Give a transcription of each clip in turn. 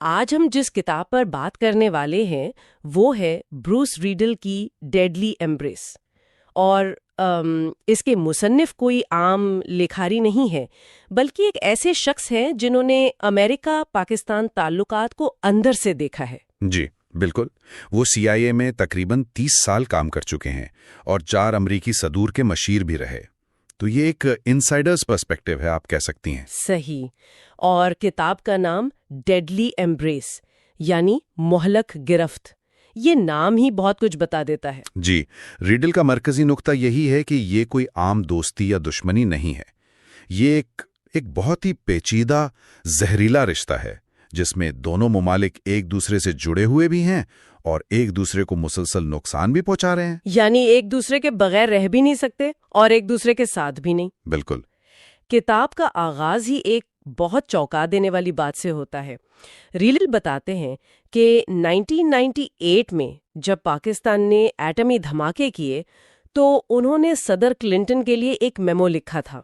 آج ہم جس کتاب پر بات کرنے والے ہیں وہ ہے بروس ریڈل کی ڈیڈلی ایمبریس، اور اس کے مصنف کوئی عام لکھاری نہیں ہے، بلکہ ایک ایسے شخص ہیں جنہوں نے امریکہ پاکستان تعلقات کو اندر سے دیکھا ہے۔ جی بالکل، وہ CIA میں تقریباً 30 سال کام کر چکے ہیں اور 4 امریکی صدور کے مشیر بھی رہے، تو یہ ایک انسائیڈرز پرسپیکٹیو ہے، آپ کہہ سکتی ہیں۔ صحیح، اور کتاب کا نام ڈیڈلی ایمبریس یعنی مہلک گرفت، یہ نام ہی بہت کچھ بتا دیتا ہے۔ جی، ریڈل کا مرکزی نقطہ یہی ہے کہ یہ کوئی عام دوستی یا دشمنی نہیں ہے، یہ ایک بہت ہی پیچیدہ زہریلا رشتہ ہے جس میں دونوں ممالک ایک دوسرے سے جڑے ہوئے بھی ہیں اور ایک دوسرے کو مسلسل نقصان بھی پہنچا رہے ہیں، یعنی ایک دوسرے کے بغیر رہ بھی نہیں سکتے اور ایک دوسرے کے ساتھ بھی نہیں۔ بالکل۔ کتاب کا آغاز ہی ایک بہت چونکا دینے والی بات سے ہوتا ہے۔ ریڈل بتاتے ہیں کہ 1998 میں جب پاکستان نے ایٹمی دھماکے کیے تو انہوں نے صدر کلنٹن کے لیے ایک میمو لکھا تھا،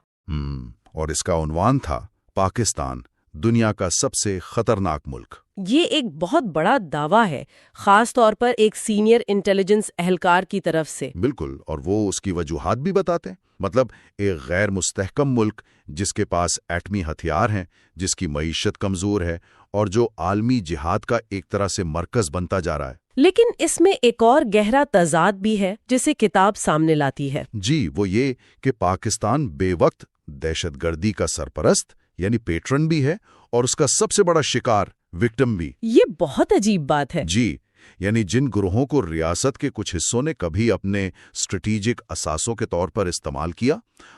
اور اس کا عنوان تھا پاکستان دنیا کا سب سے خطرناک ملک۔ یہ ایک بہت بڑا دعویٰ ہے، خاص طور پر ایک سینئر انٹیلیجنس اہلکار کی طرف سے۔ بالکل، اور وہ اس کی وجوہات بھی بتاتے ہیں، مطلب ایک غیر مستحکم ملک جس کے پاس ایٹمی ہتھیار ہیں، جس کی معیشت کمزور ہے اور جو عالمی جہاد کا ایک طرح سے مرکز بنتا جا رہا ہے۔ لیکن اس میں ایک اور گہرا تضاد بھی ہے جسے کتاب سامنے لاتی ہے۔ جی، وہ یہ کہ پاکستان بے وقت دہشت گردی کا سرپرست یعنی پیٹرن بھی ہے اور اس کا سب سے بڑا شکار وکٹم بھی۔ یہ بہت عجیب بات ہے۔ جی، یعنی جن گروہوں کو ریاست کے کچھ حصوں نے کبھی اپنے اسٹریٹجک اثاثوں کے طور پر استعمال کیا،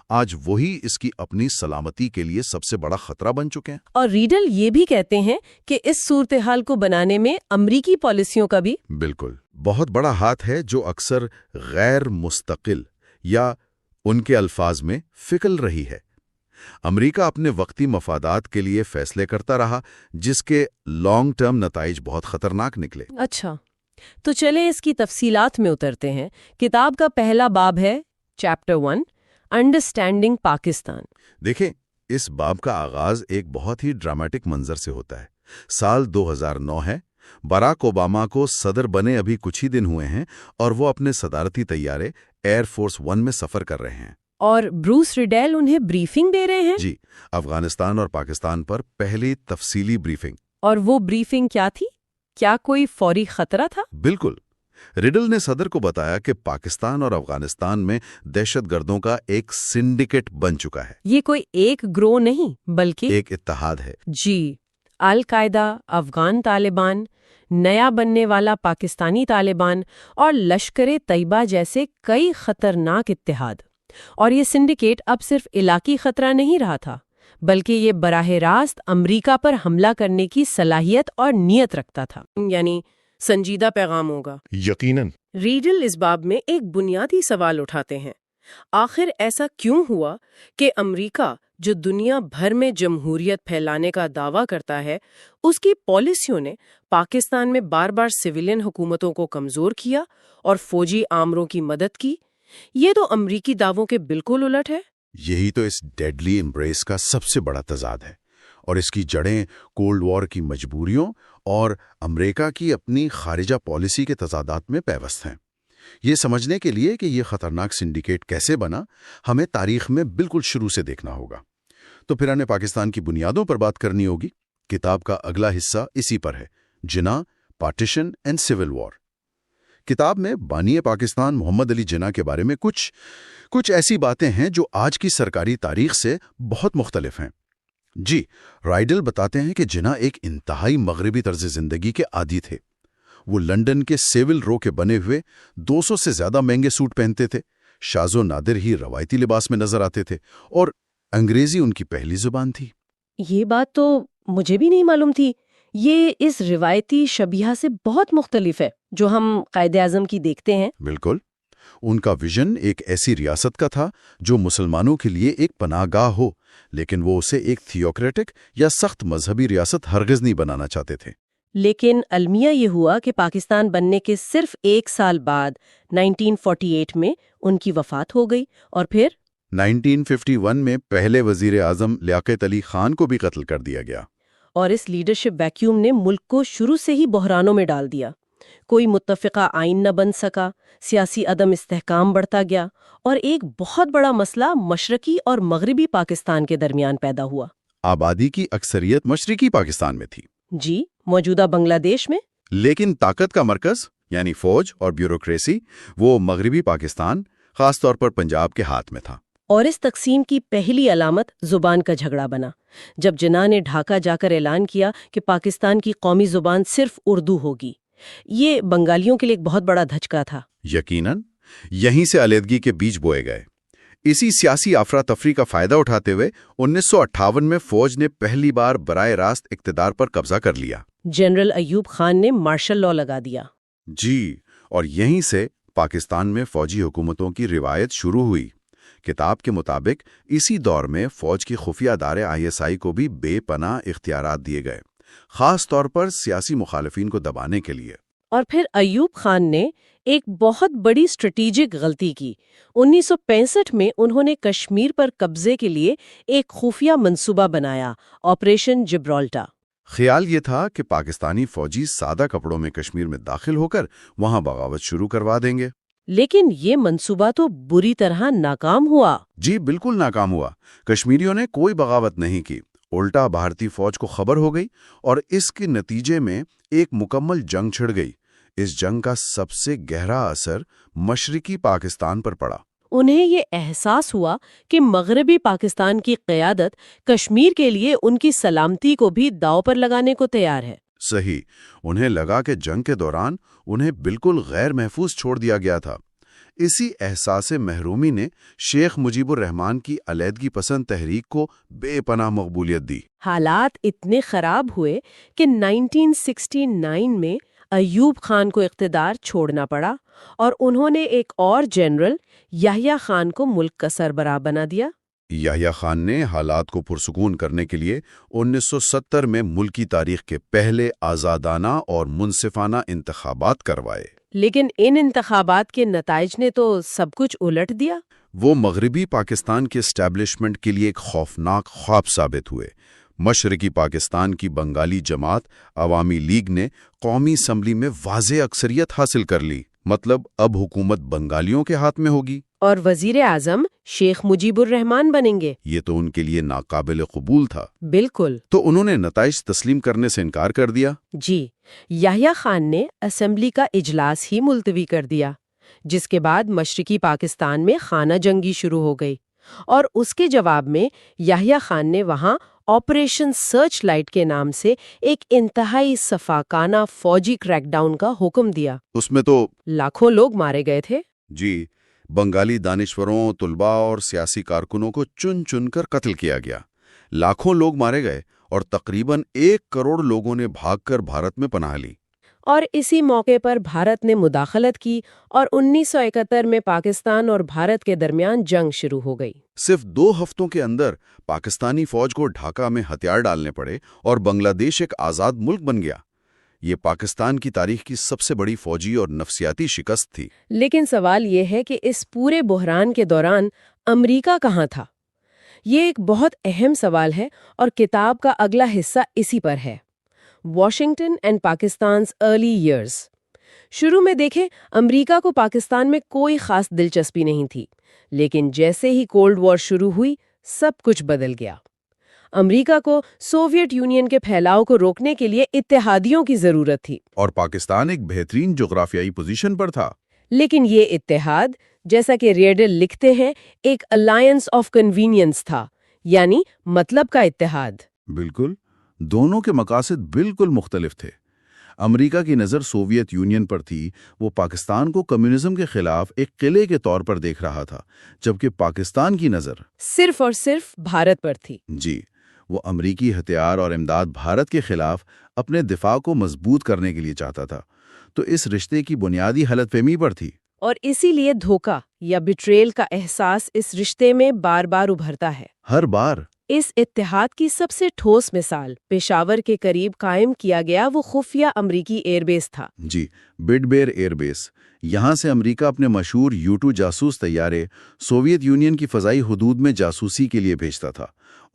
آج وہی اس کی اپنی سلامتی کے لیے سب سے بڑا خطرہ بن چکے ہیں۔ اور ریڈل یہ بھی کہتے ہیں کہ اس صورتحال کو بنانے میں امریکی پالیسیوں کا بھی بالکل بہت بڑا ہاتھ ہے، جو اکثر غیر مستقل یا ان کے الفاظ میں فکل رہی ہے۔ امریکہ اپنے وقتی مفادات کے لیے فیصلے کرتا رہا جس کے لانگ ٹرم نتائج بہت خطرناک نکلے۔ اچھا، تو چلیں اس کی تفصیلات میں اترتے ہیں۔ کتاب کا پہلا باب ہے چیپٹر 1، انڈرسٹینڈنگ پاکستان۔ دیکھیں، اس باب کا آغاز ایک بہت ہی ڈراماٹک منظر سے ہوتا ہے۔ سال 2009 ہے، براک اوباما کو صدر بنے ابھی کچھ ہی دن ہوئے ہیں اور وہ اپنے صدارتی طیارے ایئر فورس 1 میں سفر کر رہے ہیں، اور بروس ریڈل انہیں بریفنگ دے رہے ہیں۔ جی، افغانستان اور پاکستان پر پہلی تفصیلی بریفنگ۔ اور وہ بریفنگ کیا تھی؟ کیا کوئی فوری خطرہ تھا؟ بالکل، ریڈل نے صدر کو بتایا کہ پاکستان اور افغانستان میں دہشت گردوں کا ایک سنڈیکیٹ بن چکا ہے۔ یہ کوئی ایک گروہ نہیں بلکہ ایک اتحاد ہے۔ جی، القاعدہ، افغان طالبان، نیا بننے والا پاکستانی طالبان اور لشکر طیبہ جیسے کئی خطرناک اتحاد۔ اور یہ سنڈیکیٹ اب صرف علاقائی خطرہ نہیں رہا تھا، بلکہ یہ براہ راست امریکہ پر حملہ کرنے کی صلاحیت اور نیت رکھتا تھا، یعنی سنجیدہ پیغام ہوگا۔ یقیناً۔ ریڈل اس باب میں ایک بنیادی سوال اٹھاتے ہیں، آخر ایسا کیوں ہوا کہ امریکہ جو دنیا بھر میں جمہوریت پھیلانے کا دعویٰ کرتا ہے، اس کی پالیسیوں نے پاکستان میں بار بار سویلین حکومتوں کو کمزور کیا اور فوجی آمروں کی مدد کی؟ یہ تو امریکی دعووں کے بالکل الٹ ہے۔ یہی تو اس ڈیڈلی ایمبریس کا سب سے بڑا تضاد ہے، اور اس کی جڑیں کولڈ وار کی مجبوریوں اور امریکہ کی اپنی خارجہ پالیسی کے تضادات میں پیوست ہیں۔ یہ سمجھنے کے لیے کہ یہ خطرناک سنڈیکیٹ کیسے بنا، ہمیں تاریخ میں بالکل شروع سے دیکھنا ہوگا۔ تو پھر ہمیں پاکستان کی بنیادوں پر بات کرنی ہوگی۔ کتاب کا اگلا حصہ اسی پر ہے، جناح، پارٹیشن اینڈ سول وار۔ کتاب میں بانی پاکستان محمد علی جناح کے بارے میں کچھ ایسی باتیں ہیں جو آج کی سرکاری تاریخ سے بہت مختلف ہیں۔ جی، رائڈل بتاتے ہیں کہ جناح ایک انتہائی مغربی طرز زندگی کے عادی تھے۔ وہ لندن کے سیول رو کے بنے ہوئے 200 سے زیادہ مہنگے سوٹ پہنتے تھے، شاذ و نادر ہی روایتی لباس میں نظر آتے تھے، اور انگریزی ان کی پہلی زبان تھی۔ یہ بات تو مجھے بھی نہیں معلوم تھی۔ یہ اس روایتی شبیہ سے بہت مختلف ہے جو ہم قائد اعظم کی دیکھتے ہیں۔ بالکل، ان کا ویژن ایک ایسی ریاست کا تھا جو مسلمانوں کے لیے ایک پناہ گاہ ہو، لیکن وہ اسے ایک تھیوکریٹک یا سخت مذہبی ریاست ہرگز نہیں بنانا چاہتے تھے۔ لیکن المیہ یہ ہوا کہ پاکستان بننے کے صرف 1 سال بعد 1948 میں ان کی وفات ہو گئی، اور پھر 1951 میں پہلے وزیر اعظم لیاقت علی خان کو بھی قتل کر دیا گیا۔ اور اس لیڈرشپ ویکیوم نے ملک کو شروع سے ہی بحرانوں میں ڈال دیا۔ کوئی متفقہ آئین نہ بن سکا، سیاسی عدم استحکام بڑھتا گیا، اور ایک بہت بڑا مسئلہ مشرقی اور مغربی پاکستان کے درمیان پیدا ہوا۔ آبادی کی اکثریت مشرقی پاکستان میں تھی، جی، موجودہ بنگلہ دیش میں، لیکن طاقت کا مرکز یعنی فوج اور بیوروکریسی وہ مغربی پاکستان، خاص طور پر پنجاب کے ہاتھ میں تھا۔ اور اس تقسیم کی پہلی علامت زبان کا جھگڑا بنا، جب جناح نے ڈھاکہ جا کر اعلان کیا کہ پاکستان کی قومی زبان صرف اردو ہوگی۔ یہ بنگالیوں کے لیے ایک بہت بڑا دھچکا تھا۔ یقیناً یہیں سے علیحدگی کے بیج بوئے گئے۔ اسی سیاسی افراتفری کا فائدہ اٹھاتے ہوئے 1958 میں فوج نے پہلی بار براہ راست اقتدار پر قبضہ کر لیا۔ جنرل ایوب خان نے مارشل لاء لگا دیا۔ جی، اور یہیں سے پاکستان میں فوجی حکومتوں کی روایت شروع ہوئی۔ کتاب کے مطابق اسی دور میں فوج کی خفیہ ادارے ISI کو بھی بے پناہ اختیارات دیے گئے، خاص طور پر سیاسی مخالفین کو دبانے کے لیے۔ اور پھر ایوب خان نے ایک بہت بڑی اسٹریٹجک غلطی کی۔ 1965 میں انہوں نے کشمیر پر قبضے کے لیے ایک خفیہ منصوبہ بنایا، آپریشن جبرالٹا۔ خیال یہ تھا کہ پاکستانی فوجی سادہ کپڑوں میں کشمیر میں داخل ہو کر وہاں بغاوت شروع کروا دیں گے۔ لیکن یہ منصوبہ تو بری طرح ناکام ہوا۔ جی بالکل ناکام ہوا۔ کشمیریوں نے کوئی بغاوت نہیں کی، الٹا بھارتی فوج کو خبر ہو گئی اور اس کے نتیجے میں ایک مکمل جنگ چھڑ گئی۔ اس جنگ کا سب سے گہرا اثر مشرقی پاکستان پر پڑا۔ انہیں یہ احساس ہوا کہ مغربی پاکستان کی قیادت کشمیر کے لیے ان کی سلامتی کو بھی داؤ پر لگانے کو تیار ہے۔ صحیح، انہیں لگا کہ جنگ کے دوران انہیں بالکل غیر محفوظ چھوڑ دیا گیا تھا۔ اسی احساس محرومی نے شیخ مجیب الرحمان کی علیحدگی پسند تحریک کو بے پناہ مقبولیت دی۔ حالات اتنے خراب ہوئے کہ 1969 میں ایوب خان کو اقتدار چھوڑنا پڑا اور انہوں نے ایک اور جنرل یحییٰ خان کو ملک کا سربراہ بنا دیا۔ یحییٰ خان نے حالات کو پرسکون کرنے کے لیے 1970 میں ملکی تاریخ کے پہلے آزادانہ اور منصفانہ انتخابات کروائے۔ لیکن ان انتخابات کے نتائج نے تو سب کچھ الٹ دیا۔ وہ مغربی پاکستان کے اسٹیبلشمنٹ کے لیے ایک خوفناک خواب ثابت ہوئے۔ مشرقی پاکستان کی بنگالی جماعت عوامی لیگ نے قومی اسمبلی میں واضح اکثریت حاصل کر لی، مطلب اب حکومت بنگالیوں کے ہاتھ میں ہوگی اور وزیر اعظم شیخ مجیب الرحمان بنیں گے۔ یہ تو ان کے لیے ناقابل قبول تھا۔ بالکل۔ تو انہوں نے نتائج تسلیم کرنے سے انکار کر دیا۔ جی، یحییٰ خان نے اسمبلی کا اجلاس ہی ملتوی کر دیا، جس کے بعد مشرقی پاکستان میں خانہ جنگی شروع ہو گئی، اور اس کے جواب میں یحییٰ خان نے وہاں آپریشن سرچ لائٹ کے نام سے ایک انتہائی صفاقانہ فوجی کریک ڈاؤن کا حکم دیا۔ اس میں تو لاکھوں لوگ مارے گئے تھے۔ جی، بنگالی دانشوروں، طلباء اور سیاسی کارکنوں کو چن چن کر قتل کیا گیا۔ لاکھوں لوگ مارے گئے اور تقریباً 1 کروڑ لوگوں نے بھاگ کر بھارت میں پناہ لی۔ اور اسی موقع پر بھارت نے مداخلت کی اور 1971 میں پاکستان اور بھارت کے درمیان جنگ شروع ہو گئی۔ صرف 2 ہفتوں کے اندر پاکستانی فوج کو ڈھاکہ میں ہتھیار ڈالنے پڑے اور بنگلہ دیش ایک آزاد ملک بن گیا۔ یہ پاکستان کی تاریخ کی سب سے بڑی فوجی اور نفسیاتی شکست تھی۔ لیکن سوال یہ ہے کہ اس پورے بحران کے دوران امریکہ کہاں تھا؟ یہ ایک بہت اہم سوال ہے اور کتاب کا اگلا حصہ اسی پر ہے۔ Washington and Pakistan's early years. شروع میں دیکھیں، امریکہ کو پاکستان میں کوئی خاص دلچسپی نہیں تھی، لیکن جیسے ہی کولڈ وار شروع ہوئی، سب کچھ بدل گیا۔ امریکہ کو سوویت یونین کے پھیلاؤ کو روکنے کے لیے اتحادیوں کی ضرورت تھی، اور پاکستان ایک بہترین جغرافیائی پوزیشن پر تھا۔ لیکن یہ اتحاد، جیسا کہ ریڈل لکھتے ہیں، ایک الائنس آف کنوینئنس تھا، یعنی مطلب کا اتحاد۔ بالکل، دونوں کے مقاصد بالکل مختلف تھے۔ امریکہ کی نظر سوویت یونین پر تھی، وہ پاکستان کو کمیونزم کے خلاف ایک قلعے کے طور پر دیکھ رہا تھا، جبکہ پاکستان کی نظر صرف اور صرف بھارت پر تھی۔ جی، وہ امریکی ہتھیار اور امداد بھارت کے خلاف اپنے دفاع کو مضبوط کرنے کے لیے چاہتا تھا، تو اس رشتے کی بنیادی غلط فہمی پر تھی۔ اور اسی لیے دھوکہ یا بیٹریل کا احساس اس رشتے میں بار بار ابھرتا ہے۔ ہر بار۔ اس اتحاد کی سب سے ٹھوس مثال پشاور کے قریب قائم کیا گیا وہ خفیہ امریکی ایئر بیس تھا۔ جی، بڈ بیر ایئر بیس۔ یہاں سے امریکہ اپنے مشہور U-2 جاسوس طیارے سوویت یونین کی فضائی حدود میں جاسوسی کے لیے بھیجتا تھا،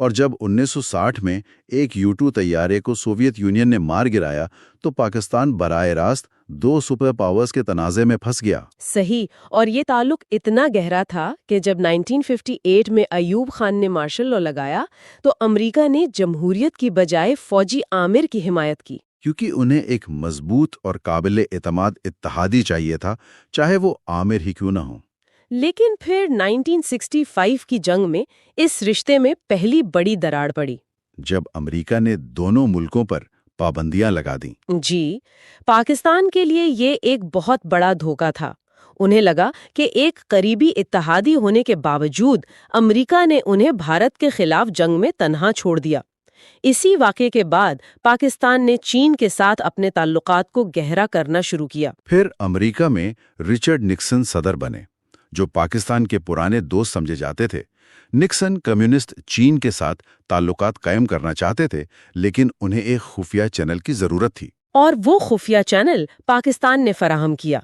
اور جب 1960 میں ایک U-2 طیارے کو سوویت یونین نے مار گرایا تو پاکستان براہ راست 2 سپر پاورز کے تنازع میں پھنس گیا۔ صحیح، اور یہ تعلق اتنا گہرا تھا کہ جب 1958 میں ایوب خان نے مارشل لا لگایا تو امریکہ نے جمہوریت کی بجائے فوجی آمر کی حمایت کی، کیونکہ انہیں ایک مضبوط اور قابل اعتماد اتحادی چاہیے تھا، چاہے وہ آمر ہی کیوں نہ ہو۔ لیکن پھر 1965 کی جنگ میں اس رشتے میں پہلی بڑی دراڑ پڑی جب امریکہ نے دونوں ملکوں پر پابندیاں لگا دیں۔ جی، پاکستان کے لیے یہ ایک بہت بڑا دھوکہ تھا۔ انہیں لگا کہ ایک قریبی اتحادی ہونے کے باوجود امریکہ نے انہیں بھارت کے خلاف جنگ میں تنہا چھوڑ دیا۔ اسی واقعے کے بعد پاکستان نے چین کے ساتھ اپنے تعلقات کو گہرا کرنا شروع کیا۔ پھر امریکہ میں رچرڈ نکسن صدر بنے، جو پاکستان کے پرانے دوست سمجھے جاتے تھے۔ نکسن کمیونسٹ چین کے ساتھ تعلقات قائم کرنا چاہتے تھے، لیکن انہیں ایک خفیہ چینل کی ضرورت تھی، اور وہ خفیہ چینل پاکستان نے فراہم کیا۔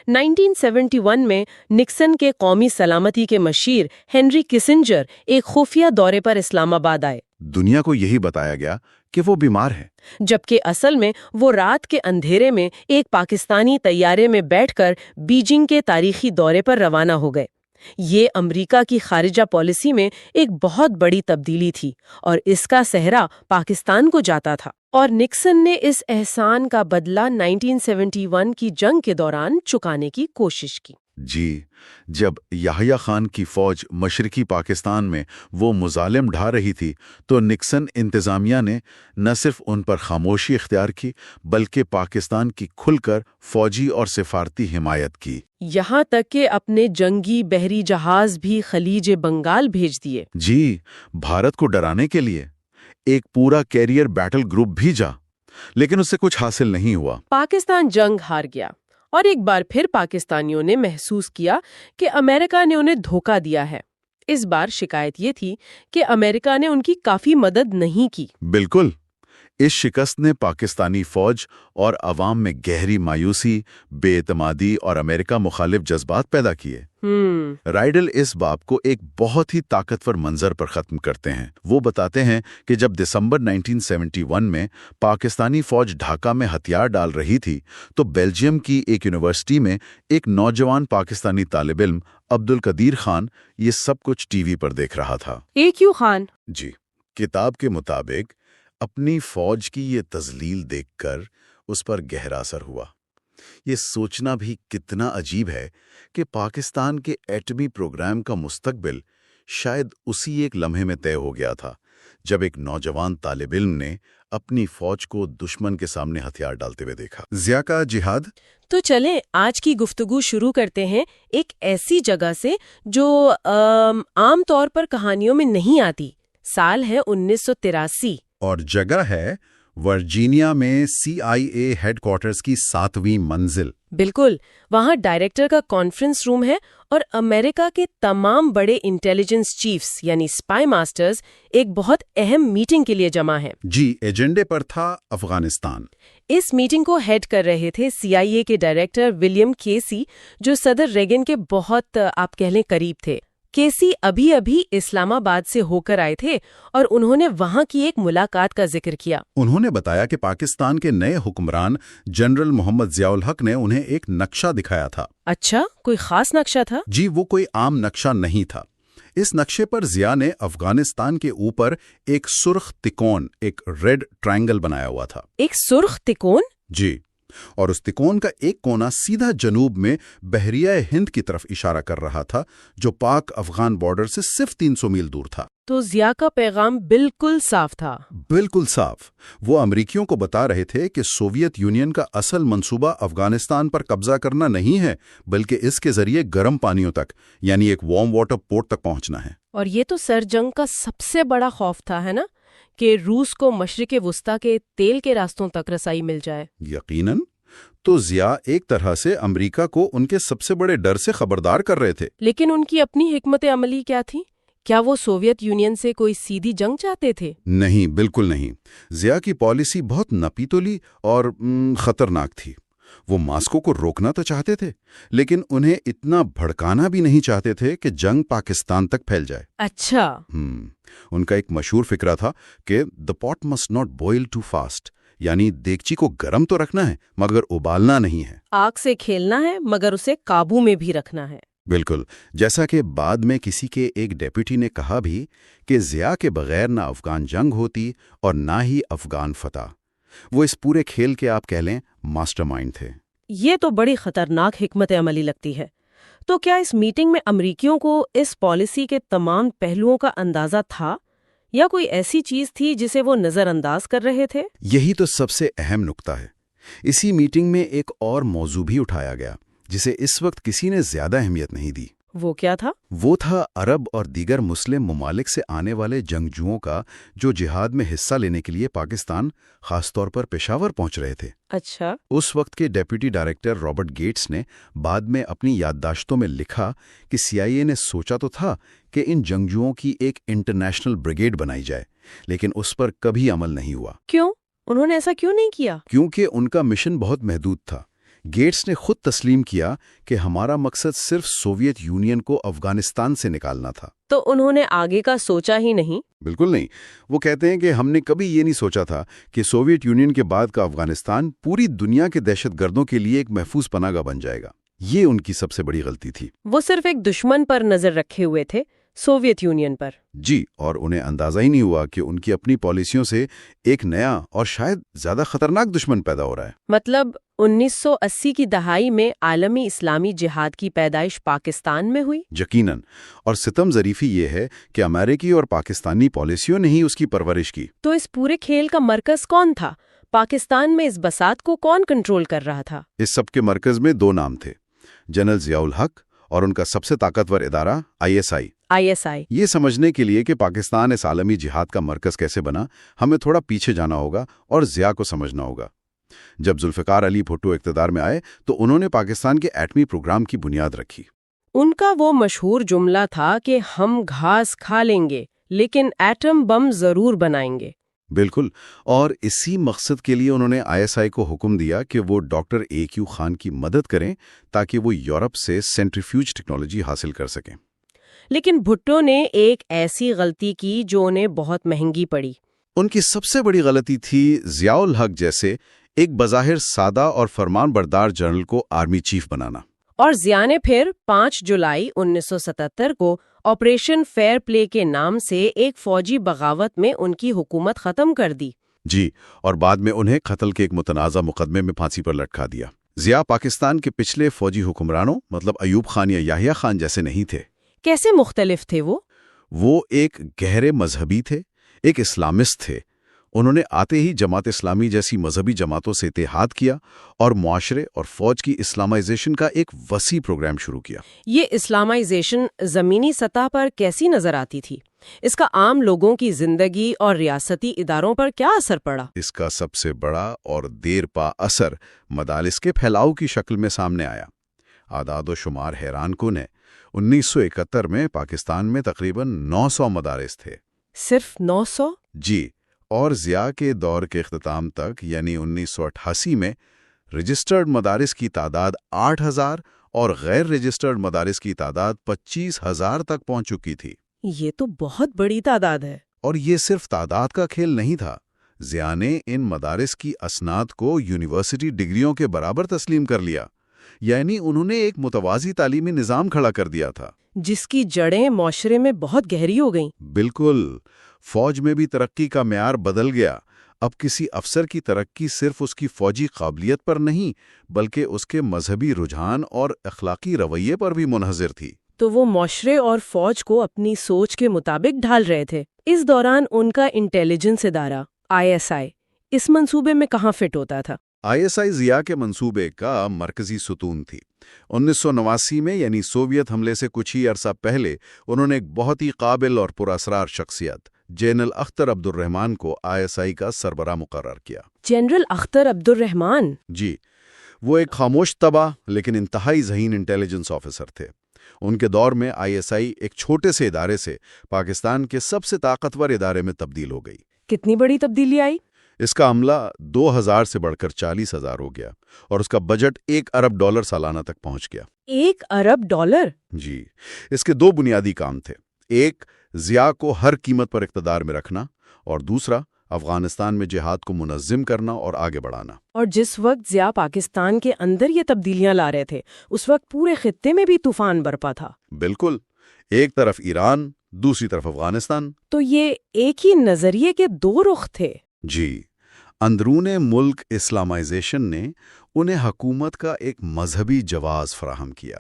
1971 میں نکسن کے قومی سلامتی کے مشیر ہنری کسنجر ایک خفیہ دورے پر اسلام آباد آئے۔ دنیا کو یہی بتایا گیا کہ وہ بیمار ہیں، جبکہ اصل میں وہ رات کے اندھیرے میں ایک پاکستانی طیارے میں بیٹھ کر بیجنگ کے تاریخی دورے پر روانہ ہو گئے۔ یہ امریکہ کی خارجہ پالیسی میں ایک بہت بڑی تبدیلی تھی اور اس کا سہرا پاکستان کو جاتا تھا، اور نکسن نے اس احسان کا بدلہ 1971 کی جنگ کے دوران چکانے کی کوشش کی۔ جی، جب یحییٰ خان کی فوج مشرقی پاکستان میں وہ مظالم ڈھا رہی تھی تو نکسن انتظامیہ نے نہ صرف ان پر خاموشی اختیار کی بلکہ پاکستان کی کھل کر فوجی اور سفارتی حمایت کی، یہاں تک کہ اپنے جنگی بحری جہاز بھی خلیج بنگال بھیج دیے۔ جی، بھارت کو ڈرانے کے لیے ایک پورا کیریئر بیٹل گروپ بھیجا، لیکن اس سے کچھ حاصل نہیں ہوا۔ پاکستان جنگ ہار گیا، اور ایک بار پھر پاکستانیوں نے محسوس کیا کہ امریکہ نے انہیں دھوکہ دیا ہے۔ اس بار شکایت یہ تھی کہ امریکہ نے ان کی کافی مدد نہیں کی۔ بالکل، اس شکست نے پاکستانی فوج اور عوام میں گہری مایوسی، بے اعتمادی اور امریکہ مخالف جذبات پیدا کیے۔ رائڈل اس باب کو ایک بہت ہی طاقتور منظر پر ختم کرتے ہیں۔ وہ بتاتے ہیں کہ جب دسمبر 1971 میں پاکستانی فوج ڈھاکہ میں ہتھیار ڈال رہی تھی تو بیلجیم کی ایک یونیورسٹی میں ایک نوجوان پاکستانی طالب علم عبدالقدیر خان یہ سب کچھ ٹی وی پر دیکھ رہا تھا۔ کیوں خان؟ جی، کتاب کے مطابق اپنی فوج کی یہ تذلیل دیکھ کر اس پر گہرا اثر ہوا۔ یہ سوچنا بھی کتنا عجیب ہے کہ پاکستان کے ایٹمی پروگرام کا مستقبل شاید اسی ایک لمحے میں طے ہو گیا تھا جب ایک نوجوان طالب علم نے اپنی فوج کو دشمن کے سامنے ہتھیار ڈالتے ہوئے دیکھا۔ ضیاء کا جہاد۔ تو چلیں آج کی گفتگو شروع کرتے ہیں ایک ایسی جگہ سے جو عام طور پر کہانیوں میں نہیں آتی۔ سال ہے 1983 اور جگہ ہے ورجینیا میں CIA ہیڈ کوارٹرز کی 7ویں منزل۔ بالکل، وہاں ڈائریکٹر کا کانفرنس روم ہے اور امریکہ کے تمام بڑے انٹیلیجنس چیفز یعنی اسپائی ماسٹرز ایک بہت اہم میٹنگ کے لیے جمع ہیں۔ جی، ایجنڈے پر تھا افغانستان۔ اس میٹنگ کو ہیڈ کر رہے تھے CIA کے ڈائریکٹر ولیم کیسی، جو صدر ریگن کے بہت آپ کہہ لیں قریب تھے۔ کیسی ابھی اسلام آباد سے ہو کر آئے تھے اور انہوں نے وہاں کی ایک ملاقات کا ذکر کیا۔ انہوں نے بتایا کہ پاکستان کے نئے حکمران جنرل محمد ضیاء الحق نے انہیں ایک نقشہ دکھایا تھا۔ اچھا، کوئی خاص نقشہ تھا؟ جی، وہ کوئی عام نقشہ نہیں تھا۔ اس نقشے پر ضیاء نے افغانستان کے اوپر ایک سرخ تکون، ایک ریڈ ٹرائنگل بنایا ہوا تھا۔ ایک سرخ تکون؟ جی، اور اس تکون کا ایک کونا سیدھا جنوب میں بحریہ ہند کی طرف اشارہ کر رہا تھا، جو پاک افغان بارڈر سے صرف 300 میل دور تھا۔ تو ضیاء کا پیغام بالکل صاف تھا۔ بالکل صاف۔ وہ امریکیوں کو بتا رہے تھے کہ سوویت یونین کا اصل منصوبہ افغانستان پر قبضہ کرنا نہیں ہے، بلکہ اس کے ذریعے گرم پانیوں تک، یعنی ایک وارم واٹر پورٹ تک پہنچنا ہے۔ اور یہ تو سر جنگ کا سب سے بڑا خوف تھا، ہے نا، کہ روس کو مشرق وسطیٰ کے تیل کے راستوں تک رسائی مل جائے۔ یقیناً۔ تو ضیاء ایک طرح سے امریکہ کو ان کے سب سے بڑے ڈر سے خبردار کر رہے تھے۔ لیکن ان کی اپنی حکمت عملی کیا تھی؟ کیا وہ سوویت یونین سے کوئی سیدھی جنگ چاہتے تھے؟ نہیں، بالکل نہیں۔ ضیاء کی پالیسی بہت نپیتلی اور خطرناک تھی۔ وہ ماسکو کو روکنا تو چاہتے تھے، لیکن انہیں اتنا بھڑکانا بھی نہیں چاہتے تھے کہ جنگ پاکستان تک پھیل جائے۔ اچھا۔ ان کا ایک مشہور فکرہ تھا کہ the pot must not boil too fast، یعنی دیگچی کو گرم تو رکھنا ہے مگر ابالنا نہیں ہے۔ آگ سے کھیلنا ہے مگر اسے قابو میں بھی رکھنا ہے۔ بالکل، جیسا کہ بعد میں کسی کے ایک ڈیپٹی نے کہا بھی کہ ضیاء کے بغیر نہ افغان جنگ ہوتی اور نہ ہی افغان فتح۔ وہ اس پورے کھیل کے آپ کہہ لیں ماسٹر مائنڈ تھے۔ یہ تو بڑی خطرناک حکمت عملی لگتی ہے۔ تو کیا اس میٹنگ میں امریکیوں کو اس پالیسی کے تمام پہلوؤں کا اندازہ تھا یا کوئی ایسی چیز تھی جسے وہ نظر انداز کر رہے تھے؟ یہی تو سب سے اہم نکتہ ہے۔ اسی میٹنگ میں ایک اور موضوع بھی اٹھایا گیا جسے اس وقت کسی نے زیادہ اہمیت نہیں دی۔ وہ کیا تھا؟ وہ تھا عرب اور دیگر مسلم ممالک سے آنے والے جنگجوؤں کا جو جہاد میں حصہ لینے کے لیے پاکستان، خاص طور پر پشاور پہنچ رہے تھے۔ اچھا۔ اس وقت کے ڈیپٹی ڈائریکٹر رابرٹ گیٹس نے بعد میں اپنی یادداشتوں میں لکھا کہ CIA نے سوچا تو تھا کہ ان جنگجوؤں کی ایک انٹرنیشنل بریگیڈ بنائی جائے، لیکن اس پر کبھی عمل نہیں ہوا۔ کیوں؟ انہوں نے ایسا کیوں نہیں کیا؟ کیونکہ ان کا مشن بہت محدود تھا۔ گیٹس نے خود تسلیم کیا کہ ہمارا مقصد صرف سوویت یونین کو افغانستان سے نکالنا تھا۔ تو انہوں نے آگے کا سوچا ہی نہیں؟ بالکل نہیں۔ وہ کہتے ہیں کہ ہم نے کبھی یہ نہیں سوچا تھا کہ سوویت یونین کے بعد کا افغانستان پوری دنیا کے دہشت گردوں کے لیے ایک محفوظ پناہ گاہ بن جائے گا۔ یہ ان کی سب سے بڑی غلطی تھی۔ وہ صرف ایک دشمن پر نظر رکھے ہوئے تھے، سوویت یونین پر۔ جی، اور انہیں اندازہ ہی نہیں ہوا کہ ان کی اپنی پالیسیوں سے ایک نیا اور شاید زیادہ خطرناک دشمن پیدا ہو رہا ہے۔ مطلب 1980 کی دہائی میں عالمی اسلامی جہاد کی پیدائش پاکستان میں ہوئی؟ یقیناً، اور ستم ظریفی یہ ہے کہ امریکی اور پاکستانی پالیسیوں نے ہی اس کی پرورش کی۔ تو اس پورے کھیل کا مرکز کون تھا؟ پاکستان میں اس بساط کو کون کنٹرول کر رہا تھا؟ اس سب کے مرکز میں دو نام تھے، جنرل ضیاء الحق اور ان کا سب سے طاقتور ادارہ ISI۔ یہ سمجھنے کے لیے کہ پاکستان اس عالمی جہاد کا مرکز کیسے بنا، ہمیں تھوڑا پیچھے جانا ہوگا اور ضیاء کو سمجھنا ہوگا۔ جب ذوالفقار علی بھٹو اقتدار میں آئے تو انہوں نے پاکستان کے ایٹمی پروگرام کی بنیاد رکھی۔ ان کا وہ مشہور جملہ تھا کہ ہم گھاس کھا لیں گے لیکن ایٹم بم ضرور بنائیں گے۔ بالکل، اور اسی مقصد کے لیے انہوں نے ISI کو حکم دیا کہ وہ ڈاکٹر AQ خان کی مدد کریں تاکہ وہ یورپ سے سینٹریفیوج ٹیکنالوجی حاصل کر سکیں۔ لیکن بھٹو نے ایک ایسی غلطی کی جو انہیں بہت مہنگی پڑی۔ ان کی سب سے بڑی غلطی تھی ضیاء الحق جیسے ایک بظاہر سادہ اور فرمان بردار جنرل کو آرمی چیف بنانا۔ اور ضیاء نے پھر 5 جولائی 1977 کو آپریشن فیئر پلے کے نام سے ایک فوجی بغاوت میں ان کی حکومت ختم کر دی۔ جی، اور بعد میں انہیں قتل کے ایک متنازع مقدمے میں پھانسی پر لٹکا دیا۔ ضیاء پاکستان کے پچھلے فوجی حکمرانوں مطلب ایوب خان یا یحییٰ خان جیسے نہیں تھے۔ کیسے مختلف تھے وہ؟ وہ ایک گہرے مذہبی تھے، ایک اسلامسٹ تھے۔ انہوں نے آتے ہی جماعت اسلامی جیسی مذہبی جماعتوں سے اتحاد کیا اور معاشرے اور فوج کی اسلامائزیشن کا ایک وسیع پروگرام شروع کیا۔ یہ اسلامائزیشن زمینی سطح پر کیسی نظر آتی تھی؟ اس کا عام لوگوں کی زندگی اور ریاستی اداروں پر کیا اثر پڑا؟ اس کا سب سے بڑا اور دیر پا اثر مدارس کے پھیلاؤ کی شکل میں سامنے آیا۔ اعداد و شمار حیران کن ہے۔ 1971 میں پاکستان میں تقریباً 900 مدارس تھے۔ صرف 900؟ جی، اور ضیاء کے دور کے اختتام تک یعنی 1988 میں رجسٹرڈ مدارس کی تعداد 8000 اور غیر رجسٹرڈ مدارس کی تعداد 25000 تک پہنچ چکی تھی۔ یہ تو بہت بڑی تعداد ہے۔ اور یہ صرف تعداد کا کھیل نہیں تھا۔ ضیاء نے ان مدارس کی اسناد کو یونیورسٹی ڈگریوں کے برابر تسلیم کر لیا، یعنی انہوں نے ایک متوازی تعلیمی نظام کھڑا کر دیا تھا جس کی جڑیں معاشرے میں بہت گہری ہو گئیں۔ بالکل، فوج میں بھی ترقی کا معیار بدل گیا۔ اب کسی افسر کی ترقی صرف اس کی فوجی قابلیت پر نہیں بلکہ اس کے مذہبی رجحان اور اخلاقی رویے پر بھی منحصر تھی۔ تو وہ معاشرے اور فوج کو اپنی سوچ کے مطابق ڈھال رہے تھے۔ اس دوران ان کا انٹیلیجنس ادارہ ISI اس منصوبے میں کہاں فٹ ہوتا تھا؟ ISI ضیاء کے منصوبے کا مرکزی ستون تھی۔ 1989 میں یعنی سوویت حملے سے کچھ ہی عرصہ پہلے انہوں نے ایک بہت ہی قابل اور پراسرار شخصیت جنرل اختر عبد الرحمان کو ISI کا سربراہ مقرر کیا۔ جنرل اختر عبد الرحمان؟ جی، وہ ایک خاموش طبع لیکن انتہائی ذہین انٹیلیجنس آفیسر تھے۔ ان کے دور میں ISI ایک چھوٹے سے ادارے سے پاکستان کے سب سے طاقتور ادارے میں تبدیل ہو گئی۔ کتنی بڑی تبدیلی آئی؟ اس کا عملہ 2000 سے بڑھ کر 40,000 ہو گیا اور اس کا بجٹ $1 ارب سالانہ تک پہنچ گیا۔ $1 ارب؟ جی، اس کے 2 بنیادی کام تھے۔ ایک، ضیاء کو ہر قیمت پر اقتدار میں رکھنا، اور دوسرا، افغانستان میں جہاد کو منظم کرنا اور آگے بڑھانا۔ اور جس وقت ضیاء پاکستان کے اندر یہ تبدیلیاں لا رہے تھے، اس وقت پورے خطے میں بھی طوفان برپا تھا۔ بالکل، ایک طرف ایران، دوسری طرف افغانستان۔ تو یہ ایک ہی نظریے کے 2 رخ تھے۔ جی، اندرون ملک اسلامائزیشن نے انہیں حکومت کا ایک مذہبی جواز فراہم کیا،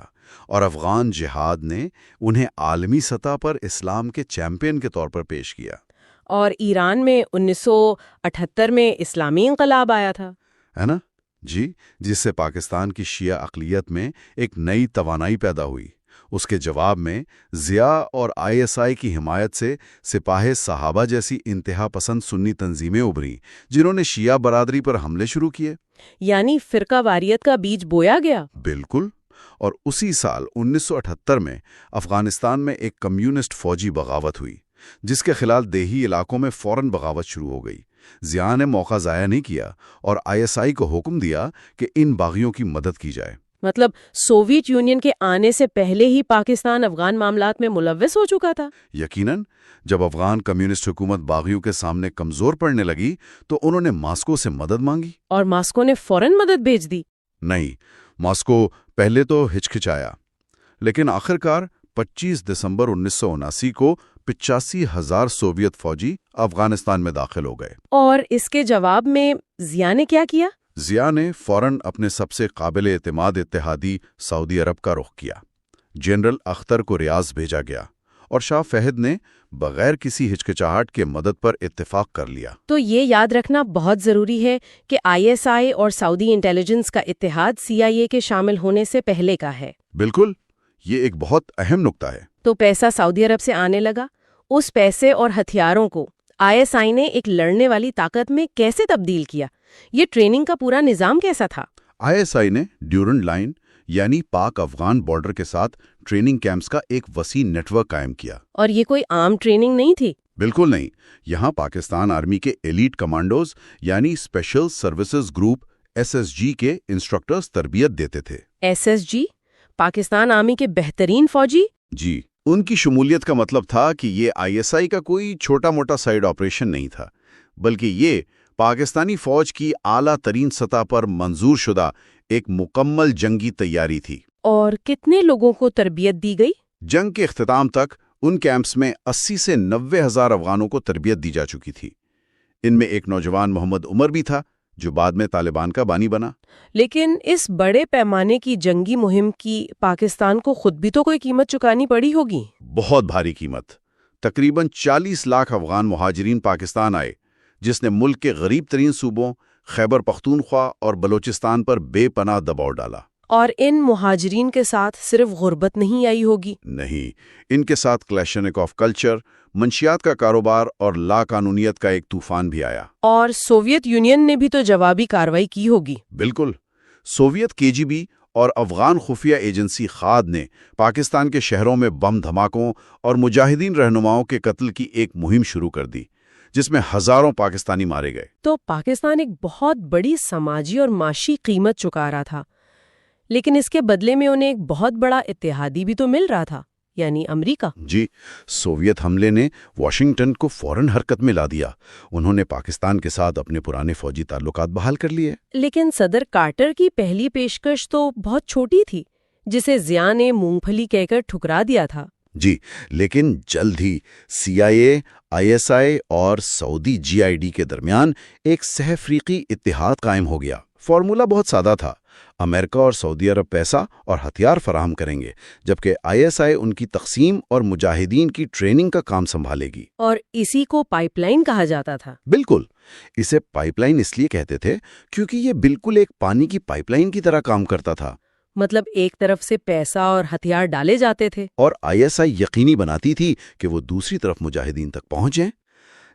اور افغان جہاد نے انہیں عالمی سطح پر اسلام کے چیمپئن کے طور پر پیش کیا۔ اور ایران میں 1978 میں اسلامی انقلاب آیا تھا، ہے نا؟ جی، جس سے پاکستان کی شیعہ اقلیت میں ایک نئی توانائی پیدا ہوئی۔ اس کے جواب میں ضیاء اور ISI کی حمایت سے سپاہ صحابہ جیسی انتہا پسند سنی تنظیمیں ابھریں، جنہوں نے شیعہ برادری پر حملے شروع کیے۔ یعنی فرقہ واریت کا بیج بویا گیا۔ بالکل، اور اسی سال 1978 میں افغانستان میں ایک کمیونسٹ فوجی بغاوت ہوئی، جس کے خلاف دیہی علاقوں میں فوراً بغاوت شروع ہو گئی۔ ضیاء نے موقع ضائع نہیں کیا اور ISI کو حکم دیا کہ ان باغیوں کی مدد کی جائے۔ مطلب سوویت یونین کے آنے سے پہلے ہی پاکستان افغان معاملات میں ملوث ہو چکا تھا۔ یقیناً، جب افغان کمیونسٹ حکومت باغیوں کے سامنے کمزور پڑنے لگی تو انہوں نے ماسکو سے مدد مانگی۔ اور ماسکو نے فوراً مدد بھیج دی؟ نہیں، ماسکو پہلے تو ہچکچایا، لیکن آخرکار 25 دسمبر 1979 کو 85,000 سوویت فوجی افغانستان میں داخل ہو گئے۔ اور اس کے جواب میں ضیاء نے کیا کیا؟ ضیاء نے فوراً اپنے سب سے قابل اعتماد اتحادی سعودی عرب کا رخ کیا۔ جنرل اختر کو ریاض بھیجا گیا اور شاہ فہد نے بغیر کسی ہچکچاہٹ کے مدد پر اتفاق کر لیا۔ تو یہ یاد رکھنا بہت ضروری ہے کہ ISI اور سعودی انٹیلیجنس کا اتحاد CIA کے شامل ہونے سے پہلے کا ہے۔ بالکل، یہ ایک بہت اہم نقطہ ہے۔ تو پیسہ سعودی عرب سے آنے لگا، اس پیسے اور ہتھیاروں کو ISI نے ایک لڑنے والی طاقت میں کیسے تبدیل کیا؟ یہ ٹریننگ کا پورا نظام کیسا تھا؟ ISI نے ڈیورنڈ لائن یعنی پاک افغان بارڈر کے ساتھ ٹریننگ کیمپس کا ایک وسیع نیٹ ورک قائم کیا۔ اور یہ کوئی عام ٹریننگ نہیں تھی؟ بالکل نہیں، یہاں پاکستان آرمی کے ایلیٹ کمانڈوز یعنی اسپیشل سروسز گروپ SSG کے انسٹرکٹرز تربیت دیتے تھے۔ SSG؟ پاکستان آرمی کے بہترین فوجی؟ جی، ان کی شمولیت کا مطلب تھا کہ یہ ISI کا کوئی چھوٹا موٹا سائیڈ آپریشن نہیں تھا، بلکہ یہ پاکستانی فوج کی اعلیٰ ترین سطح پر منظور شدہ ایک مکمل جنگی تیاری تھی۔ اور کتنے لوگوں کو تربیت دی گئی؟ جنگ کے اختتام تک ان کیمپس میں 80 سے 90 ہزار افغانوں کو تربیت دی جا چکی تھی۔ ان میں ایک نوجوان محمد عمر بھی تھا، جو بعد میں طالبان کا بانی بنا۔ لیکن اس بڑے پیمانے کی جنگی مہم کی پاکستان کو خود بھی تو کوئی قیمت چکانی پڑی ہوگی۔ بہت بھاری قیمت۔ تقریباً 40 لاکھ افغان مہاجرین پاکستان آئے، جس نے ملک کے غریب ترین صوبوں خیبر پختونخوا اور بلوچستان پر بے پناہ دباؤ ڈالا۔ اور ان مہاجرین کے ساتھ صرف غربت نہیں آئی ہوگی؟ نہیں، ان کے ساتھ کلیشنک آف کلچر، منشیات کا کاروبار اور لا قانونیت کا ایک طوفان بھی آیا۔ اور سوویت یونین نے بھی تو جوابی کارروائی کی ہوگی۔ بالکل، سوویت KGB اور افغان خفیہ ایجنسی خاد نے پاکستان کے شہروں میں بم دھماکوں اور مجاہدین رہنماؤں کے قتل کی ایک مہم شروع کر دی، جس میں ہزاروں پاکستانی مارے گئے۔ تو پاکستان ایک بہت بڑی سماجی اور معاشی قیمت چکا رہا تھا، لیکن اس کے بدلے میں انہیں ایک بہت بڑا اتحادی بھی تو مل رہا تھا، یعنی امریکہ۔ جی، سوویت حملے نے واشنگٹن کو فوراً حرکت میں لا دیا۔ انہوں نے پاکستان کے ساتھ اپنے پرانے فوجی تعلقات بحال کر لیے۔ لیکن صدر کارٹر کی پہلی پیشکش تو بہت چھوٹی تھی، جسے ضیاء نے مونگ پھلی کہہ کر ٹھکرا دیا تھا۔ جی، لیکن جلد ہی CIA، ISI اور سعودی GID کے درمیان ایک سہ افریقی اتحاد قائم ہو گیا۔ فارمولہ بہت سادہ تھا، امریکہ اور سعودی عرب پیسہ اور ہتھیار فراہم کریں گے، جبکہ ISI ان کی تقسیم اور مجاہدین کی ٹریننگ کا کام سنبھالے گی۔ اور اسی کو پائپ لائن کہا جاتا تھا۔ بالکل، اسے پائپ لائن اس لیے کہتے تھے کیونکہ یہ بالکل ایک پانی کی پائپ لائن کی طرح کام کرتا تھا۔ مطلب ایک طرف سے پیسہ اور ہتھیار ڈالے جاتے تھے اور ISI یقینی بناتی تھی کہ وہ دوسری طرف مجاہدین تک پہنچیں۔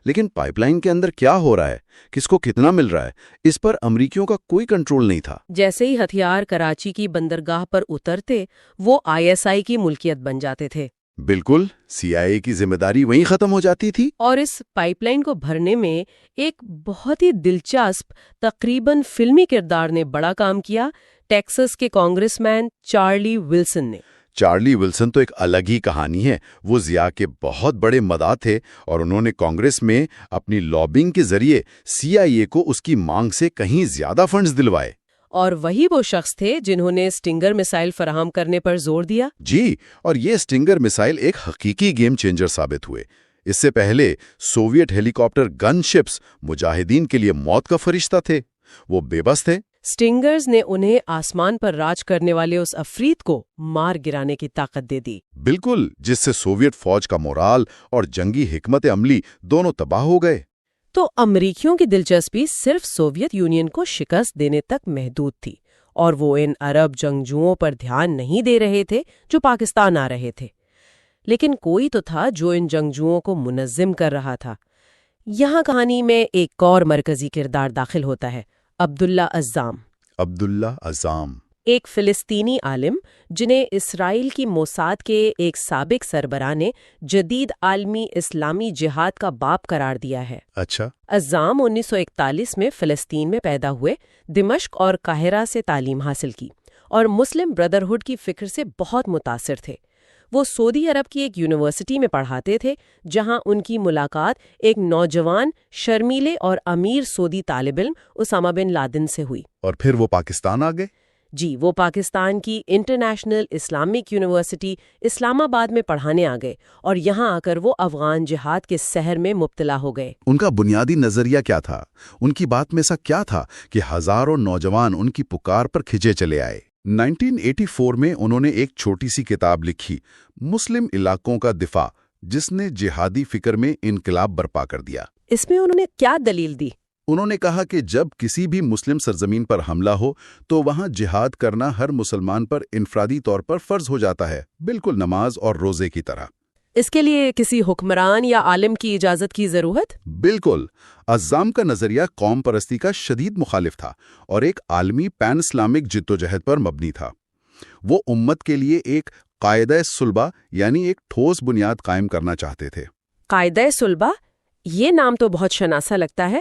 لیکن پائپ لائن کے اندر کیا ہو رہا ہے، کس کو کتنا مل رہا ہے، اس پر امریکیوں کا کوئی کنٹرول نہیں تھا۔ جیسے ہی ہتھیار کراچی کی بندرگاہ پر اترتے، وہ ISI کی ملکیت بن جاتے تھے۔ بالکل، CIA کی ذمہ داری وہیں ختم ہو جاتی تھی۔ اور اس پائپ لائن کو بھرنے میں ایک بہت ہی دلچسپ تقریباً فلمی کردار نے بڑا کام کیا، ٹیکساس کے کانگریس مین چارلی ولسن نے۔ چارلی ولسن تو ایک الگ ہی کہانی ہے۔ وہ ضیاء کے بہت بڑے مداح تھے اور انہوں نے کانگریس میں اپنی لابنگ کے ذریعے CIA کو اس کی مانگ سے کہیں زیادہ فنڈز دلوائے۔ اور وہی وہ شخص تھے جنہوں نے اسٹنگر میسائل فراہم کرنے پر زور دیا۔ جی، اور یہ اسٹنگر میسائل ایک حقیقی گیم چینجر ثابت ہوئے۔ اس سے پہلے سوویٹ ہیلی کاپٹر گن شپس مجاہدین کے لیے موت کا فرشتہ تھے۔ وہ بے بس تھے۔ اسٹنگرز نے انہیں آسمان پر راج کرنے والے اس عفریت کو مار گرانے کی طاقت دے دی۔ بالکل، جس سے سوویت فوج کا مورال اور جنگی حکمت عملی دونوں تباہ ہو گئے۔ تو امریکیوں کی دلچسپی صرف سوویت یونین کو شکست دینے تک محدود تھی، اور وہ ان عرب جنگجوؤں پر دھیان نہیں دے رہے تھے جو پاکستان آ رہے تھے۔ لیکن کوئی تو تھا جو ان جنگجوؤں کو منظم کر رہا تھا۔ یہاں کہانی میں ایک اور مرکزی کردار داخل ہوتا ہے، عبداللہ عزام۔ عبداللہ عزام ایک فلسطینی عالم جنہیں اسرائیل کی موساد کے ایک سابق سربراہ نے جدید عالمی اسلامی جہاد کا باپ قرار دیا ہے۔ اچھا۔ عزام 1941 میں فلسطین میں پیدا ہوئے، دمشق اور قاہرہ سے تعلیم حاصل کی، اور مسلم بردرہڈ کی فکر سے بہت متاثر تھے۔ وہ سعودی عرب کی ایک یونیورسٹی میں پڑھاتے تھے، جہاں ان کی ملاقات ایک نوجوان، شرمیلے اور امیر سعودی طالب علم اسامہ بن لادن سے ہوئی۔ اور پھر وہ پاکستان آ گئے؟ جی، وہ پاکستان کی انٹرنیشنل اسلامک یونیورسٹی اسلام آباد میں پڑھانے آ گئے، اور یہاں آ کر وہ افغان جہاد کے سحر میں مبتلا ہو گئے۔ ان کا بنیادی نظریہ کیا تھا؟ ان کی بات میں ایسا کیا تھا کہ ہزاروں نوجوان ان کی پکار پر کھنچے چلے آئے؟ 1984 میں انہوں نے ایک چھوٹی سی کتاب لکھی، مسلم علاقوں کا دفاع، جس نے جہادی فکر میں انقلاب برپا کر دیا۔ اس میں انہوں نے کیا دلیل دی؟ انہوں نے کہا کہ جب کسی بھی مسلم سرزمین پر حملہ ہو تو وہاں جہاد کرنا ہر مسلمان پر انفرادی طور پر فرض ہو جاتا ہے، بالکل نماز اور روزے کی طرح۔ اس کے لیے کسی حکمران یا عالم کی اجازت کی ضرورت؟ بالکل۔ عزام کا نظریہ قوم پرستی کا شدید مخالف تھا اور ایک عالمی پین اسلامک جدوجہد پر مبنی تھا۔ وہ امت کے لیے ایک قاعدہ صلبہ یعنی ایک ٹھوس بنیاد قائم کرنا چاہتے تھے۔ قاعدہ صلبہ، یہ نام تو بہت شناسا لگتا ہے۔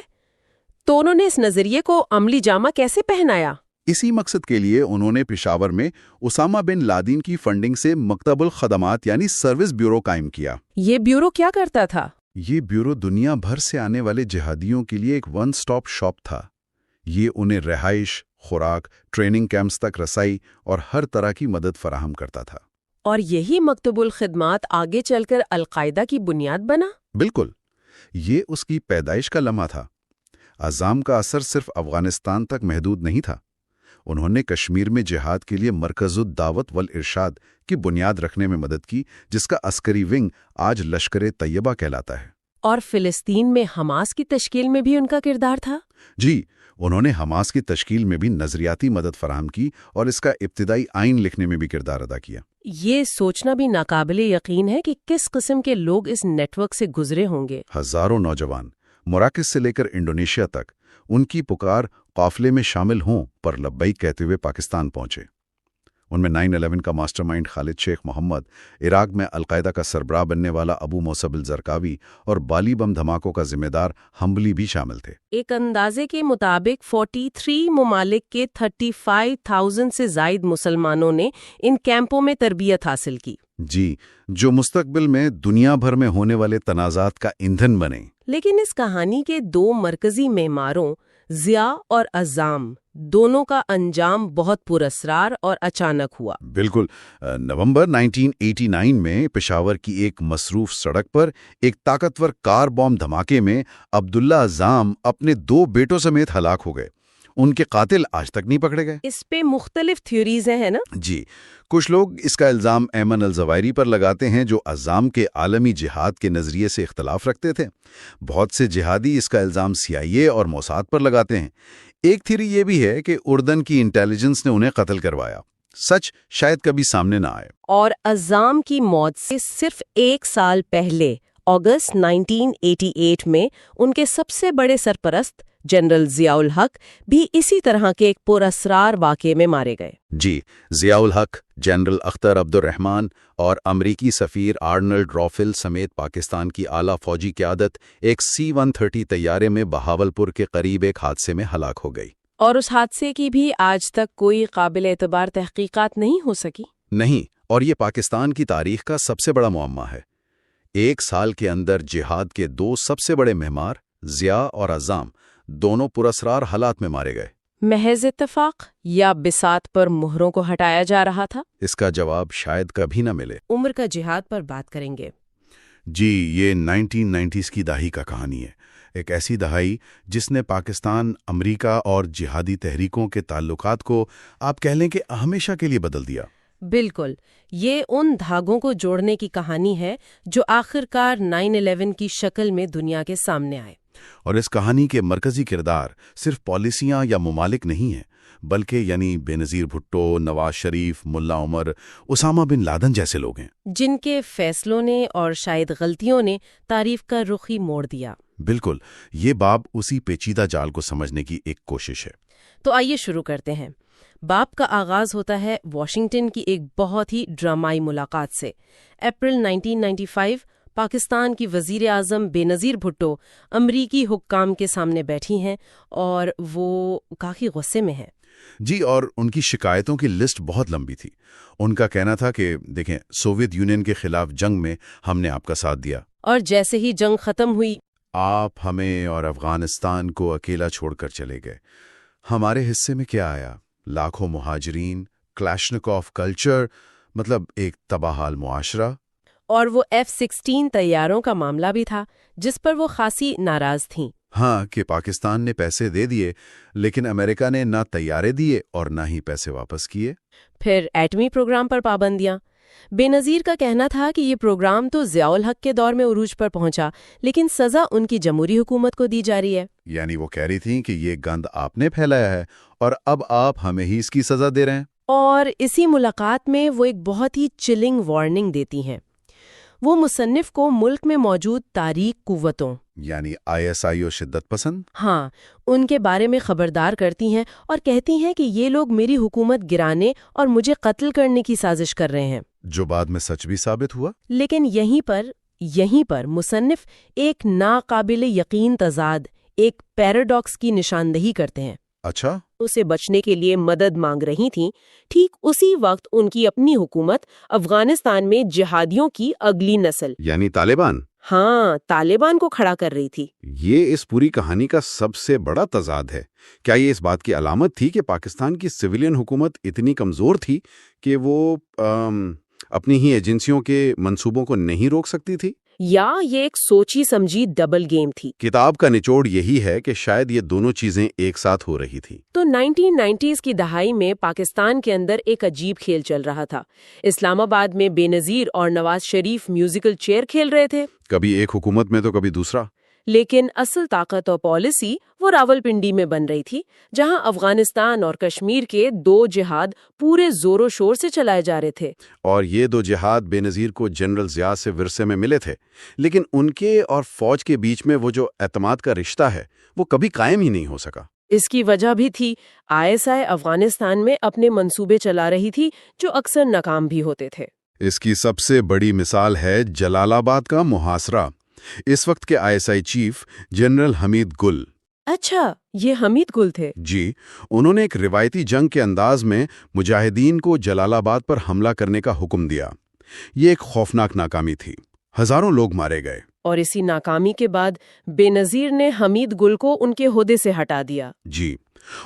تو انہوں نے اس نظریے کو عملی جامہ کیسے پہنایا؟ اسی مقصد کے لیے انہوں نے پشاور میں اسامہ بن لادن کی فنڈنگ سے مکتب الخدمات یعنی سروس بیورو قائم کیا۔ یہ بیورو کیا کرتا تھا؟ یہ بیورو دنیا بھر سے آنے والے جہادیوں کے لیے ایک ون سٹاپ شاپ تھا۔ یہ انہیں رہائش، خوراک، ٹریننگ کیمپس تک رسائی اور ہر طرح کی مدد فراہم کرتا تھا۔ اور یہی مکتب الخدمات آگے چل کر القاعدہ کی بنیاد بنا؟ بالکل، یہ اس کی پیدائش کا لمحہ تھا۔ عزام کا اثر صرف افغانستان تک محدود نہیں تھا۔ انہوں نے کشمیر میں جہاد کے لیے مرکز الدعوت والارشاد کی بنیاد رکھنے میں مدد کی، جس کا عسکری ونگ آج لشکر طیبہ کہلاتا ہے۔ اور فلسطین میں حماس کی تشکیل میں بھی ان کا کردار تھا؟ جی، انہوں نے حماس کی تشکیل میں بھی نظریاتی مدد فراہم کی اور اس کا ابتدائی آئین لکھنے میں بھی کردار ادا کیا۔ یہ سوچنا بھی ناقابل یقین ہے کہ کس قسم کے لوگ اس نیٹ ورک سے گزرے ہوں گے۔ ہزاروں نوجوان، مراکز سے لے کر انڈونیشیا تک، ان کی پکار قافلے میں شامل ہوں پر لبیک کہتے ہوئے پاکستان پہنچے۔ ان میں 9/11 کا ماسٹر مائنڈ خالد شیخ محمد، عراق میں القاعدہ کا سربراہ بننے والا ابو موصب الزرقاوی اور بالی بم دھماکوں کا ذمہ دار حنبلی بھی شامل تھے۔ ایک اندازے کے مطابق 43 ممالک کے 35,000 سے زائد مسلمانوں نے ان کیمپوں میں تربیت حاصل کی۔ جی، جو مستقبل میں دنیا بھر میں ہونے والے تنازعات کا ایندھن بنے۔ لیکن اس کہانی کے دو مرکزی معماروں ضیاء اور عزام دونوں کا انجام بہت پراسرار اور اچانک ہوا۔ بالکل، نومبر 1989 میں پشاور کی ایک مصروف سڑک پر ایک طاقتور کار بم دھماکے میں عبداللہ عزام اپنے 2 بیٹوں سمیت ہلاک ہو گئے۔ ان کے قاتل آج تک نہیں پکڑے گئے۔ اس پہ مختلف تھیوریز ہیں نا؟ جی، کچھ لوگ اس کا الزام ایمن الزوائری پر لگاتے ہیں جو عزام کے عالمی جہاد کے نظریے سے اختلاف رکھتے تھے۔ بہت سے جہادی اس کا الزام CIA اور موساد پر لگاتے ہیں۔ ایک تھیوری یہ بھی ہے کہ اردن کی انٹیلیجنس نے انہیں قتل کروایا۔ سچ شاید کبھی سامنے نہ آئے۔ اور عزام کی موت سے صرف 1 سال پہلے اگست 1988 میں ان کے سب سے بڑے سرپرست جنرل ضیاء الحق بھی اسی طرح کے ایک پراسرار واقعے میں مارے گئے۔ جی، ضیاء الحق، جنرل اختر عبد الرحمن اور امریکی سفیر آرنلڈ رافل سمیت پاکستان کی اعلیٰ فوجی قیادت ایک C-130 طیارے میں بہاولپور کے قریب ایک حادثے میں ہلاک ہو گئی۔ اور اس حادثے کی بھی آج تک کوئی قابل اعتبار تحقیقات نہیں ہو سکی۔ نہیں، اور یہ پاکستان کی تاریخ کا سب سے بڑا معمہ ہے۔ ایک سال کے اندر جہاد کے دو سب سے بڑے مہمار ضیاء اور عزام دونوں پراسرار حالات میں مارے گئے۔ محض اتفاق یا بساط پر مہروں کو ہٹایا جا رہا تھا؟ اس کا جواب شاید کبھی نہ ملے۔ عمر کا جہاد پر بات کریں گے۔ جی، یہ 1990s کی دہائی کا کہانی ہے، ایک ایسی دہائی جس نے پاکستان، امریکہ اور جہادی تحریکوں کے تعلقات کو آپ کہہ لیں کہ ہمیشہ کے لیے بدل دیا۔ بالکل، یہ ان دھاگوں کو جوڑنے کی کہانی ہے جو آخرکار 9/11 کی شکل میں دنیا کے سامنے آئے۔ اور اس کہانی کے مرکزی کردار صرف پالیسیاں یا ممالک نہیں ہیں، بلکہ یعنی بے نظیر بھٹو، نواز شریف، ملا عمر، اسامہ بن لادن جیسے لوگ ہیں، جن کے فیصلوں نے اور شاید غلطیوں نے تاریخ کا رخ ہی موڑ دیا۔ بالکل، یہ باب اسی پیچیدہ جال کو سمجھنے کی ایک کوشش ہے۔ تو آئیے شروع کرتے ہیں۔ باب کا آغاز ہوتا ہے واشنگٹن کی ایک بہت ہی ڈرامائی ملاقات سے۔ اپریل 1995 پاکستان کی وزیر اعظم بے نظیر بھٹو امریکی حکام کے سامنے بیٹھی ہیں اور وہ کافی غصے میں ہیں۔ جی، اور ان کی شکایتوں کی لسٹ بہت لمبی تھی۔ ان کا کہنا تھا کہ دیکھیں، سوویت یونین کے خلاف جنگ میں ہم نے آپ کا ساتھ دیا، اور جیسے ہی جنگ ختم ہوئی آپ ہمیں اور افغانستان کو اکیلا چھوڑ کر چلے گئے۔ ہمارے حصے میں کیا آیا؟ لاکھوں مہاجرین، کلاشنکوف کلچر، مطلب ایک تباہ حال معاشرہ۔ اور وہ F-16 طیاروں کا معاملہ بھی تھا جس پر وہ خاصی ناراض تھیں۔ ہاں، کہ پاکستان نے پیسے دے دیے لیکن امریکہ نے نہ طیارے دیے اور نہ ہی پیسے واپس کیے۔ پھر ایٹمی پروگرام پر پابندیاں۔ بے نظیر کا کہنا تھا کہ یہ پروگرام تو ضیاء الحق کے دور میں عروج پر پہنچا، لیکن سزا ان کی جمہوری حکومت کو دی جا رہی ہے۔ یعنی وہ کہہ رہی تھیں کہ یہ گند آپ نے پھیلایا ہے اور اب آپ ہمیں ہی اس کی سزا دے رہے ہیں۔ اور اسی ملاقات میں وہ ایک بہت ہی چلنگ وارننگ دیتی ہیں۔ وہ مصنف کو ملک میں موجود تاریک قوتوں یعنی ISI و شدت پسند، ہاں، ان کے بارے میں خبردار کرتی ہیں اور کہتی ہیں کہ یہ لوگ میری حکومت گرانے اور مجھے قتل کرنے کی سازش کر رہے ہیں، جو بعد میں سچ بھی ثابت ہوا۔ لیکن یہیں پر مصنف ایک ناقابل یقین تضاد، ایک پیراڈاکس کی نشاندہی کرتے ہیں۔ اچھا، اسے بچنے کے لیے مدد مانگ رہی تھیں، ٹھیک اسی وقت ان کی اپنی حکومت افغانستان میں جہادیوں کی اگلی نسل یعنی طالبان، ہاں، طالبان کو کھڑا کر رہی تھی۔ یہ اس پوری کہانی کا سب سے بڑا تضاد ہے۔ کیا یہ اس بات کی علامت تھی کہ پاکستان کی سویلین حکومت اتنی کمزور تھی کہ وہ اپنی ہی ایجنسیوں کے منصوبوں کو نہیں روک سکتی تھی؟ یا یہ ایک سوچی سمجھی ڈبل گیم تھی؟ کتاب کا نچوڑ یہی ہے کہ شاید یہ دونوں چیزیں ایک ساتھ ہو رہی تھی۔ تو 1990s کی دہائی میں پاکستان کے اندر ایک عجیب کھیل چل رہا تھا۔ اسلام آباد میں بے نظیر اور نواز شریف میوزیکل چیئر کھیل رہے تھے، کبھی ایک حکومت میں تو کبھی دوسرا۔ لیکن اصل طاقت اور پالیسی وہ راولپنڈی میں بن رہی تھی، جہاں افغانستان اور کشمیر کے دو جہاد پورے زور و شور سے چلائے جا رہے تھے۔ اور یہ دو جہاد بے نظیر کو جنرل ضیاء سے ورثے میں ملے تھے، لیکن ان کے اور فوج کے بیچ میں وہ جو اعتماد کا رشتہ ہے وہ کبھی قائم ہی نہیں ہو سکا۔ اس کی وجہ بھی تھی ISI افغانستان میں اپنے منصوبے چلا رہی تھی جو اکثر ناکام بھی ہوتے تھے۔ اس کی سب سے بڑی مثال ہے جلال آباد کا محاصرہ۔ اس وقت کے ISI چیف جنرل حمید گل۔ اچھا، یہ حمید گل تھے؟ جی، انہوں نے ایک روایتی جنگ کے انداز میں مجاہدین کو جلال آباد پر حملہ کرنے کا حکم دیا۔ یہ ایک خوفناک ناکامی تھی، ہزاروں لوگ مارے گئے۔ اور اسی ناکامی کے بعد بے نظیر نے حمید گل کو ان کے عہدے سے ہٹا دیا۔ جی،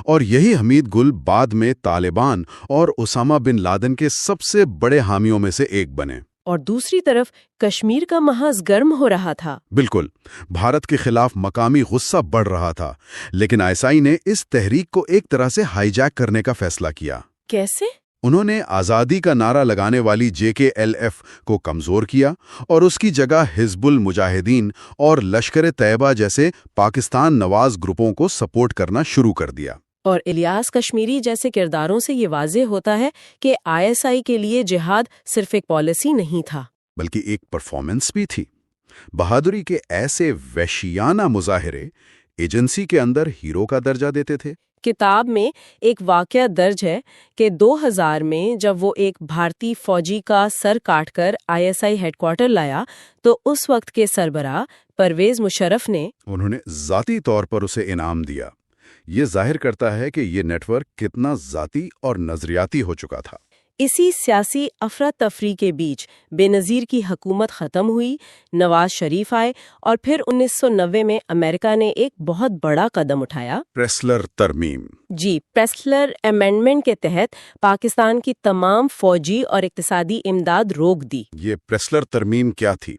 اور یہی حمید گل بعد میں طالبان اور اسامہ بن لادن کے سب سے بڑے حامیوں میں سے ایک بنے۔ اور دوسری طرف کشمیر کا محاذ گرم ہو رہا تھا۔ بالکل، بھارت کے خلاف مقامی غصہ بڑھ رہا تھا، لیکن ISI نے اس تحریک کو ایک طرح سے ہائی جیک کرنے کا فیصلہ کیا۔ کیسے؟ انہوں نے آزادی کا نعرہ لگانے والی JKLF کو کمزور کیا اور اس کی جگہ حزب المجاہدین اور لشکر طیبہ جیسے پاکستان نواز گروپوں کو سپورٹ کرنا شروع کر دیا۔ اور الیاس کشمیری جیسے کرداروں سے یہ واضح ہوتا ہے کہ ISI کے لیے جہاد صرف ایک پالیسی نہیں تھا، بلکہ ایک پرفارمنس بھی تھی۔ بہادری کے ایسے وحشیانہ مظاہرے ایجنسی کے اندر ہیرو کا درجہ دیتے تھے؟ کتاب میں ایک واقعہ درج ہے کہ 2000 میں جب وہ ایک بھارتی فوجی کا سر کاٹ کر ISI ہیڈ کوارٹر لایا تو اس وقت کے سربراہ پرویز مشرف نے انہوں نے ذاتی طور پر اسے انعام دیا۔ یہ ظاہر کرتا ہے کہ یہ نیٹ ورک کتنا ذاتی اور نظریاتی ہو چکا تھا۔ اسی سیاسی افراتفری کے بیچ بے نظیر کی حکومت ختم ہوئی، نواز شریف آئے اور پھر 1990 میں امریکہ نے ایک بہت بڑا قدم اٹھایا، پریسلر ترمیم۔ جی، پریسلر امینڈمنٹ کے تحت پاکستان کی تمام فوجی اور اقتصادی امداد روک دی۔ یہ پریسلر ترمیم کیا تھی؟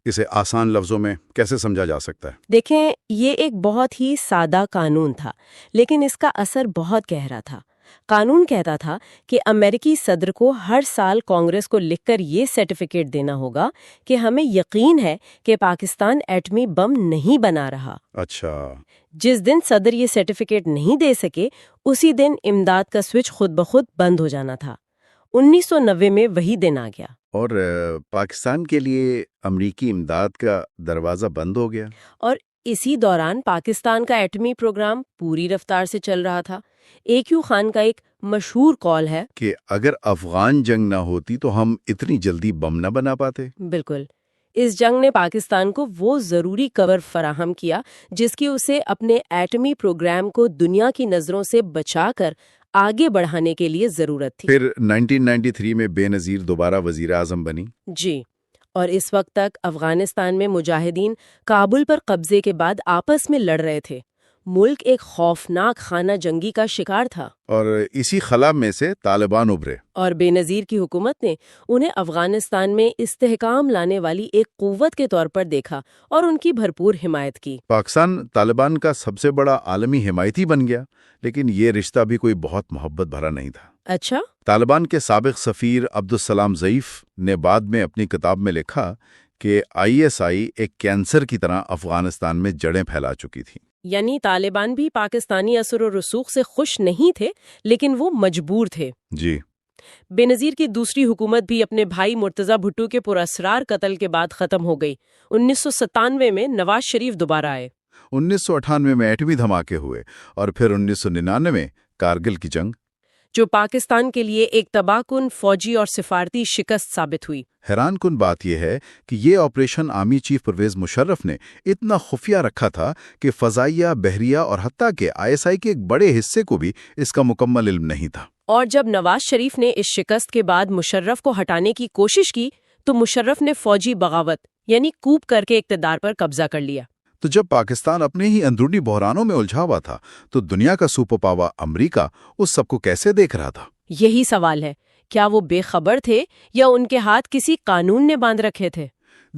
اسے آسان لفظوں میں کیسے سمجھا جا سکتا ہے؟ دیکھیں، یہ ایک بہت ہی سادہ قانون تھا، لیکن اس کا اثر بہت گہرا تھا۔ قانون کہتا تھا کہ امریکی صدر کو ہر سال کانگریس کو لکھ کر یہ سرٹیفکیٹ دینا ہوگا کہ ہمیں یقین ہے کہ پاکستان ایٹمی بم نہیں بنا رہا۔ اچھا۔ جس دن صدر یہ سرٹیفکیٹ نہیں دے سکے، اسی دن امداد کا سوئچ خود بخود بند ہو جانا تھا۔ 1990 میں وہی دن آ گیا اور پاکستان کے لیے امریکی امداد کا دروازہ بند ہو گیا۔ اور اسی دوران پاکستان کا ایٹمی پروگرام پوری رفتار سے چل رہا تھا۔ AQ خان کا ایک مشہور قول ہے کہ اگر افغان جنگ نہ ہوتی تو ہم اتنی جلدی بم نہ بنا پاتے۔ بالکل، اس جنگ نے پاکستان کو وہ ضروری کور فراہم کیا جس کی اسے اپنے ایٹمی پروگرام کو دنیا کی نظروں سے بچا کر آگے بڑھانے کے لیے ضرورت تھی۔ پھر 1993 میں بے نظیر دوبارہ وزیر اعظم بنی۔ جی، اور اس وقت تک افغانستان میں مجاہدین کابل پر قبضے کے بعد آپس میں لڑ رہے تھے۔ ملک ایک خوفناک خانہ جنگی کا شکار تھا، اور اسی خلا میں سے طالبان ابھرے اور بے نظیر کی حکومت نے انہیں افغانستان میں استحکام لانے والی ایک قوت کے طور پر دیکھا اور ان کی بھرپور حمایت کی۔ پاکستان طالبان کا سب سے بڑا عالمی حمایتی بن گیا، لیکن یہ رشتہ بھی کوئی بہت محبت بھرا نہیں تھا۔ اچھا؟ طالبان کے سابق سفیر عبدالسلام ضعیف نے بعد میں اپنی کتاب میں لکھا کہ ISI ایک کینسر کی طرح افغانستان میں جڑیں پھیلا چکی تھی۔ یعنی طالبان بھی پاکستانی اثر و رسوخ سے خوش نہیں تھے، لیکن وہ مجبور تھے۔ جی۔ بے نظیر کی دوسری حکومت بھی اپنے بھائی مرتضی بھٹو کے پراسرار قتل کے بعد ختم ہو گئی۔ 1997 میں نواز شریف دوبارہ آئے۔ 1998 میں ایٹمی دھماکے ہوئے اور پھر 1999 میں کارگل کی جنگ، جو پاکستان کے لیے ایک تباہ کن فوجی اور سفارتی شکست ثابت ہوئی۔ حیران کن بات یہ ہے کہ یہ operation army chief Pervez Musharraf نے اتنا خفیہ رکھا تھا کہ فضائیہ، بحریہ اور حتیٰ کہ ISI کے ایک بڑے حصے کو بھی اس کا مکمل علم نہیں تھا۔ اور جب نواز شریف نے اس شکست کے بعد مشرف کو ہٹانے کی کوشش کی تو مشرف نے فوجی بغاوت یعنی کوپ کر کے اقتدار پر قبضہ کر لیا۔ تو جب پاکستان اپنے ہی اندرونی بحرانوں میں الجھا ہوا تھا تو دنیا کا سپر پاور امریکہ اس سب کو کیسے دیکھ رہا تھا؟ یہی سوال ہے، کیا وہ بے خبر تھے یا ان کے ہاتھ کسی قانون نے باندھ رکھے تھے؟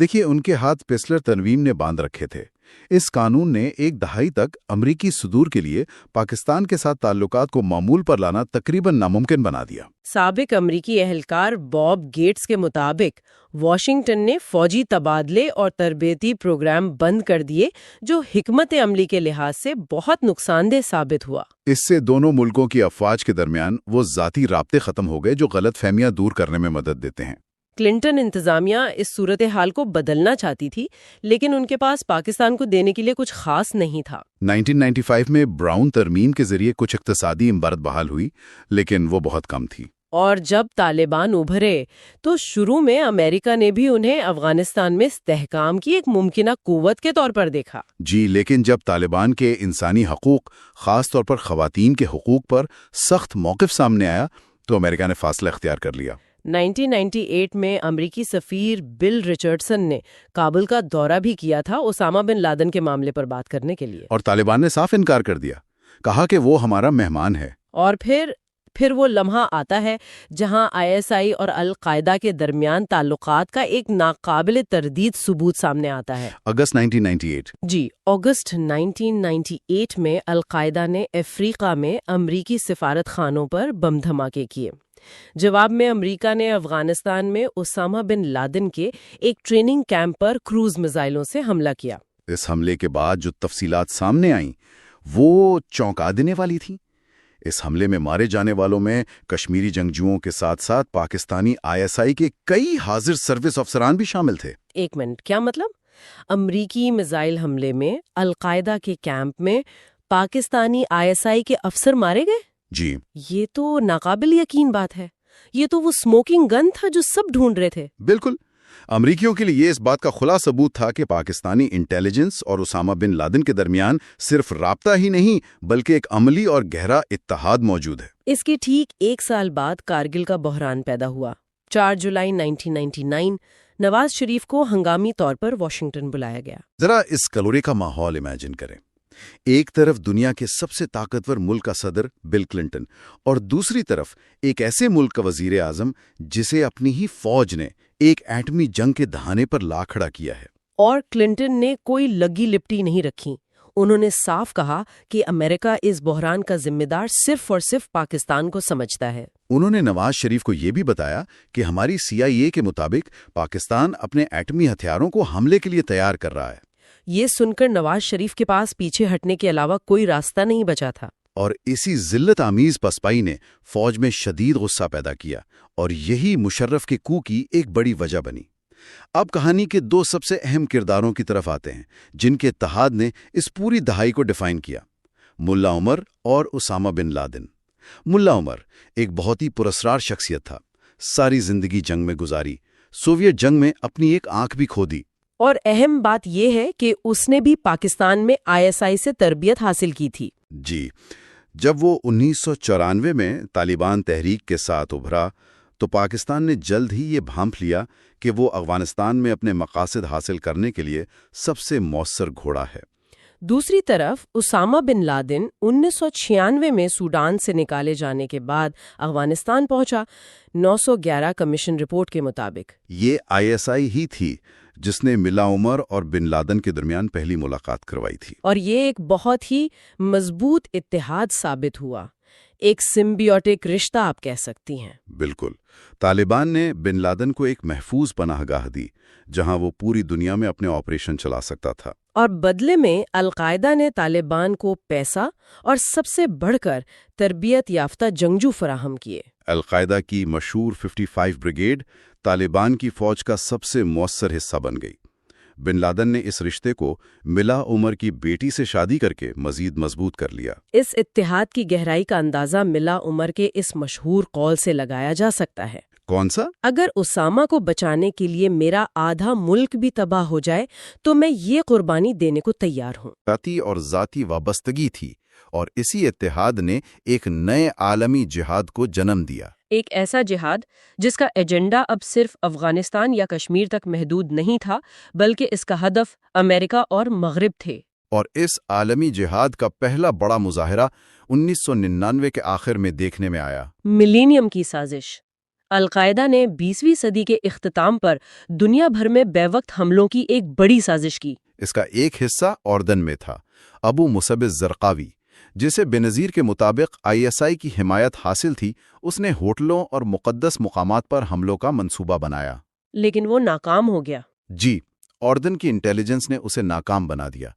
دیکھیے، ان کے ہاتھ پریسلر تنویم نے باندھ رکھے تھے۔ اس قانون نے ایک دہائی تک امریکی صدور کے لیے پاکستان کے ساتھ تعلقات کو معمول پر لانا تقریباً ناممکن بنا دیا۔ سابق امریکی اہلکار باب گیٹس کے مطابق واشنگٹن نے فوجی تبادلے اور تربیتی پروگرام بند کر دیے، جو حکمت عملی کے لحاظ سے بہت نقصان دہ ثابت ہوا۔ اس سے دونوں ملکوں کی افواج کے درمیان وہ ذاتی رابطے ختم ہو گئے جو غلط فہمیاں دور کرنے میں مدد دیتے ہیں۔ کلنٹن انتظامیہ اس صورتحال کو بدلنا چاہتی تھی، لیکن ان کے پاس پاکستان کو دینے کے لیے کچھ خاص نہیں تھا۔ 1995 میں براؤن ترمیم کے ذریعے کچھ اقتصادی امداد بحال ہوئی، لیکن وہ بہت کم تھی۔ اور جب طالبان ابھرے تو شروع میں امریکہ نے بھی انہیں افغانستان میں استحکام کی ایک ممکنہ قوت کے طور پر دیکھا۔ جی، لیکن جب طالبان کے انسانی حقوق، خاص طور پر خواتین کے حقوق پر سخت موقف سامنے آیا تو امریکہ نے فاصلہ اختیار کر لیا۔ 1998 میں امریکی سفیر بل رچرڈسن نے کابل کا دورہ بھی کیا تھا اسامہ بن لادن کے معاملے پر بات کرنے کے لیے، اور طالبان نے صاف انکار کر دیا، کہا کہ وہ ہمارا مہمان ہے۔ اور پھر وہ لمحہ آتا ہے جہاں ISI اور القاعدہ کے درمیان تعلقات کا ایک ناقابل تردید ثبوت سامنے آتا ہے۔ اگست 1998۔ جی، اگست 1998 میں القاعدہ نے افریقہ میں امریکی سفارت خانوں پر بم دھماکے کیے۔ جواب میں امریکہ نے افغانستان میں اسامہ بن لادن کے ایک ٹریننگ کیمپ پر کروز میزائلوں سے حملہ کیا۔ اس حملے کے بعد جو تفصیلات سامنے آئیں وہ چونکا دینے والی تھیں۔ اس حملے میں مارے جانے والوں میں کشمیری جنگجوؤں کے ساتھ ساتھ پاکستانی ISI کے کئی حاضر سروس افسران بھی شامل تھے۔ ایک منٹ، کیا مطلب؟ امریکی میزائل حملے میں القاعدہ کے کیمپ میں پاکستانی ISI کے افسر مارے گئے؟ جی، یہ تو ناقابل یقین بات ہے۔ یہ تو وہ اسموکنگ گن تھا جو سب ڈھونڈ رہے تھے۔ بالکل۔ امریکیوں کے لیے یہ اس بات کا کھلا ثبوت تھا کہ پاکستانی انٹیلیجنس اور اسامہ بن لادن کے درمیان صرف رابطہ ہی نہیں بلکہ ایک عملی اور گہرا اتحاد موجود ہے۔ اس کے ٹھیک 1 سال بعد کارگل کا بحران پیدا ہوا۔ 4 جولائی 1999 نواز شریف کو ہنگامی طور پر واشنگٹن بلایا گیا۔ ذرا اس کلورے کا ماحول امیجن کریں۔ ایک طرف دنیا کے سب سے طاقتور ملک کا صدر بل کلنٹن اور دوسری طرف ایک ایسے ملک کا وزیر اعظم جسے اپنی ہی فوج نے ایک ایٹمی جنگ کے دہانے پر لا کھڑا کیا ہے۔ اور کلنٹن نے کوئی لگی لپٹی نہیں رکھی۔ انہوں نے صاف کہا کہ امریکہ اس بحران کا ذمہ دار صرف اور صرف پاکستان کو سمجھتا ہے۔ انہوں نے نواز شریف کو یہ بھی بتایا کہ ہماری CIA کے مطابق پاکستان اپنے ایٹمی ہتھیاروں کو حملے کے لیے تیار کر رہا ہے۔ یہ سن کر نواز شریف کے پاس پیچھے ہٹنے کے علاوہ کوئی راستہ نہیں بچا تھا۔ اور اسی ذلت آمیز پسپائی نے فوج میں شدید غصہ پیدا کیا اور یہی مشرف کے کو کی ایک بڑی وجہ بنی۔ اب کہانی کے 2 سب سے اہم کرداروں کی طرف آتے ہیں جن کے اتحاد نے اس پوری دہائی کو ڈیفائن کیا: ملا عمر اور اسامہ بن لادن۔ ملا عمر ایک بہت ہی پراسرار شخصیت تھا، ساری زندگی جنگ میں گزاری، سوویت جنگ میں اپنی ایک آنکھ بھی کھو دی۔ اور اہم بات یہ ہے کہ اس نے بھی پاکستان میں ISI سے تربیت حاصل کی تھی۔ جی، جب وہ 1994 میں طالبان تحریک کے ساتھ ابھرا تو پاکستان نے جلد ہی یہ بھانپ لیا کہ وہ افغانستان میں اپنے مقاصد حاصل کرنے کے لیے سب سے مؤثر گھوڑا ہے۔ دوسری طرف اسامہ بن لادن 1996 میں سوڈان سے نکالے جانے کے بعد افغانستان پہنچا۔ 911 کمیشن رپورٹ کے مطابق یہ ISI ہی تھی جس نے ملا عمر اور بن لادن کے درمیان پہلی ملاقات کروائی تھی۔ اور یہ ایک بہت ہی مضبوط اتحاد ثابت ہوا، ایک سمبیوٹک رشتہ آپ کہہ سکتی ہیں۔ بالکل۔ طالبان نے بن لادن کو ایک محفوظ پناہ گاہ دی جہاں وہ پوری دنیا میں اپنے آپریشن چلا سکتا تھا، اور بدلے میں القاعدہ نے طالبان کو پیسہ اور سب سے بڑھ کر تربیت یافتہ جنگجو فراہم کیے۔ القاعدہ کی مشہور 55 بریگیڈ طالبان کی فوج کا سب سے مؤثر حصہ بن گئی۔ بن لادن نے اس رشتے کو ملا عمر کی بیٹی سے شادی کر کے مزید مضبوط کر لیا۔ اس اتحاد کی گہرائی کا اندازہ ملا عمر کے اس مشہور قول سے لگایا جا سکتا ہے۔ کون سا؟ اگر اسامہ کو بچانے کے لیے میرا آدھا ملک بھی تباہ ہو جائے تو میں یہ قربانی دینے کو تیار ہوں۔ ذاتی اور ذاتی وابستگی تھی اور اسی اتحاد نے ایک نئے عالمی جہاد کو جنم دیا۔ ایک ایسا جہاد جس کا ایجنڈا اب صرف افغانستان یا کشمیر تک محدود نہیں تھا بلکہ اس کا ہدف امریکہ اور مغرب تھے۔ اور اس عالمی جہاد کا پہلا بڑا مظاہرہ 1999 کے آخر میں دیکھنے میں آیا۔ ملینیم کی سازش۔ القاعدہ نے 20ویں صدی کے اختتام پر دنیا بھر میں بے وقت حملوں کی ایک بڑی سازش کی۔ اس کا ایک حصہ اردن میں تھا۔ ابو مصعب الزرقاوی، جسے بنظیر کے مطابق ISI کی حمایت حاصل تھی، اس نے ہوٹلوں اور مقدس مقامات پر حملوں کا منصوبہ بنایا، لیکن وہ ناکام ہو گیا۔ جی، اردن کی انٹیلیجنس نے اسے ناکام بنا دیا۔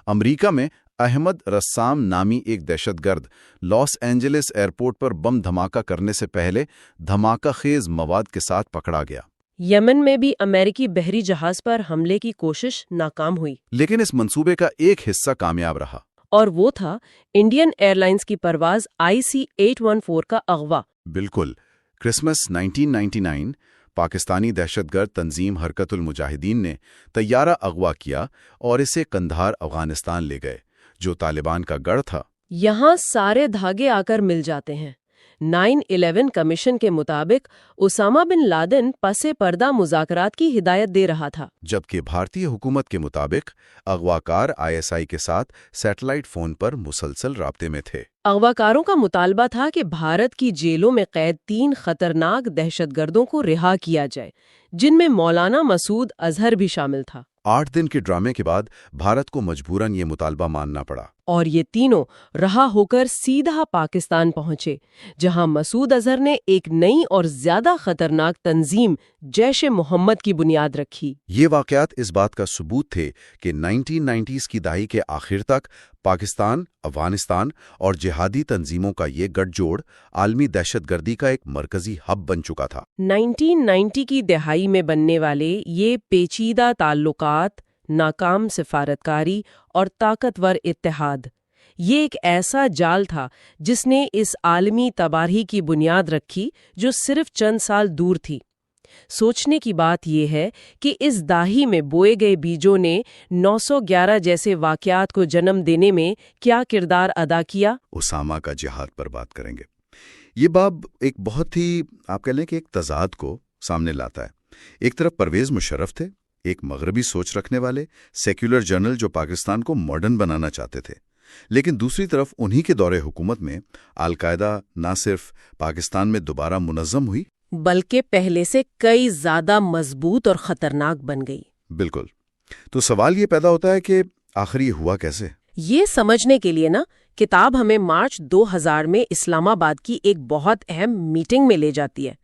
امریکہ میں احمد رسام نامی ایک دہشت گرد لاس اینجلس ایئرپورٹ پر بم دھماکہ کرنے سے پہلے دھماکہ خیز مواد کے ساتھ پکڑا گیا۔ یمن میں بھی امریکی بحری جہاز پر حملے کی کوشش ناکام ہوئی، لیکن اس منصوبے کا ایک حصہ کامیاب رہا، اور وہ تھا انڈین ایئر لائنز کی پرواز IC-814 کا اغوا۔ بالکل۔ کرسمس 1999 پاکستانی دہشت گرد تنظیم حرکت المجاہدین نے طیارہ اغوا کیا اور اسے قندھار افغانستان لے گئے جو طالبان کا گڑھ تھا۔ یہاں سارے دھاگے آ کر مل جاتے ہیں۔ 9/11 کمیشن کے مطابق اسامہ بن لادن پس پردہ مذاکرات کی ہدایت دے رہا تھا، جبکہ بھارتی حکومت کے مطابق اغواکار ISI کے ساتھ سیٹلائٹ فون پر مسلسل رابطے میں تھے۔ اغواکاروں کا مطالبہ تھا کہ بھارت کی جیلوں میں قید 3 خطرناک دہشت گردوں کو رہا کیا جائے، جن میں مولانا مسعود اظہر بھی شامل تھا۔ 8 دن کے ڈرامے کے بعد بھارت کو مجبوراً یہ مطالبہ ماننا پڑا، اور یہ تینوں رہا ہو کر سیدھا پاکستان پہنچے، جہاں مسعود اظہر نے ایک نئی اور زیادہ خطرناک تنظیم جیش محمد کی بنیاد رکھی۔ یہ واقعات اس بات کا ثبوت تھے کہ 1990s کی دہائی کے آخر تک پاکستان، افغانستان اور جہادی تنظیموں کا یہ گٹھ جوڑ عالمی دہشت گردی کا ایک مرکزی ہب بن چکا تھا۔ 1990 کی دہائی میں بننے والے یہ پیچیدہ تعلقات ناکام سفارتکاری اور طاقتور اتحاد۔ یہ ایک ایسا جال تھا جس نے اس عالمی تباہی کی بنیاد رکھی جو صرف چند سال دور تھی۔ سوچنے کی بات یہ ہے کہ اس داہی میں بوئے گئے بیجوں نے 911 جیسے واقعات کو جنم دینے میں کیا کردار ادا کیا۔ اسامہ کا جہاد پر بات کریں گے۔ یہ باب ایک بہت ہی آپ کہہ لیں کہ ایک تضاد کو سامنے لاتا ہے۔ ایک طرف پرویز مشرف تھے، ایک مغربی سوچ رکھنے والے سیکولر جرنل جو پاکستان کو ماڈرن بنانا چاہتے تھے، لیکن دوسری طرف انہی کے دور حکومت میں القاعدہ نہ صرف پاکستان میں دوبارہ منظم ہوئی بلکہ پہلے سے کئی زیادہ مضبوط اور خطرناک بن گئی۔ بالکل۔ تو سوال یہ پیدا ہوتا ہے کہ آخر یہ ہوا کیسے؟ یہ سمجھنے کے لیے کتاب ہمیں مارچ 2000 میں اسلام آباد کی ایک بہت اہم میٹنگ میں لے جاتی ہے۔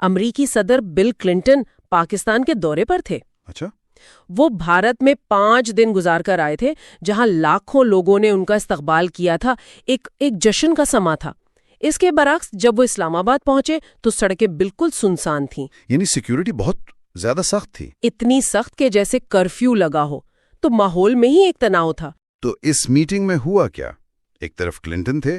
امریکی صدر بل کلنٹن پاکستان کے دورے پر تھے۔ اچھا۔ وہ بھارت میں 5 دن گزار کر آئے تھے، جہاں لاکھوں لوگوں نے ان کا استقبال کیا تھا۔ ایک جشن کا سما تھا۔ اس کے برعکس جب وہ اسلام آباد پہنچے تو سڑکیں بالکل سنسان تھیں۔ یعنی سیکیورٹی بہت زیادہ سخت تھی، اتنی سخت کہ جیسے کرفیو لگا ہو۔ تو ماحول میں ہی ایک تناؤ تھا۔ تو اس میٹنگ میں ہوا کیا؟ ایک طرف کلنٹن تھے،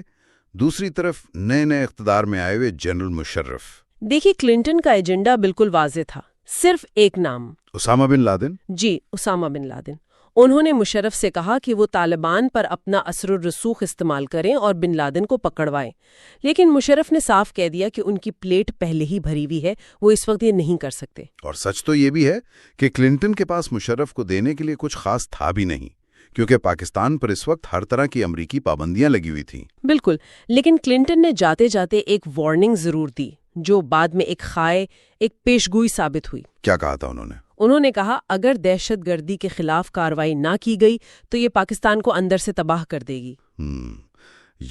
دوسری طرف نئے اقتدار میں آئے ہوئے جنرل مشرف۔ دیکھیے، کلنٹن کا ایجنڈا بالکل واضح تھا، صرف ایک نام، اسامہ بن لادن۔ جی، اسامہ بن لادن۔ انہوں نے مشرف سے کہا کہ وہ طالبان پر اپنا اثر و رسوخ استعمال کریں اور بن لادن کو پکڑوائیں، لیکن مشرف نے صاف کہہ دیا کہ ان کی پلیٹ پہلے ہی بھری ہوئی ہے، وہ اس وقت یہ نہیں کر سکتے۔ اور سچ تو یہ بھی ہے کہ کلنٹن کے پاس مشرف کو دینے کے لیے کچھ خاص تھا بھی نہیں، کیونکہ پاکستان پر اس وقت ہر طرح کی امریکی پابندیاں لگی ہوئی تھیں۔ بالکل، لیکن کلنٹن نے جاتے جاتے ایک وارننگ ضرور دی، جو بعد میں ایک پیشگوئی ثابت ہوئی۔ کیا کہا تھا انہوں نے کہا اگر دہشت گردی کے خلاف کارروائی نہ کی گئی تو یہ پاکستان کو اندر سے تباہ کر دے گی۔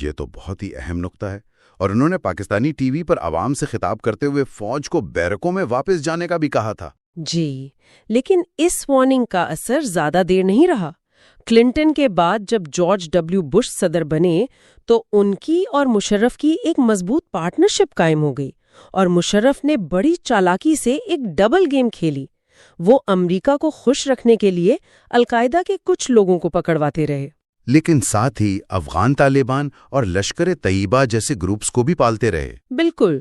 یہ تو بہت ہی اہم نقطہ ہے۔ اور انہوں نے پاکستانی ٹی وی پر عوام سے خطاب کرتے ہوئے فوج کو بیرکوں میں واپس جانے کا بھی کہا تھا۔ جی، لیکن اس وارننگ کا اثر زیادہ دیر نہیں رہا۔ کلنٹن کے بعد جب جارج ڈبلیو بش صدر بنے تو ان کی اور مشرف کی ایک مضبوط پارٹنرشپ قائم ہو گئی، اور مشرف نے بڑی چالاکی سے ایک ڈبل گیم کھیلی۔ وہ امریکہ کو خوش رکھنے کے لیے القاعدہ کے کچھ لوگوں کو پکڑواتے رہے، لیکن ساتھ ہی افغان طالبان اور لشکر طیبہ جیسے گروپس کو بھی پالتے رہے۔ بالکل،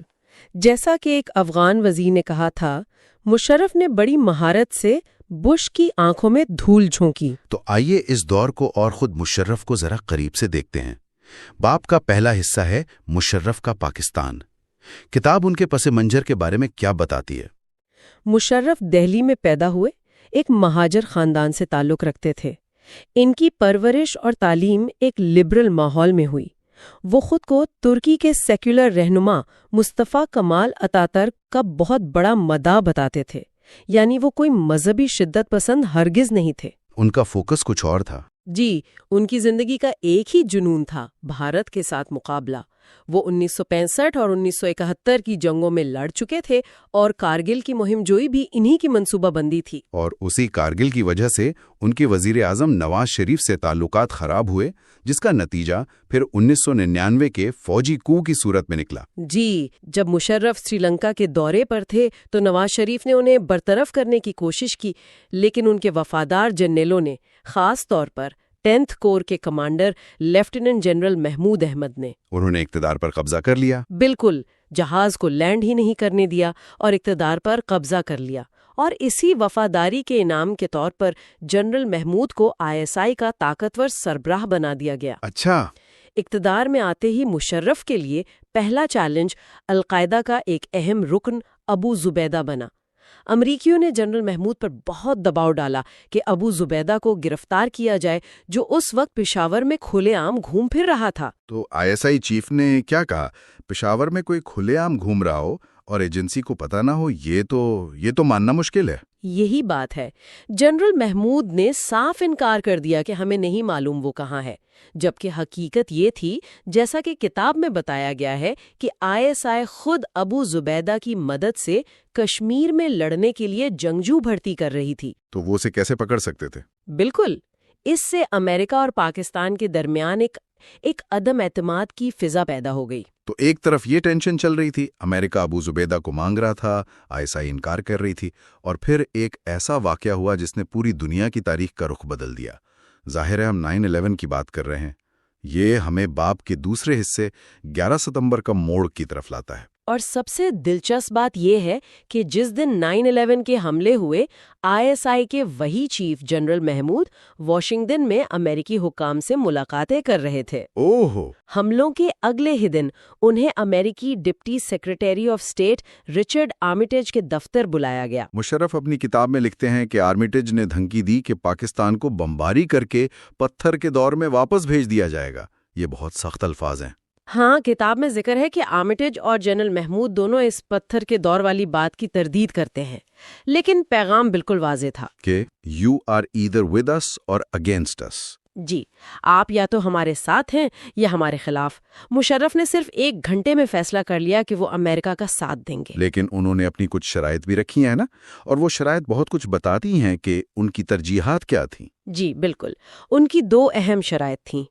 جیسا کہ ایک افغان وزیر نے کہا تھا، مشرف نے بڑی مہارت سے بش کی آنکھوں میں دھول جھونکی۔ تو آئیے اس دور کو اور خود مشرف کو ذرا قریب سے دیکھتے ہیں۔ باب کا پہلا حصہ ہے مشرف کا پاکستان۔ کتاب ان کے پس منظر کے بارے میں کیا بتاتی ہے؟ مشرف دہلی میں پیدا ہوئے، ایک مہاجر خاندان سے تعلق رکھتے تھے۔ ان کی پرورش اور تعلیم ایک لبرل ماحول میں ہوئی۔ وہ خود کو ترکی کے سیکولر رہنما مصطفیٰ کمال اتاترک کا بہت بڑا مداح بتاتے تھے، یعنی وہ کوئی مذہبی شدت پسند ہرگز نہیں تھے۔ ان کا فوکس کچھ اور تھا۔ جی، ان کی زندگی کا ایک ہی جنون تھا، بھارت کے ساتھ مقابلہ۔ وہ 1965 اور 1971 کی جنگوں میں لڑ چکے تھے، اور کارگل کی مہم جوئی بھی انہی کی منصوبہ بندی تھی۔ اور اسی کارگل کی وجہ سے ان کے وزیر اعظم نواز شریف سے تعلقات خراب ہوئے، جس کا نتیجہ پھر 1999 کے فوجی کو کی صورت میں نکلا۔ جی، جب مشرف سری لنکا کے دورے پر تھے تو نواز شریف نے انہیں برطرف کرنے کی کوشش کی، لیکن ان کے وفادار جنرلوں نے، خاص طور پر 10th کور کے commander lieutenant general Mahmood Ahmed نے، انہوں نے اقتدار پر قبضہ کر لیا۔ بالکل، جہاز کو لینڈ ہی نہیں کرنے دیا اور اقتدار پر قبضہ کر لیا۔ اور اسی وفاداری کے انعام کے طور پر جنرل محمود کو ISI کا طاقتور سربراہ بنا دیا گیا۔ اچھا۔ اقتدار میں آتے ہی مشرف کے لیے پہلا چیلنج القاعدہ کا ایک اہم رکن ابو زبیدہ بنا۔ امریکیوں نے جنرل محمود پر بہت دباؤ ڈالا کہ ابو زبیدہ کو گرفتار کیا جائے، جو اس وقت پشاور میں کھلے عام گھوم پھر رہا تھا۔ تو ISI چیف نے کیا کہا؟ پشاور میں کوئی کھلے عام گھوم رہا ہو اور ایجنسی کو پتہ نہ ہو، یہ تو ماننا مشکل ہے۔ یہی بات ہے۔ جنرل محمود نے صاف انکار کر دیا کہ ہمیں نہیں معلوم وہ کہاں ہے، جبکہ حقیقت یہ تھی، جیسا کہ کتاب میں بتایا گیا ہے، کہ ISI خود ابو زبیدہ کی مدد سے کشمیر میں لڑنے کے لیے جنگجو بھرتی کر رہی تھی۔ تو وہ اسے کیسے پکڑ سکتے تھے؟ بالکل، اس سے امریکہ اور پاکستان کے درمیان ایک ایک عدم اعتماد کی فضا پیدا ہو گئی۔ تو ایک طرف یہ ٹینشن چل رہی تھی، امریکہ ابو زبیدہ کو مانگ رہا تھا، ISI انکار کر رہی تھی، اور پھر ایک ایسا واقعہ ہوا جس نے پوری دنیا کی تاریخ کا رخ بدل دیا۔ ظاہر ہے ہم 9/11 کی بات کر رہے ہیں۔ یہ ہمیں باب کے دوسرے حصے 11 ستمبر کا موڑ کی طرف لاتا ہے۔ اور سب سے دلچسپ بات یہ ہے کہ جس دن 9/11 کے حملے ہوئے، ISI کے وہی چیف جنرل محمود واشنگٹن میں امریکی حکام سے ملاقاتیں کر رہے تھے۔ اوہو! حملوں کے اگلے ہی دن انہیں امریکی deputy secretary of state Richard Armitage کے دفتر بلایا گیا۔ مشرف اپنی کتاب میں لکھتے ہیں کہ آرمیٹیج نے دھمکی دی کہ پاکستان کو بمباری کر کے پتھر کے دور میں واپس بھیج دیا جائے گا۔ یہ بہت سخت الفاظ ہیں۔ ہاں، کتاب میں ذکر ہے کہ آرمیٹیج اور جنرل محمود دونوں اس پتھر کے دور والی بات کی تردید کرتے ہیں، لیکن پیغام بالکل واضح تھا کہ you are either with us or against us۔ جی، آپ یا تو ہمارے ساتھ ہیں یا ہمارے خلاف۔ مشرف نے صرف 1 گھنٹے میں فیصلہ کر لیا کہ وہ امریکہ کا ساتھ دیں گے۔ لیکن انہوں نے اپنی کچھ شرائط بھی رکھی ہیں نا، اور وہ شرائط بہت کچھ بتاتی ہیں کہ ان کی ترجیحات کیا تھیں۔ جی بالکل، ان کی 2 اہم شرائط تھیں۔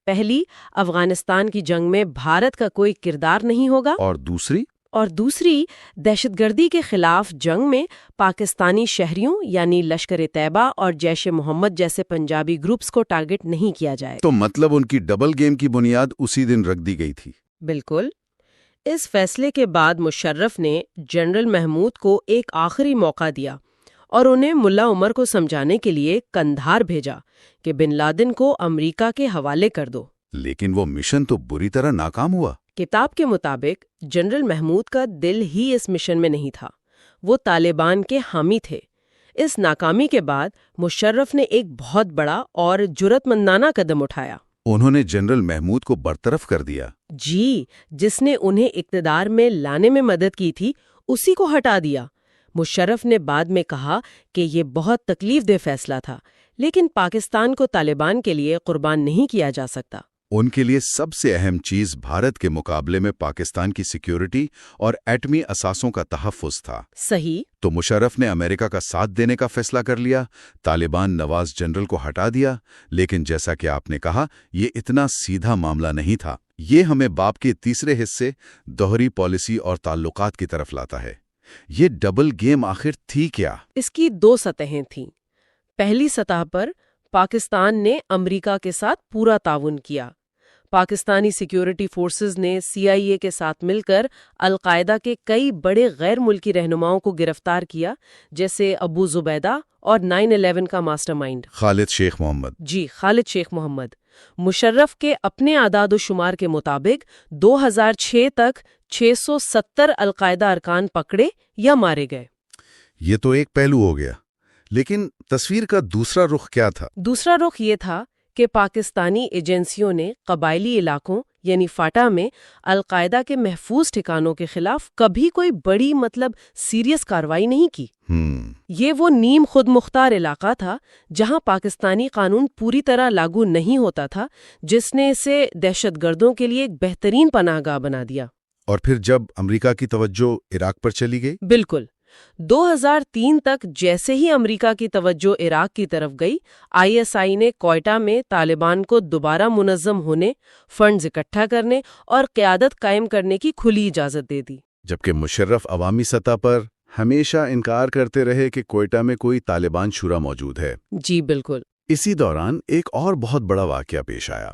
پہلی، افغانستان کی جنگ میں بھارت کا کوئی کردار نہیں ہوگا، اور دوسری دہشت گردی کے خلاف جنگ میں پاکستانی شہریوں یعنی لشکر طیبہ اور جیش محمد جیسے پنجابی گروپس کو ٹارگٹ نہیں کیا جائے۔ تو مطلب ان کی ڈبل گیم کی بنیاد اسی دن رکھ دی گئی تھی۔ بالکل۔ اس فیصلے کے بعد مشرف نے جنرل محمود کو ایک آخری موقع دیا اور انہیں ملا عمر کو سمجھانے کے لیے قندھار بھیجا کہ بن لادن کو امریکہ کے حوالے کر دو۔ لیکن وہ مشن تو بری طرح ناکام ہوا۔ کتاب کے مطابق جنرل محمود کا دل ہی اس مشن میں نہیں تھا، وہ طالبان کے حامی تھے۔ اس ناکامی کے بعد مشرف نے ایک بہت بڑا اور جرأت مندانہ قدم اٹھایا۔ انہوں نے جنرل محمود کو برطرف کر دیا۔ جی، جس نے انہیں اقتدار میں لانے میں مدد کی تھی، اسی کو ہٹا دیا۔ مشرف نے بعد میں کہا کہ یہ بہت تکلیف دہ فیصلہ تھا، لیکن پاکستان کو طالبان کے لیے قربان نہیں کیا جا سکتا۔ ان کے لیے سب سے اہم چیز بھارت کے مقابلے میں پاکستان کی سیکیورٹی اور ایٹمی اثاثوں کا تحفظ تھا۔ صحیح۔ تو مشرف نے امریکہ کا ساتھ دینے کا فیصلہ کر لیا، طالبان نواز جنرل کو ہٹا دیا۔ لیکن جیسا کہ آپ نے کہا، یہ اتنا سیدھا معاملہ نہیں تھا۔ یہ ہمیں باب کے تیسرے حصے دوہری پالیسی اور تعلقات کی طرف لاتا ہے۔ یہ ڈبل گیم آخر تھی کیا؟ اس کی 2 سطحیں تھیں۔ پہلی سطح پر پاکستان نے امریکہ کے ساتھ پورا تعاون کیا۔ پاکستانی سیکیورٹی فورسز نے CIA کے ساتھ مل کر القاعدہ کے کئی بڑے غیر ملکی رہنماؤں کو گرفتار کیا، جیسے ابو زبیدہ اور 9/11 کا ماسٹر مائنڈ خالد شیخ محمد۔ جی، خالد شیخ محمد۔ مشرف کے اپنے اعداد و شمار کے مطابق 2006 تک 670 القاعدہ ارکان پکڑے یا مارے گئے۔ یہ تو ایک پہلو ہو گیا، لیکن تصویر کا دوسرا رخ کیا تھا؟ دوسرا رخ یہ تھا کہ پاکستانی ایجنسیوں نے قبائلی علاقوں یعنی فاٹا میں القاعدہ کے محفوظ ٹھکانوں کے خلاف کبھی کوئی بڑی سیریس کارروائی نہیں کی۔ یہ وہ نیم خود مختار علاقہ تھا جہاں پاکستانی قانون پوری طرح لاگو نہیں ہوتا تھا، جس نے اسے دہشت گردوں کے لیے ایک بہترین پناہ گاہ بنا دیا۔ اور پھر جب امریکہ کی توجہ عراق پر چلی گئی؟ بالکل۔ 2003 تک جیسے ہی امریکہ کی توجہ عراق کی طرف گئی، ISI نے کوئٹہ میں طالبان کو دوبارہ منظم ہونے، فنڈز اکٹھا کرنے اور قیادت قائم کرنے کی کھلی اجازت دے دی۔ جبکہ مشرف عوامی سطح پر ہمیشہ انکار کرتے رہے کہ کوئٹہ میں کوئی طالبان شورا موجود ہے۔ جی بالکل۔ اسی دوران ایک اور بہت بڑا واقعہ پیش آیا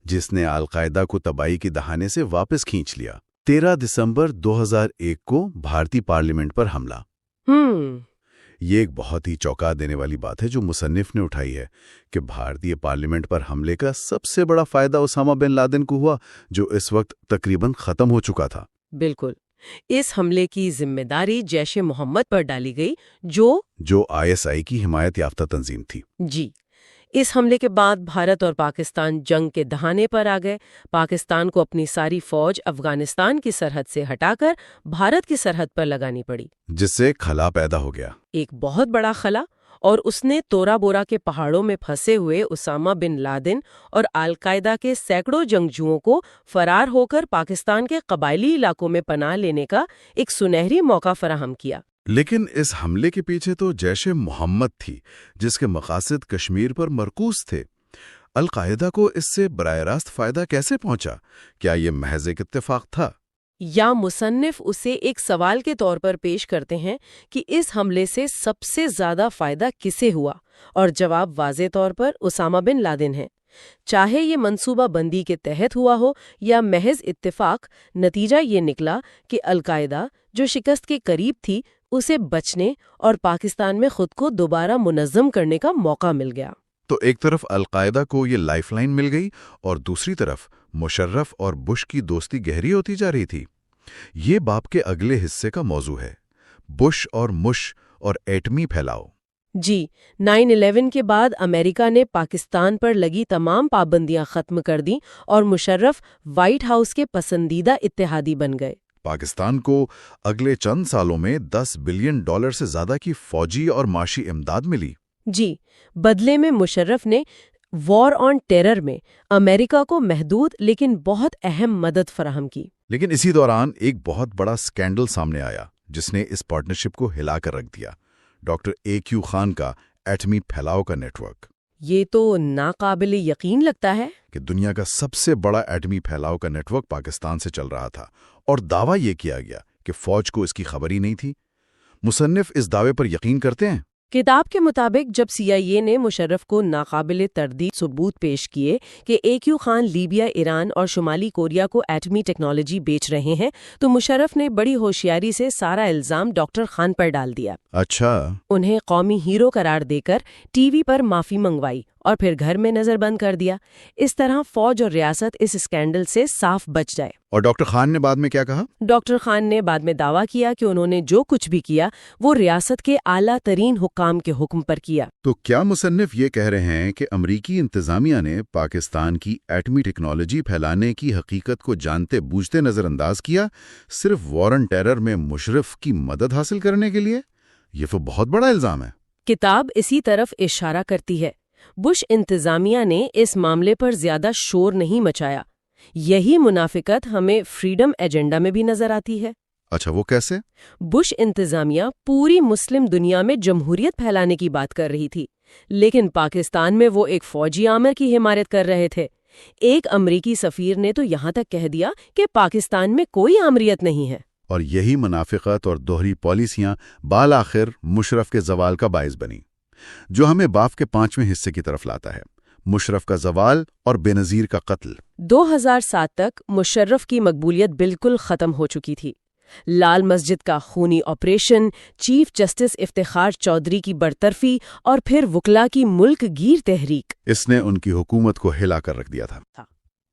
جس نے القاعدہ کو تباہی کی دہانے سے واپس کھینچ لیا۔ 13 دسمبر 2001 کو بھارتی پارلیمنٹ پر حملہ۔ یہ ایک بہت ہی چونکا دینے والی بات ہے جو مصنف نے اٹھائی ہے کہ بھارتی پارلیمنٹ پر حملے کا سب سے بڑا فائدہ اسامہ بن لادن کو ہوا، جو اس وقت تقریباً ختم ہو چکا تھا۔ بالکل۔ اس حملے کی ذمہ داری جیش محمد پر ڈالی گئی، جو ISI کی حمایت یافتہ تنظیم تھی۔ جی۔ اس حملے کے بعد بھارت اور پاکستان جنگ کے دہانے پر آ گئے۔ پاکستان کو اپنی ساری فوج افغانستان کی سرحد سے ہٹا کر بھارت کی سرحد پر لگانی پڑی، جس سے خلا پیدا ہو گیا، ایک بہت بڑا خلا، اور اس نے تورا بورا کے پہاڑوں میں پھنسے ہوئے اسامہ بن لادن اور القاعدہ کے سینکڑوں جنگجوؤں کو فرار ہو کر پاکستان کے قبائلی علاقوں میں پناہ لینے کا ایک سنہری موقع فراہم کیا۔ لیکن اس حملے کے پیچھے تو جیش محمد تھی، جس کے مقاصد کشمیر پر مرکوز تھے۔ القاعدہ کو اس سے براہ راست فائدہ کیسے پہنچا؟ کیا یہ محض ایک اتفاق تھا؟ یا مصنف اسے ایک سوال کے طور پر پیش کرتے ہیں کہ اس حملے سے سب سے زیادہ فائدہ کسے ہوا، اور جواب واضح طور پر اسامہ بن لادن ہے۔ چاہے یہ منصوبہ بندی کے تحت ہوا ہو یا محض اتفاق، نتیجہ یہ نکلا کہ القاعدہ جو شکست کے قریب تھی اسے بچنے اور پاکستان میں خود کو دوبارہ منظم کرنے کا موقع مل گیا۔ تو ایک طرف القاعدہ کو یہ لائف لائن مل گئی اور دوسری طرف مشرف اور بش کی دوستی گہری ہوتی جا رہی تھی۔ یہ باب کے اگلے حصے کا موضوع ہے، بش اور مش اور ایٹمی پھیلاؤ۔ جی، 9/11 کے بعد امریکہ نے پاکستان پر لگی تمام پابندیاں ختم کر دیں اور مشرف وائٹ ہاؤس کے پسندیدہ اتحادی بن گئے۔ پاکستان کو اگلے چند سالوں میں $10 بلین سے زیادہ کی فوجی اور معاشی امداد ملی۔ جی، بدلے میں مشرف نے وار آن ٹیرر میں امریکہ کو محدود لیکن بہت اہم مدد فراہم کی۔ لیکن اسی دوران ایک بہت بڑا سکینڈل سامنے آیا جس نے اس پارٹنرشپ کو ہلا کر رکھ دیا، ڈاکٹر AQ خان کا ایٹمی پھیلاؤ کا نیٹ ورک۔ یہ تو ناقابل یقین لگتا ہے کہ دنیا کا سب سے بڑا ایٹمی پھیلاؤ کا نیٹ ورک پاکستان سے چل رہا تھا، اور دعویٰ یہ کیا گیا کہ فوج کو اس کی خبر ہی نہیں تھی۔ مصنف اس دعوے پر یقین کرتے ہیں؟ کتاب کے مطابق جب CIA نے مشرف کو ناقابل تردید ثبوت پیش کیے کہ AQ خان لیبیا، ایران اور شمالی کوریا کو ایٹمی ٹیکنالوجی بیچ رہے ہیں، تو مشرف نے بڑی ہوشیاری سے سارا الزام ڈاکٹر خان پر ڈال دیا۔ اچھا۔ انہیں قومی ہیرو قرار دے کر ٹی وی پر معافی منگوائی اور پھر گھر میں نظر بند کر دیا۔ اس طرح فوج اور ریاست اس اسکینڈل سے صاف بچ جائے۔ اور ڈاکٹر خان نے بعد میں کیا کہا؟ ڈاکٹر خان نے بعد میں دعویٰ کیا کہ انہوں نے جو کچھ بھی کیا وہ ریاست کے اعلیٰ ترین حکام کے حکم پر کیا۔ تو کیا مصنف یہ کہہ رہے ہیں کہ امریکی انتظامیہ نے پاکستان کی ایٹمی ٹیکنالوجی پھیلانے کی حقیقت کو جانتے بوجھتے نظر انداز کیا، صرف وار آن ٹیرر میں مشرف کی مدد حاصل کرنے کے لیے؟ یہ تو بہت بڑا الزام ہے۔ کتاب اسی طرف اشارہ کرتی ہے۔ بش انتظامیہ نے اس معاملے پر زیادہ شور نہیں مچایا۔ یہی منافقت ہمیں فریڈم ایجنڈا میں بھی نظر آتی ہے۔ اچھا، وہ کیسے؟ بش انتظامیہ پوری مسلم دنیا میں جمہوریت پھیلانے کی بات کر رہی تھی، لیکن پاکستان میں وہ ایک فوجی آمر کی حمایت کر رہے تھے۔ ایک امریکی سفیر نے تو یہاں تک کہہ دیا کہ پاکستان میں کوئی آمریت نہیں ہے۔ اور یہی منافقت اور دوہری پالیسیاں بالآخر مشرف کے زوال کا باعث بنی، جو ہمیں باب کے 5ویں حصے کی طرف لاتا ہے، مشرف کا زوال اور بے نظیر کا قتل۔ 2007 تک مشرف کی مقبولیت بالکل ختم ہو چکی تھی۔ لال مسجد کا خونی operation, chief justice Iftikhar Chaudhry کی برطرفی اور پھر وکلا کی ملک گیر تحریک، اس نے ان کی حکومت کو ہلا کر رکھ دیا تھا۔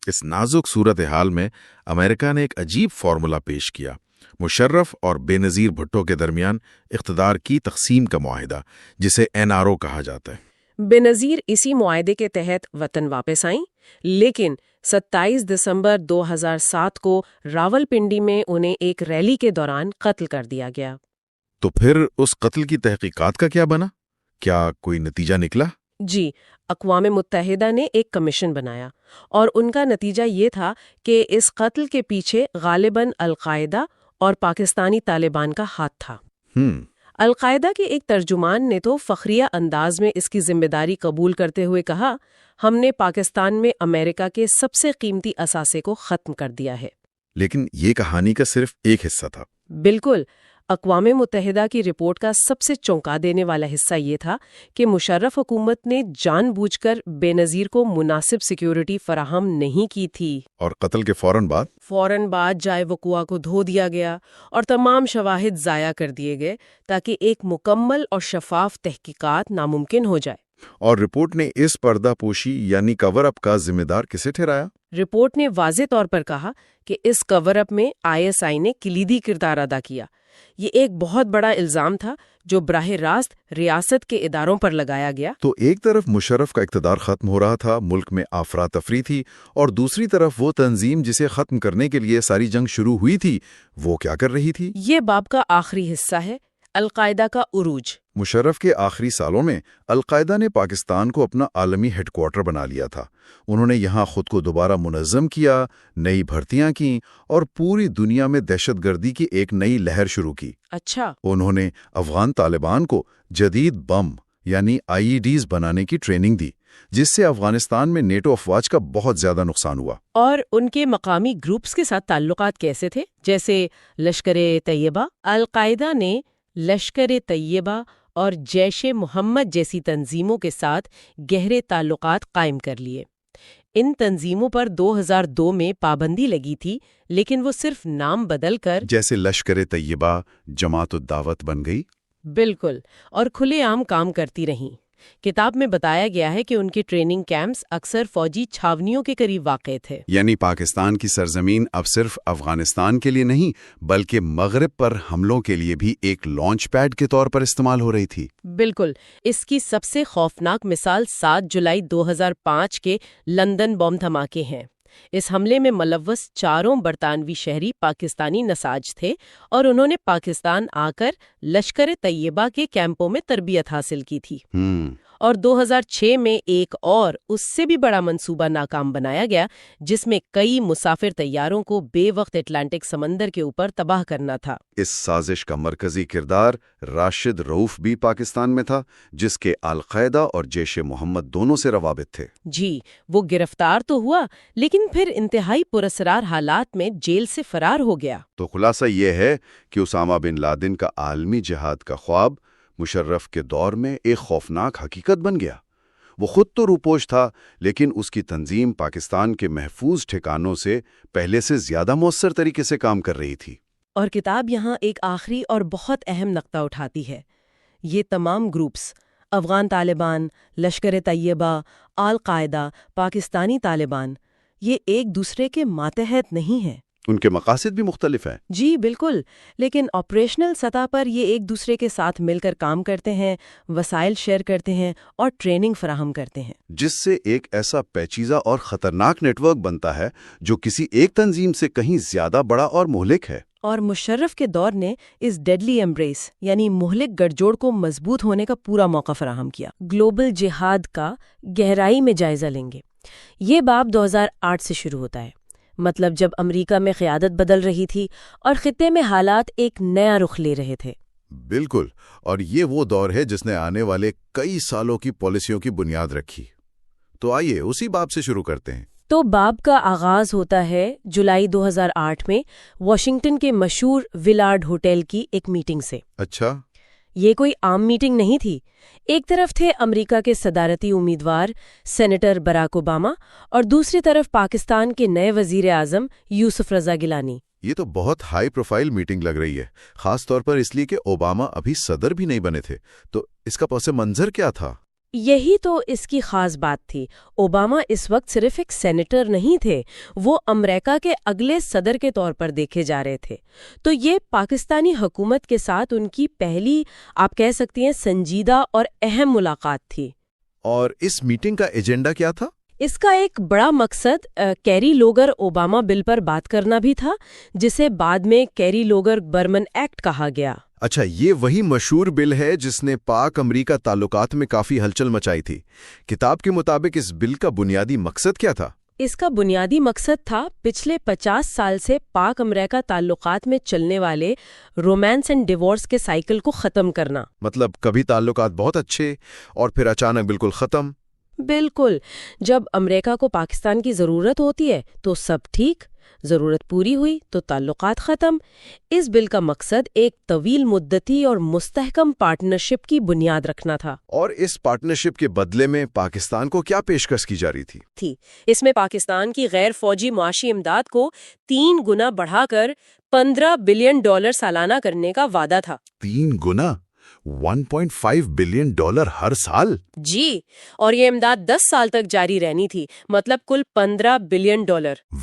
اس نازک صورتحال میں امریکہ نے ایک عجیب فارمولا پیش کیا، مشرف اور بے نظیر بھٹو کے درمیان اقتدار کی تقسیم کا معاہدہ، جسے NRO کہا جاتا ہے۔ بے نظیر اسی معاہدے کے تحت وطن واپس آئیں، لیکن 27 دسمبر 2007 کو راولپنڈی میں انہیں ایک ریلی کے دوران قتل کر دیا گیا۔ تو پھر اس قتل کی تحقیقات کا کیا بنا؟ کیا کوئی نتیجہ نکلا؟ جی، اقوام متحدہ نے ایک کمیشن بنایا اور ان کا نتیجہ یہ تھا کہ اس قتل کے پیچھے غالباً القاعدہ اور پاکستانی طالبان کا ہاتھ تھا۔ القاعدہ کے ایک ترجمان نے تو فخریہ انداز میں اس کی ذمہ داری قبول کرتے ہوئے کہا، ہم نے پاکستان میں امریکہ کے سب سے قیمتی اثاثے کو ختم کر دیا ہے۔ لیکن یہ کہانی کا صرف ایک حصہ تھا۔ بالکل۔ اقوام متحدہ کی رپورٹ کا سب سے چونکا دینے والا حصہ یہ تھا کہ مشرف حکومت نے جان بوجھ کر بے نظیر کو مناسب سیکیورٹی فراہم نہیں کی تھی، اور قتل کے فوراً بعد جائے وقوع کو دھو دیا گیا اور تمام شواہد ضائع کر دیے گئے تاکہ ایک مکمل اور شفاف تحقیقات ناممکن ہو جائے۔ اور رپورٹ نے اس پردہ پوشی یعنی کور اپ کا ذمہ دار کسے ٹھہرایا؟ رپورٹ نے واضح طور پر کہا کہ اس کور اپ میں ISI نے کلیدی کردار ادا کیا۔ یہ ایک بہت بڑا الزام تھا جو براہ راست ریاست کے اداروں پر لگایا گیا۔ تو ایک طرف مشرف کا اقتدار ختم ہو رہا تھا، ملک میں افراتفری تھی، اور دوسری طرف وہ تنظیم جسے ختم کرنے کے لیے ساری جنگ شروع ہوئی تھی، وہ کیا کر رہی تھی؟ یہ باب کا آخری حصہ ہے، القاعدہ کا عروج۔ مشرف کے آخری سالوں میں القاعدہ نے پاکستان کو اپنا عالمی ہیڈ کوارٹر بنا لیا تھا۔ انہوں نے یہاں خود کو دوبارہ منظم کیا، نئی بھرتیاں کیں اور پوری دنیا میں دہشت گردی کی ایک نئی لہر شروع کی۔ اچھا۔ انہوں نے افغان طالبان کو جدید بم یعنی IEDs بنانے کی ٹریننگ دی، جس سے افغانستان میں نیٹو افواج کا بہت زیادہ نقصان ہوا۔ اور ان کے مقامی گروپس کے ساتھ تعلقات کیسے تھے؟ جیسے لشکر طیبہ، القاعدہ نے لشکر طیبہ اور جیش محمد جیسی تنظیموں کے ساتھ گہرے تعلقات قائم کر لیے۔ ان تنظیموں پر 2002 میں پابندی لگی تھی، لیکن وہ صرف نام بدل کر جیسے لشکر طیبہ جماعت الدعوت بن گئی۔ بالکل، اور کھلے عام کام کرتی رہیں۔ کتاب میں بتایا گیا ہے کہ ان کے ٹریننگ کیمپس اکثر فوجی چھاونیوں کے قریب واقع تھے۔ یعنی پاکستان کی سرزمین اب صرف افغانستان کے لیے نہیں بلکہ مغرب پر حملوں کے لیے بھی ایک لانچ پیڈ کے طور پر استعمال ہو رہی تھی۔ بالکل، اس کی سب سے خوفناک مثال 7 جولائی 2005 کے لندن بم دھماکے ہیں۔ اس حملے میں ملوث 4 برطانوی شہری پاکستانی نساج تھے اور انہوں نے پاکستان آ کر لشکر طیبہ کے کیمپوں میں تربیت حاصل کی تھی۔ اور 2006 میں ایک اور اس سے بھی بڑا منصوبہ ناکام بنایا گیا، جس میں کئی مسافر طیاروں کو بے وقت اٹلانٹک سمندر کے اوپر تباہ کرنا تھا۔ اس سازش کا مرکزی کردار راشد رؤوف بھی پاکستان میں تھا، جس کے القاعدہ اور جیش محمد دونوں سے روابط تھے۔ جی، وہ گرفتار تو ہوا، لیکن پھر انتہائی پراسرار حالات میں جیل سے فرار ہو گیا۔ تو خلاصہ یہ ہے کہ اسامہ بن لادن کا عالمی جہاد کا خواب مشرف کے دور میں ایک خوفناک حقیقت بن گیا۔ وہ خود تو روپوش تھا، لیکن اس کی تنظیم پاکستان کے محفوظ ٹھکانوں سے پہلے سے زیادہ مؤثر طریقے سے کام کر رہی تھی۔ اور کتاب یہاں ایک آخری اور بہت اہم نقطہ اٹھاتی ہے۔ یہ تمام گروپس، افغان طالبان، لشکر طیبہ، القاعدہ، پاکستانی طالبان، یہ ایک دوسرے کے ماتحت نہیں ہیں۔ ان کے مقاصد بھی مختلف ہیں۔ جی بالکل، لیکن آپریشنل سطح پر یہ ایک دوسرے کے ساتھ مل کر کام کرتے ہیں، وسائل شیئر کرتے ہیں اور ٹریننگ فراہم کرتے ہیں، جس سے ایک ایسا پیچیدہ اور خطرناک نیٹ ورک بنتا ہے جو کسی ایک تنظیم سے کہیں زیادہ بڑا اور مہلک ہے۔ اور مشرف کے دور نے اس ڈیڈلی ایمبریس یعنی مہلک گٹھ جوڑ کو مضبوط ہونے کا پورا موقع فراہم کیا۔ گلوبل جہاد کا گہرائی میں جائزہ لیں گے۔ یہ باب 2008 سے شروع ہوتا ہے، مطلب جب امریکہ میں قیادت بدل رہی تھی اور خطے میں حالات ایک نیا رخ لے رہے تھے۔ بالکل، اور یہ وہ دور ہے جس نے آنے والے کئی سالوں کی پالیسیوں کی بنیاد رکھی۔ تو آئیے اسی باب سے شروع کرتے ہیں۔ تو باب کا آغاز ہوتا ہے جولائی 2008 میں واشنگٹن کے مشہور ویلارڈ ہوٹل کی ایک میٹنگ سے۔ اچھا، یہ کوئی عام میٹنگ نہیں تھی۔ ایک طرف تھے امریکہ کے صدارتی امیدوار سینیٹر براک اوباما اور دوسری طرف پاکستان کے نئے وزیر اعظم یوسف رضا گیلانی۔ یہ تو بہت ہائی پروفائل میٹنگ لگ رہی ہے، خاص طور پر اس لیے کہ اوباما ابھی صدر بھی نہیں بنے تھے۔ تو اس کا پس منظر کیا تھا؟ یہی تو اس کی خاص بات تھی۔ اوباما اس وقت صرف ایک سینیٹر نہیں تھے، وہ امریکہ کے اگلے صدر کے طور پر دیکھے جا رہے تھے۔ تو یہ پاکستانی حکومت کے ساتھ ان کی پہلی، آپ کہہ سکتی ہیں، سنجیدہ اور اہم ملاقات تھی۔ اور اس میٹنگ کا ایجنڈا کیا تھا؟ اس کا ایک بڑا مقصد کیری لوگر اوباما بل پر بات کرنا بھی تھا، جسے بعد میں کیری لوگر برمن ایکٹ کہا گیا۔ اچھا، یہ وہی مشہور بل ہے جس نے پاک امریکہ تعلقات میں کافی ہلچل مچائی تھی۔ کتاب کے مطابق اس بل کا بنیادی مقصد کیا تھا؟ اس کا بنیادی مقصد تھا پچھلے 50 سال سے پاک امریکہ تعلقات میں چلنے والے رومانس اینڈ ڈیورس کے سائیکل کو ختم کرنا۔ مطلب کبھی تعلقات بہت اچھے اور پھر اچانک بالکل ختم۔ بالکل، جب امریکہ کو پاکستان کی ضرورت ہوتی ہے تو سب ٹھیک، ضرورت پوری ہوئی تو تعلقات ختم۔ اس بل کا مقصد ایک طویل مدتی اور مستحکم پارٹنرشپ کی بنیاد رکھنا تھا۔ اور اس پارٹنرشپ کے بدلے میں پاکستان کو کیا پیشکش کی جا رہی تھی؟ اس میں پاکستان کی غیر فوجی معاشی امداد کو 3 گنا بڑھا کر $15 بلین سالانہ کرنے کا وعدہ تھا۔ 3 گنا؟ $1.5 بلین ہر سال؟ جی، اور یہ امداد 10 سال تک جاری رہنی تھی، مطلب کل $15 بلین۔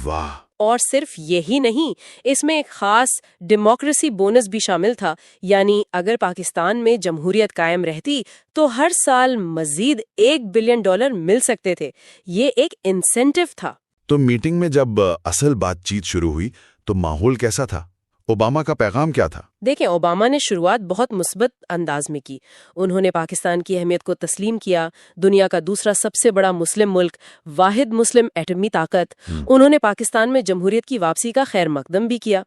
واہ! اور صرف یہی نہیں، اس میں ایک خاص ڈیموکریسی بونس بھی شامل تھا، یعنی اگر پاکستان میں جمہوریت قائم رہتی تو ہر سال مزید $1 بلین مل سکتے تھے۔ یہ ایک انسینٹیو تھا۔ تو میٹنگ میں جب اصل بات چیت شروع ہوئی تو ماحول کیسا تھا؟ اوباما کا پیغام کیا تھا؟ دیکھیں، اوباما نے شروعات بہت مثبت انداز میں کی۔ انہوں نے پاکستان کی اہمیت کو تسلیم کیا، دنیا کا دوسرا سب سے بڑا مسلم ملک، واحد مسلم ایٹمی طاقت۔ انہوں نے پاکستان میں جمہوریت کی واپسی کا خیر مقدم بھی کیا۔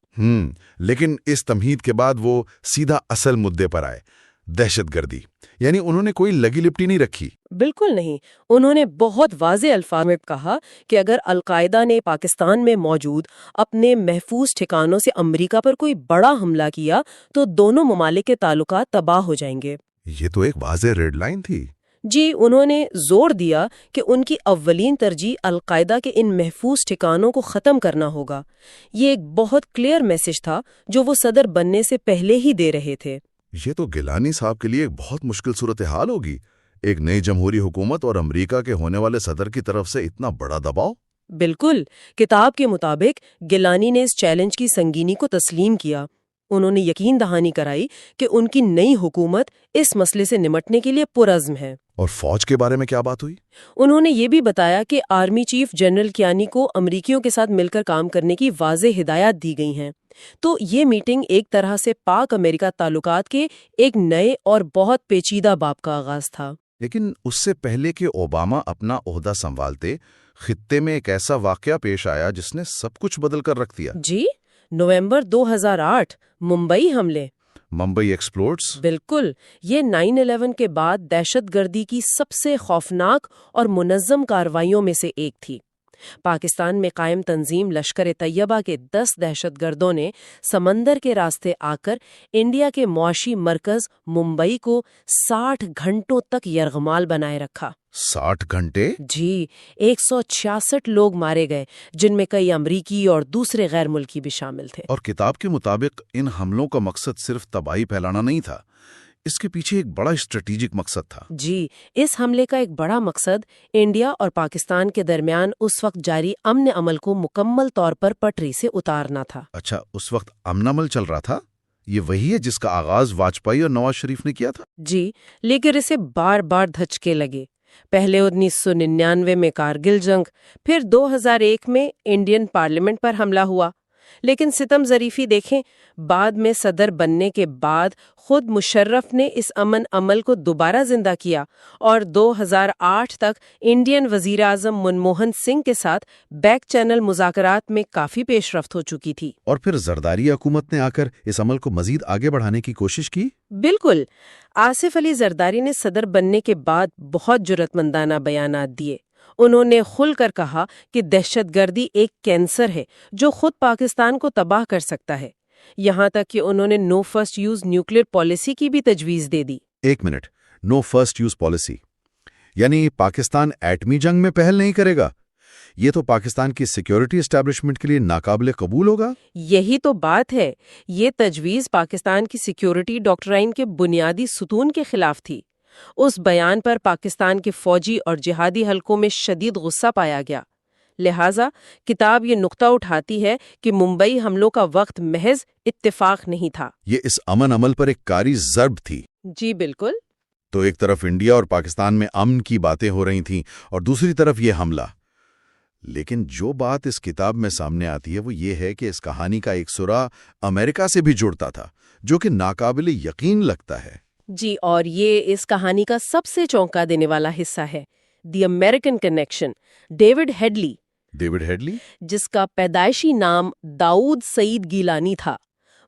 لیکن اس تمہید کے بعد وہ سیدھا اصل مدے پر آئے۔ دہشت گردی، یعنی انہوں نے کوئی لگی لپٹی نہیں رکھی۔ بالکل نہیں، انہوں نے بہت واضح الفاظ میں کہا کہ اگر القاعدہ نے پاکستان میں موجود اپنے محفوظ ٹھکانوں سے امریکہ پر کوئی بڑا حملہ کیا تو دونوں ممالک کے تعلقات تباہ ہو جائیں گے۔ یہ تو ایک واضح ریڈ لائن تھی۔ جی، انہوں نے زور دیا کہ ان کی اولین ترجیح القاعدہ کے ان محفوظ ٹھکانوں کو ختم کرنا ہوگا۔ یہ ایک بہت کلیئر میسج تھا جو وہ صدر بننے سے پہلے ہی دے رہے تھے۔ یہ تو گیلانی صاحب کے لیے ایک بہت مشکل صورتحال ہوگی، ایک نئی جمہوری حکومت اور امریکہ کے ہونے والے صدر کی طرف سے اتنا بڑا دباؤ۔ بالکل، کتاب کے مطابق گیلانی نے اس چیلنج کی سنگینی کو تسلیم کیا۔ انہوں نے یقین دہانی کرائی کہ ان کی نئی حکومت اس مسئلے سے نمٹنے کے لیے پرعزم ہے۔ اور فوج کے بارے میں کیا بات ہوئی؟ انہوں نے یہ بھی بتایا کہ آرمی چیف جنرل کیانی کو امریکیوں کے ساتھ مل کر کام کرنے کی واضح ہدایات دی گئی ہیں۔ تو یہ میٹنگ ایک طرح سے پاک امریکہ تعلقات کے ایک نئے اور بہت پیچیدہ باب کا آغاز تھا۔ لیکن اس سے پہلے کہ اوباما اپنا عہدہ سنبھالتے، خطے میں ایک ایسا واقعہ پیش آیا جس نے سب کچھ بدل کر رکھ دیا۔ جی، نومبر 2008 ممبئی حملے۔ ممبئی ایکسپلوڈز۔ بالکل، یہ 9/11 کے بعد دہشت گردی کی سب سے خوفناک اور منظم کارروائیوں میں سے ایک تھی۔ پاکستان میں قائم تنظیم لشکر طیبہ کے 10 دہشت گردوں نے سمندر کے راستے آ کر انڈیا کے معاشی مرکز ممبئی کو 60 گھنٹوں تک یرغمال بنائے رکھا۔ 60 گھنٹے؟ جی، 166 لوگ مارے گئے، جن میں کئی امریکی اور دوسرے غیر ملکی بھی شامل تھے۔ اور کتاب کے مطابق ان حملوں کا مقصد صرف تباہی پھیلانا نہیں تھا، اس کے پیچھے ایک بڑا اسٹریٹجک مقصد تھا۔ جی، اس حملے کا ایک بڑا مقصد انڈیا اور پاکستان کے درمیان اس وقت جاری امن عمل کو مکمل طور پر پٹری سے اتارنا تھا۔ اچھا، اس وقت امن عمل چل رہا تھا؟ یہ وہی ہے جس کا آغاز واجپئی اور نواز شریف نے کیا تھا؟ جی، لیکن اسے بار بار دھچکے لگے۔ پہلے 1999 میں کارگل جنگ، پھر 2001 میں انڈین پارلیمنٹ پر حملہ ہوا۔ لیکن ستم ظریفی دیکھیں، بعد میں صدر بننے کے بعد خود مشرف نے اس امن عمل کو دوبارہ زندہ کیا اور 2008 تک انڈین وزیر اعظم منموہن سنگھ کے ساتھ بیک چینل مذاکرات میں کافی پیش رفت ہو چکی تھی۔ اور پھر زرداری حکومت نے آ کر اس عمل کو مزید آگے بڑھانے کی کوشش کی؟ بالکل، آصف علی زرداری نے صدر بننے کے بعد بہت جرأت مندانہ بیانات دیے۔ انہوں نے کھل کر کہا کہ دہشت گردی ایک کینسر ہے جو خود پاکستان کو تباہ کر سکتا ہے، یہاں تک کہ انہوں نے no first use nuclear policy کی بھی تجویز دے دی۔ ایک minute, no first use policy یعنی پاکستان ایٹمی جنگ میں پہل نہیں کرے گا؟ یہ تو پاکستان کی سیکیورٹی اسٹیبلشمنٹ کے لیے ناقابل قبول ہوگا۔ یہی تو بات ہے، یہ تجویز پاکستان کی سیکیورٹی ڈاکٹرائن کے بنیادی ستون کے خلاف تھی۔ اس بیان پر پاکستان کے فوجی اور جہادی حلقوں میں شدید غصہ پایا گیا۔ لہٰذا کتاب یہ نقطہ اٹھاتی ہے کہ ممبئی حملوں کا وقت محض اتفاق نہیں تھا، یہ اس امن عمل پر ایک کاری ضرب تھی۔ جی بالکل۔ تو ایک طرف انڈیا اور پاکستان میں امن کی باتیں ہو رہی تھیں اور دوسری طرف یہ حملہ۔ لیکن جو بات اس کتاب میں سامنے آتی ہے وہ یہ ہے کہ اس کہانی کا ایک سراغ امریکہ سے بھی جڑتا تھا، جو کہ ناقابل یقین لگتا ہے۔ جی، اور یہ اس کہانی کا سب سے چونکا دینے والا حصہ ہے، دی امریکن کنیکشن۔ ڈیوڈ ہیڈلی، جس کا پیدائشی نام داؤد سعید گیلانی تھا،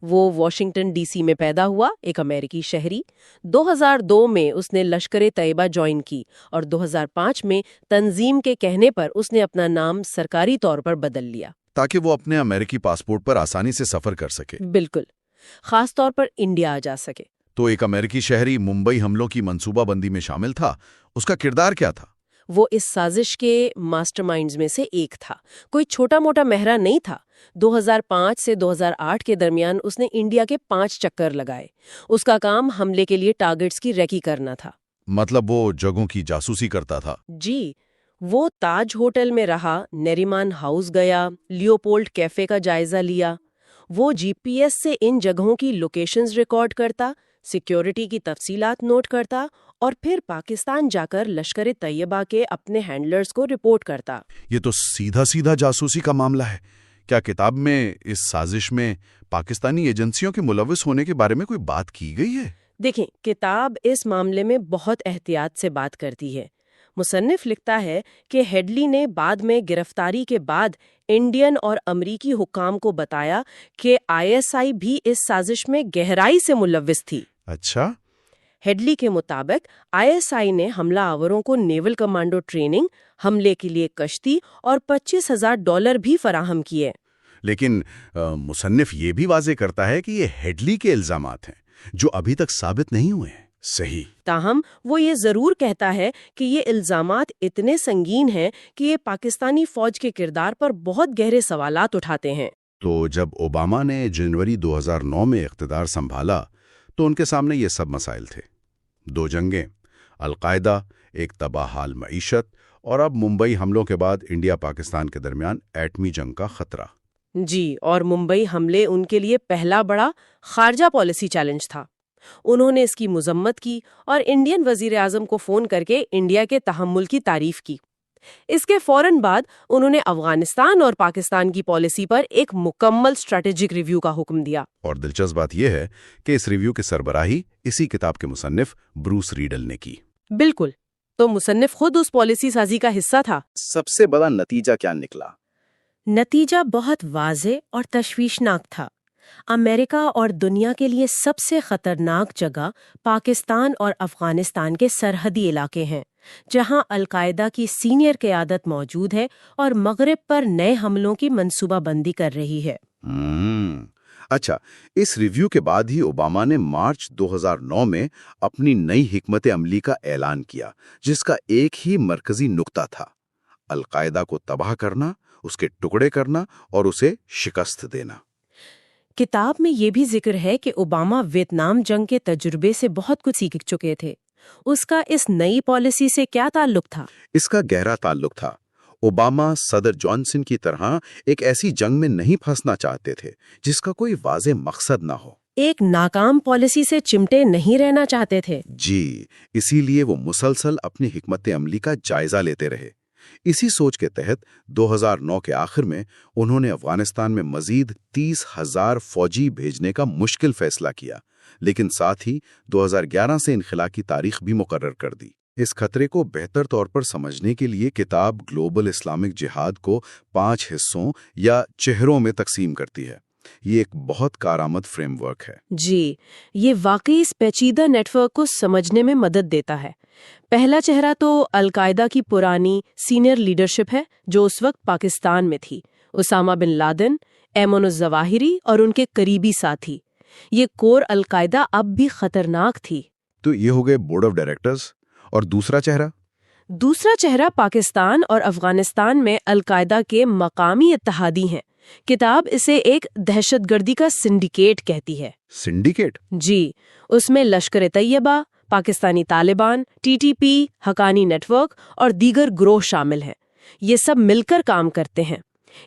وہ واشنگٹن ڈی سی میں پیدا ہوا، ایک امریکی شہری۔ 2002 میں اس نے لشکر طیبہ جوائن کی اور 2005 میں تنظیم کے کہنے پر اس نے اپنا نام سرکاری طور پر بدل لیا تاکہ وہ اپنے امریکی پاسپورٹ پر آسانی سے سفر کر سکے۔ بالکل، خاص طور پر انڈیا آ جا سکے۔ تو ایک امریکی شہری ممبئی حملوں کی منصوبہ بندی میں شامل تھا، اس کا کردار کیا تھا؟ وہ اس سازش کے ماسٹر مائنڈز میں سے ایک تھا، کوئی چھوٹا موٹا مہرہ نہیں تھا۔ 2005 سے 2008 کے درمیان اس نے انڈیا کے 5 چکر لگائے۔ اس کا کام حملے کے لیے ٹارگٹس کی ریکی کرنا تھا۔ مطلب وہ جگہوں کی جاسوسی کرتا تھا؟ جی، وہ تاج ہوٹل میں رہا، نیریمان ہاؤس گیا، لیوپولڈ کیفے کا جائزہ لیا۔ وہ جی پی ایس سے ان جگہوں کی لوکیشنز ریکارڈ کرتا، سیکیورٹی کی تفصیلات نوٹ کرتا اور پھر پاکستان جا کر لشکر طیبہ کے اپنے ہینڈلرز کو رپورٹ کرتا۔ یہ تو سیدھا جاسوسی کا معاملہ ہے۔ کیا کتاب میں اس سازش میں پاکستانی ایجنسیوں کے ملوث ہونے کے بارے میں کوئی بات کی گئی ہے؟ دیکھیں، کتاب اس معاملے میں بہت احتیاط سے بات کرتی ہے۔ مصنف لکھتا ہے کہ ہیڈلی نے بعد میں گرفتاری کے بعد انڈین اور امریکی حکام کو بتایا کہ ISI بھی اس سازش میں گہرائی سے ملوث تھی۔ اچھا۔ ہیڈلی کے مطابق ISI نے حملہ آوروں کو نیول کمانڈو ٹریننگ، حملے کے لیے کشتی اور $25,000 بھی فراہم کیے۔ لیکن مصنف یہ بھی واضح کرتا ہے کہ یہ ہیڈلی کے الزامات ہیں جو ابھی تک ثابت نہیں ہوئے ہیں۔ صحیح۔ تاہم وہ یہ ضرور کہتا ہے کہ یہ الزامات اتنے سنگین ہیں کہ یہ پاکستانی فوج کے کردار پر بہت گہرے سوالات اٹھاتے ہیں۔ تو جب اوباما نے جنوری 2009 میں اقتدار سنبھالا تو ان کے سامنے یہ سب مسائل تھے: 2 جنگیں، القاعدہ، ایک تباہ حال معیشت، اور اب ممبئی حملوں کے بعد انڈیا پاکستان کے درمیان ایٹمی جنگ کا خطرہ۔ جی، اور ممبئی حملے ان کے لیے پہلا بڑا خارجہ پالیسی چیلنج تھا۔ انہوں نے اس کی مذمت کی اور انڈین وزیر اعظم کو فون کر کے انڈیا کے تحمل کی تعریف کی۔ اس کے فوراً بعد انہوں نے افغانستان اور پاکستان کی پالیسی پر ایک مکمل اسٹریٹجک ریویو کا حکم دیا۔ اور دلچسپ بات یہ ہے کہ اس ریویو کی سربراہی اسی کتاب کے مصنف بروس ریڈل نے کی۔ بالکل، تو مصنف خود اس پالیسی سازی کا حصہ تھا۔ سب سے بڑا نتیجہ کیا نکلا؟ نتیجہ بہت واضح اور تشویشناک تھا۔ امریکہ اور دنیا کے لیے سب سے خطرناک جگہ پاکستان اور افغانستان کے سرحدی علاقے ہیں، جہاں القاعدہ کی سینئر قیادت موجود ہے اور مغرب پر نئے حملوں کی منصوبہ بندی کر رہی ہے۔ اچھا، اس ریویو کے بعد ہی اوباما نے مارچ 2009 میں اپنی نئی حکمت عملی کا اعلان کیا، جس کا ایک ہی مرکزی نقطہ تھا: القاعدہ کو تباہ کرنا، اس کے ٹکڑے کرنا اور اسے شکست دینا۔ کتاب میں یہ بھی ذکر ہے کہ اوباما ویتنام جنگ کے تجربے سے بہت کچھ سیکھ چکے تھے۔ اس کا اس نئی پالیسی سے کیا تعلق تھا؟ اس کا گہرا تعلق تھا۔ اوباما صدر جانسن کی طرح ایک ایسی جنگ میں نہیں پھنسنا چاہتے تھے جس کا کوئی واضح مقصد نہ ہو۔ ایک ناکام پالیسی سے چمٹے نہیں رہنا چاہتے تھے۔ جی، اسی لیے وہ مسلسل اپنی حکمت عملی کا جائزہ لیتے رہے۔ اسی سوچ کے تحت 2009 کے آخر میں انہوں نے افغانستان میں مزید 30,000 فوجی بھیجنے کا مشکل فیصلہ کیا، لیکن ساتھ ہی 2011 سے انخلا کی تاریخ بھی مقرر کر دی۔ اس خطرے کو بہتر طور پر سمجھنے کے لیے کتاب گلوبل اسلامک جہاد کو 5 حصوں یا چہروں میں تقسیم کرتی ہے۔ یہ ایک بہت کارآمد فریم ورک ہے۔ جی، یہ واقعی اس پیچیدہ نیٹ ورک کو سمجھنے میں مدد دیتا ہے۔ پہلا چہرہ تو القاعدہ کی پرانی سینئر لیڈرشپ ہے جو اس وقت پاکستان میں تھی: اسامہ بن لادن، ایمن الظواہری اور ان کے قریبی ساتھی۔ یہ کور القاعدہ اب بھی خطرناک تھی۔ تو یہ ہو گئے بورڈ آف ڈائریکٹرز۔ اور دوسرا چہرہ پاکستان اور افغانستان میں القاعدہ کے مقامی اتحادی ہیں۔ کتاب اسے ایک دہشت گردی کا سنڈیکیٹ کہتی ہے۔ سنڈیکیٹ؟ جی، اس میں Lashkar Taiba, Pakistani Taliban, TTP، Haqqani network اور دیگر گروہ شامل ہیں۔ یہ سب مل کر کام کرتے ہیں۔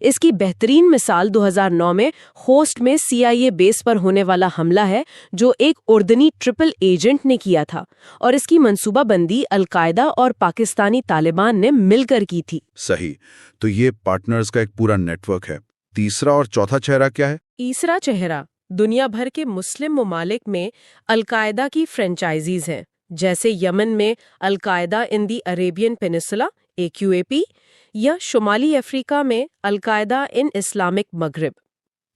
اس کی بہترین مثال 2009 میں خوست میں CIA بیس پر ہونے والا حملہ ہے جو ایک اردنی ٹرپل ایجنٹ نے کیا تھا، اور اس کی منصوبہ بندی القاعدہ اور پاکستانی طالبان نے مل کر کی تھی۔ صحیح، تو یہ پارٹنرز کا ایک پورا نیٹ ورک ہے۔ تیسرا اور چوتھا چہرہ کیا ہے؟ تیسرا چہرہ دنیا بھر کے مسلم ممالک میں القاعدہ کی فرنچائزیز ہیں، جیسے یمن میں القاعدہ ان دی عربین پینسولا AQAP، یا شمالی افریقہ میں القاعدہ ان اسلامک مغرب۔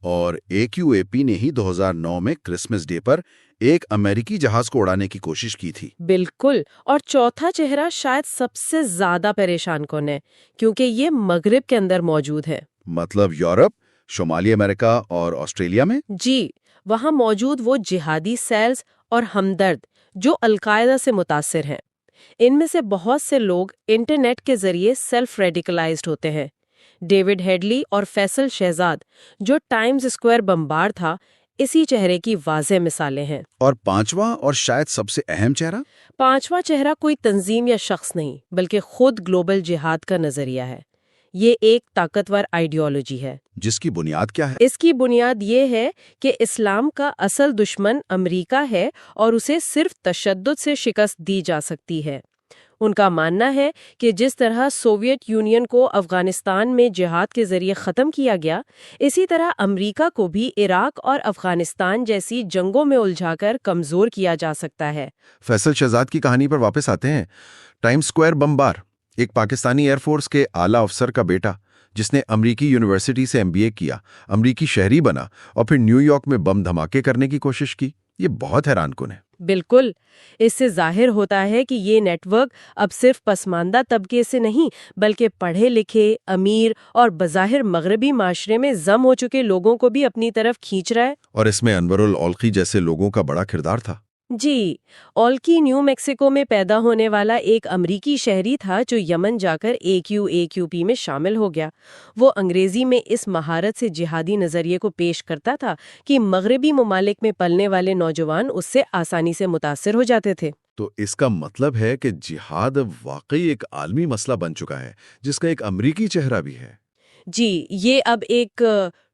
اور AQAP نے ہی 2009 میں کرسمس ڈے پر ایک امریکی جہاز کو اڑانے کی کوشش کی تھی۔ بالکل، اور چوتھا چہرہ شاید سب سے زیادہ پریشان کن ہے کیونکہ یہ مغرب کے اندر موجود ہے۔ مطلب یورپ، شمالی امریکہ اور آسٹریلیا میں؟ جی، وہاں موجود وہ جہادی سیلز اور ہمدرد جو القاعدہ سے متاثر ہیں۔ ان میں سے بہت سے لوگ انٹرنیٹ کے ذریعے سیلف ریڈیکلائزڈ ہوتے ہیں۔ ڈیوڈ ہیڈلی اور فیصل شہزاد، جو ٹائمز اسکوائر بمبار تھا، اسی چہرے کی واضح مثالیں ہیں۔ اور پانچواں اور شاید سب سے اہم چہرہ؟ پانچواں چہرہ کوئی تنظیم یا شخص نہیں بلکہ خود گلوبل جہاد کا نظریہ ہے۔ یہ ایک طاقتور آئیڈیالوجی ہے۔ جس کی بنیاد کیا ہے؟ اس کی بنیاد یہ ہے کہ اسلام کا اصل دشمن امریکہ ہے اور اسے صرف تشدد سے شکست دی جا سکتی ہے۔ ان کا ماننا ہے کہ جس طرح سوویت یونین کو افغانستان میں جہاد کے ذریعے ختم کیا گیا، اسی طرح امریکہ کو بھی عراق اور افغانستان جیسی جنگوں میں الجھا کر کمزور کیا جا سکتا ہے۔ فیصل شہزاد کی کہانی پر واپس آتے ہیں۔ ٹائم اسکوائر بمبار، ایک پاکستانی ایئر فورس کے اعلیٰ افسر کا بیٹا جس نے امریکی یونیورسٹی سے MBA کیا، امریکی شہری بنا اور پھر نیو یارک میں بم دھماکے کرنے کی کوشش کی۔ یہ بہت حیران کن ہے۔ بالکل، اس سے ظاہر ہوتا ہے کہ یہ نیٹ ورک اب صرف پسماندہ طبقے سے نہیں بلکہ پڑھے لکھے، امیر اور بظاہر مغربی معاشرے میں ضم ہو چکے لوگوں کو بھی اپنی طرف کھینچ رہا ہے۔ اور اس میں انور الاولقی جیسے لوگوں کا بڑا کردار تھا۔ جی، اولقی نیو میکسیکو میں پیدا ہونے والا ایک امریکی شہری تھا جو یمن جا کر AQAQP میں شامل ہو گیا۔ وہ انگریزی میں اس مہارت سے جہادی نظریے کو پیش کرتا تھا کہ مغربی ممالک میں پلنے والے نوجوان اس سے آسانی سے متاثر ہو جاتے تھے۔ تو اس کا مطلب ہے کہ جہاد واقعی ایک عالمی مسئلہ بن چکا ہے جس کا ایک امریکی چہرہ بھی ہے۔ جی، یہ اب ایک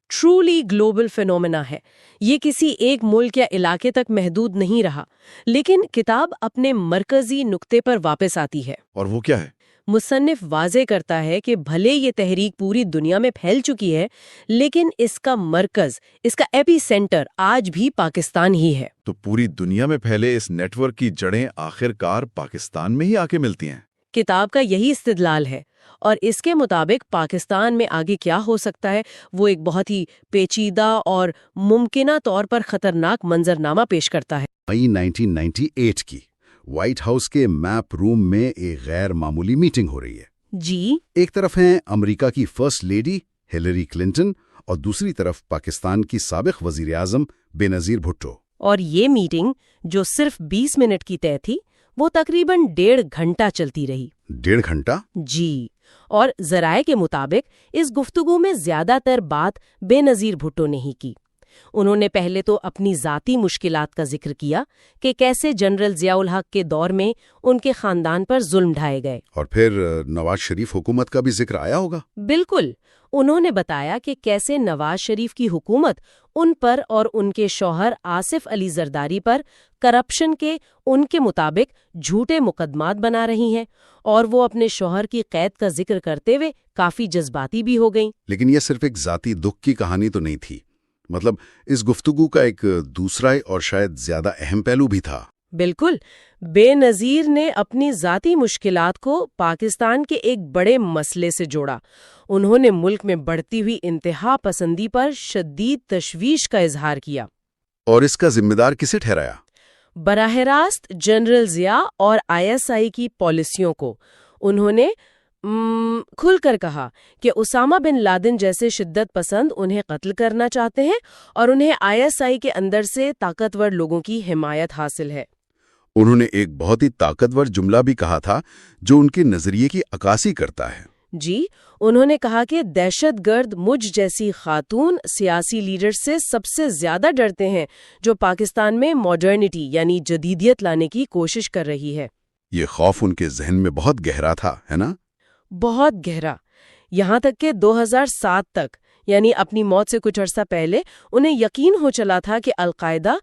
ٹرولی گلوبل فینومینا ہے۔ یہ کسی ایک ملک یا علاقے تک محدود نہیں رہا، لیکن کتاب اپنے مرکزی نقطے پر واپس آتی ہے۔ اور وہ کیا ہے؟ مصنف واضح کرتا ہے کہ بھلے یہ تحریک پوری دنیا میں پھیل چکی ہے، لیکن اس کا مرکز، اس کا ایپی سینٹر آج بھی پاکستان ہی ہے۔ تو پوری دنیا میں پھیلے اس نیٹ ورک کی جڑیں آخر کار پاکستان میں ہی آ کے ملتی ہیں۔ کتاب کا یہی استدلال ہے، اور اس کے مطابق پاکستان میں آگے کیا ہو سکتا ہے وہ ایک بہت ہی پیچیدہ اور ممکنہ طور پر خطرناک منظرنامہ پیش کرتا ہے۔ مئی 1998 کی وائٹ ہاؤس کے میپ روم میں ایک غیر معمولی میٹنگ ہو رہی ہے۔ جی، ایک طرف ہیں امریکہ کی فرسٹ لیڈی ہیلری کلنٹن اور دوسری طرف پاکستان کی سابق وزیر اعظم بے نظیر بھٹو۔ اور یہ میٹنگ جو صرف 20 منٹ کی طے تھی وہ تقریباً 1.5 گھنٹہ چلتی رہی۔ 1.5 گھنٹہ؟ جی، اور ذرائع کے مطابق اس گفتگو میں زیادہ تر بات بے نظیر بھٹو نے ہی کی۔ انہوں نے پہلے تو اپنی ذاتی مشکلات کا ذکر کیا کہ کیسے جنرل ضیاء الحق کے دور میں ان کے خاندان پر ظلم ڈھائے گئے۔ اور پھر نواز شریف حکومت کا بھی ذکر آیا ہوگا۔ بالکل، انہوں نے بتایا کہ کیسے نواز شریف کی حکومت ان پر اور ان کے شوہر آصف علی زرداری پر کرپشن کے ان کے مطابق جھوٹے مقدمات بنا رہی ہیں، اور وہ اپنے شوہر کی قید کا ذکر کرتے ہوئے کافی جذباتی بھی ہو گئیں۔ لیکن یہ صرف ایک ذاتی دکھ کی کہانی تو نہیں تھی، مطلب اس گفتگو کا ایک دوسرا اور شاید زیادہ اہم پہلو بھی تھا۔ بالکل، بے نظیر نے اپنی ذاتی مشکلات کو پاکستان کے ایک بڑے مسئلے سے جوڑا۔ انہوں نے ملک میں بڑھتی ہوئی انتہا پسندی پر شدید تشویش کا اظہار کیا۔ اور اس کا ذمہ دار کسے ٹھہرایا؟ براہ راست جنرل ضیاء اور ISI کی پالیسیوں کو۔ انہوں نے کھل کر کہا کہ اسامہ بن لادن جیسے شدت پسند انہیں قتل کرنا چاہتے ہیں اور انہیں ISI کے اندر سے طاقتور لوگوں کی حمایت حاصل ہے۔ انہوں نے ایک بہت ہی طاقتور جملہ بھی کہا تھا جو ان کے نظریے کی عکاسی کرتا ہے۔ جی، انہوں نے کہا کہ دہشت گرد مجھ جیسی خاتون سیاسی لیڈر سے سب سے زیادہ ڈرتے ہیں جو پاکستان میں ماڈرنٹی یعنی جدیدیت لانے کی کوشش کر رہی ہے۔ یہ خوف ان کے ذہن میں بہت گہرا تھا، ہے نا؟ بہت گہرا، یہاں تک کہ 2007 تک یعنی اپنی موت سے کچھ عرصہ پہلے انہیں یقین ہو چلا تھا کہ القاعدہ